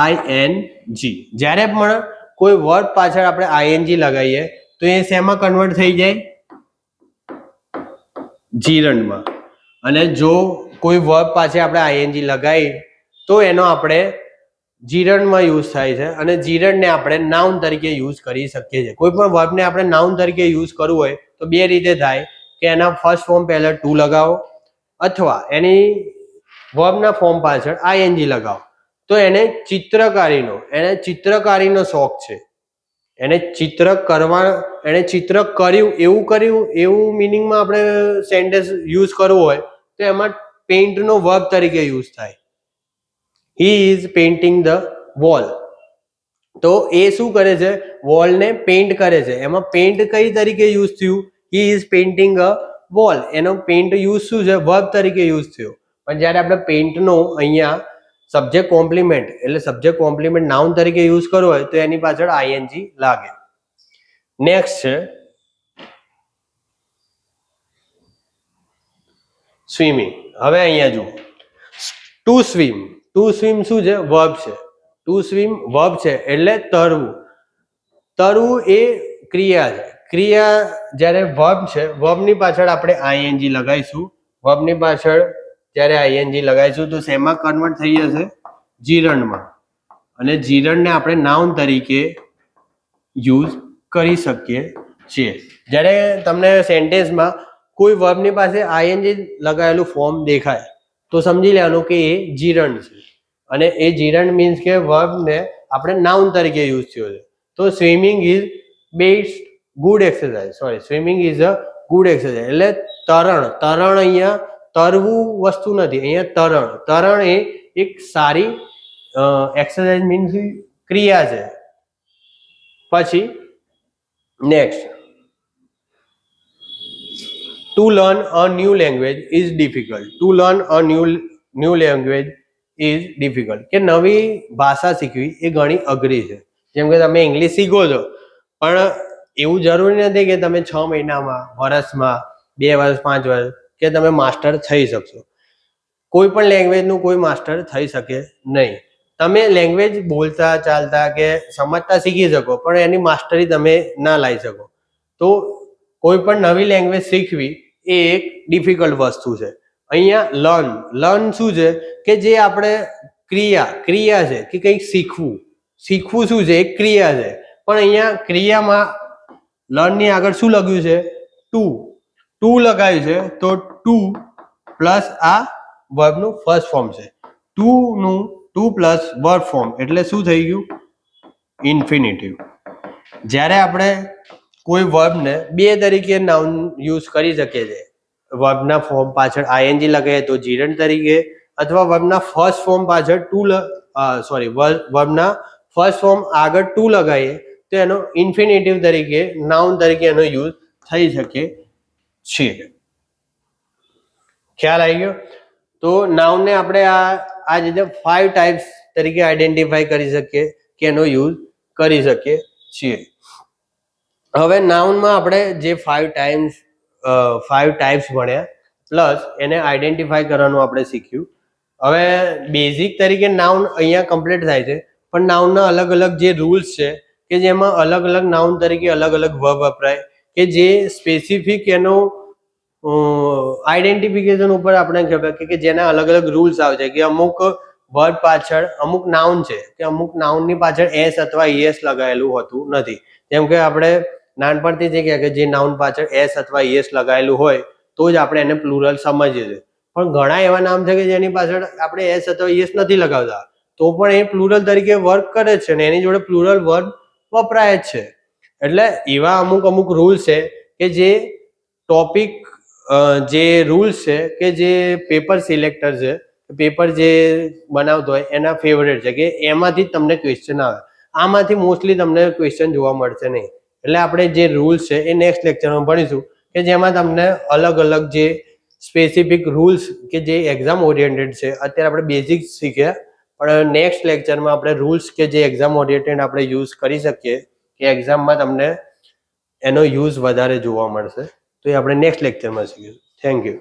આઈએનજી. જ્યારે પણ કોઈ વર્બ પાછળ આપણે આઈએનજી લગાવીએ તો એ શેમાં કન્વર્ટ થઈ જાય? જીરંડમાં. અને જો કોઈ વર્બ પાછળ આપણે આઈએનજી લગાવી તો એનો આપણે જીરંડમાં યુઝ થાય છે અને જીરંડને આપણે નાઉન તરીકે યુઝ કરી શકીએ છીએ. કોઈ પણ વર્બને આપણે નાઉન તરીકે યુઝ કરવું હોય તો બે રીતે થાય કે એના ફર્સ્ટ ફોર્મ પહેલા ટુ લગાવો અથવા એની વર્બના ફોર્મ પાછળ આઈએનજી લગાવો. તો એને ચિત્રકારીનો શોખ છે. એને ચિત્ર કર્યું એવું મિનિંગમાં આપણે સેન્ટેન્સ યુઝ કરવું હોય તો એમાં પેઇન્ટનો વર્બ તરીકે યુઝ થાય. He is painting the wall. તો એ શું કરે છે? વોલને પેઇન્ટ કરે છે. એમાં પેઇન્ટ કઈ તરીકે યુઝ થયું? He is painting a wall. એનો પેઇન્ટ યુઝ શું છે? વર્બ તરીકે યુઝ થયો. પણ જ્યારે આપણે પેઇન્ટનો અહીંયા સબ્જેક્ટ કોમ્પ્લિમેન્ટ એટલે સબ્જેક્ટ કોમ્પ્લિમેન્ટ નાઉન તરીકે યુઝ કરવો હોય તો એની પાછળ આઈએનજી લાગે. નેક્સ્ટ છે સ્વિમિંગ. હવે અહીંયા જુઓ, ટુ સ્વિમ. ટુ સ્વિમ શું છે? વર્બ છે. ટુ સ્વિમ વર્બ છે એટલે તરવું. તરવું એ ક્રિયા છે. ક્રિયા જ્યારે વર્બ છે, વર્બની પાછળ આપણે આઈએનજી લગાવીશું. વર્બની પાછળ જ્યારે આઈએનજી લગાવીશું તો શેમાં કન્વર્ટ થઈ જશે? જીરંડમાં. અને જીરંડને આપણે નાઉન તરીકે યુઝ કરી શકીએ છીએ. જ્યારે તમને સેન્ટેન્સમાં કોઈ વર્બની પાસે આઈએનજી લગાવેલું ફોર્મ દેખાય તો સમજી લેવાનું કે એ જીરંડ છે. અને એ જીરંડ મીન્સ કે વર્બને આપણે નાઉન તરીકે યુઝ થયો છે. તો swimming is best good exercise. Swimming is a good exercise એટલે તરણ અહીંયા તરવું વસ્તુ નથી. અહીંયા તરણ એ એક સારી એક્સરસાઇઝ મીન્સ ક્રિયા છે. પછી next, to learn a new language is difficult. To learn a new language is difficult, કે નવી ભાષા શીખવી એ ઘણી અઘરી છે. જેમ કે તમે ઇંગ્લિશ શીખો છો, પણ એવું જરૂરી નથી કે તમે 6 મહિનામાં, વર્ષમાં, 2 વર્ષ, 5 વર્ષ કે તમે માસ્ટર થઈ શકશો. કોઈ પણ લેંગ્વેજનું કોઈ માસ્ટર થઈ શકે નહીં. તમે લેંગ્વેજ બોલતા ચાલતા કે સમજતા શીખી શકો, પણ એની માસ્ટરી તમે ના લાવી શકો. તો કોઈ પણ નવી લેંગ્વેજ શીખવી એ એક ડિફિકલ્ટ વસ્તુ છે. અહીંયા લર્ન શું છે કે જે આપણે ક્રિયા છે કે કંઈક શીખવું શું છે, એક ક્રિયા છે. પણ અહીંયા ક્રિયામાં લર્નની આગળ શું લખ્યું છે? ટુ લગાવ્યું છે. તો ટુ પ્લસ આ વર્બનું ફર્સ્ટ ફોર્મ છે. ટુ પ્લસ વર્બ ફોર્મ એટલે શું થઈ ગયું? ઇન્ફિનિટિવ. જ્યારે આપણે કોઈ વર્બને 2 તરીકે નાઉન યુઝ કરી શકીએ છીએ. વર્બના ફોર્મ પાછળ આઈએનજી લગાવીએ તો જીરંડ તરીકે, અથવા વર્બના ફર્સ્ટ ફોર્મ પાછળ વર્બના ફર્સ્ટ ફોર્મ આગળ ટુ લગાવીએ તો એનો ઇન્ફિનિટિવ તરીકે, નાઉન તરીકે એનો યુઝ થઈ શકે છે. ખ્યાલ આવી ગયો? તો નાઉનને આપણે આ રીતે 5 ટાઈપ્સ તરીકે આઈડેન્ટિફાઈ કરી શકીએ કે એનો યુઝ કરી શકીએ છીએ. હવે નાઉનમાં આપણે જે 5 ટાઈપ્સ ભણ્યા, પ્લસ એને આઈડેન્ટિફાઈ કરવાનું આપણે શીખ્યું. હવે બેઝિક તરીકે નાઉન અહીંયા કમ્પ્લીટ થાય છે, પણ નાઉનના અલગ અલગ જે રૂલ્સ છે કે જેમાં અલગ અલગ નાઉન તરીકે અલગ અલગ વર્બ વપરાય, કે જે સ્પેસિફિક એનો આઈડેન્ટિફિકેશન ઉપર આપણે ખબર કે જેના અલગ અલગ રૂલ્સ આવે છે. કે અમુક વર્ડ પાછળ, અમુક નાઉન છે કે અમુક નાઉનની પાછળ એસ અથવા ઈએસ લગાવેલું હોતું નથી. જેમ કે આપણે નાનપણથી જ કે જે નાઉન પાછળ એસ અથવા ઈએસ લગાવેલું હોય તો જ આપણે એને પ્લુરલ સમજીએ છીએ. પણ ઘણા એવા નામ છે કે જેની પાછળ આપણે એસ અથવા ઈએસ નથી લગાવતા, તો પણ એ પ્લુરલ તરીકે વર્ક કરે છે ને એની જોડે પ્લુરલ વર્બ વપરાય જ છે. એટલે એવા અમુક રૂલ્સ છે કે જે ટોપિક, જે રૂલ્સ છે કે જે પેપર સિલેક્ટર છે, પેપર જે બનાવતો હોય એના ફેવરેટ છે, કે એમાંથી જ તમને ક્વેશ્ચન આવે. આમાંથી મોસ્ટલી તમને ક્વેશ્ચન જોવા મળશે નહીં. એટલે આપણે જે રૂલ્સ છે એ નેક્સ્ટ લેક્ચરમાં ભણીશું, કે જેમાં તમને અલગ અલગ જે સ્પેસિફિક રૂલ્સ કે જે એક્ઝામ ઓરિએન્ટેડ છે. અત્યારે આપણે બેઝિક શીખ્યા, પણ નેક્સ્ટ લેક્ચરમાં આપણે રૂલ્સ કે જે એક્ઝામ ઓરિએન્ટેડ આપણે યુઝ કરી શકીએ, કે એક્ઝામમાં તમને એનો યુઝ વધારે જોવા મળશે, તો એ આપણે નેક્સ્ટ લેક્ચરમાં શીખીશું. Thank you.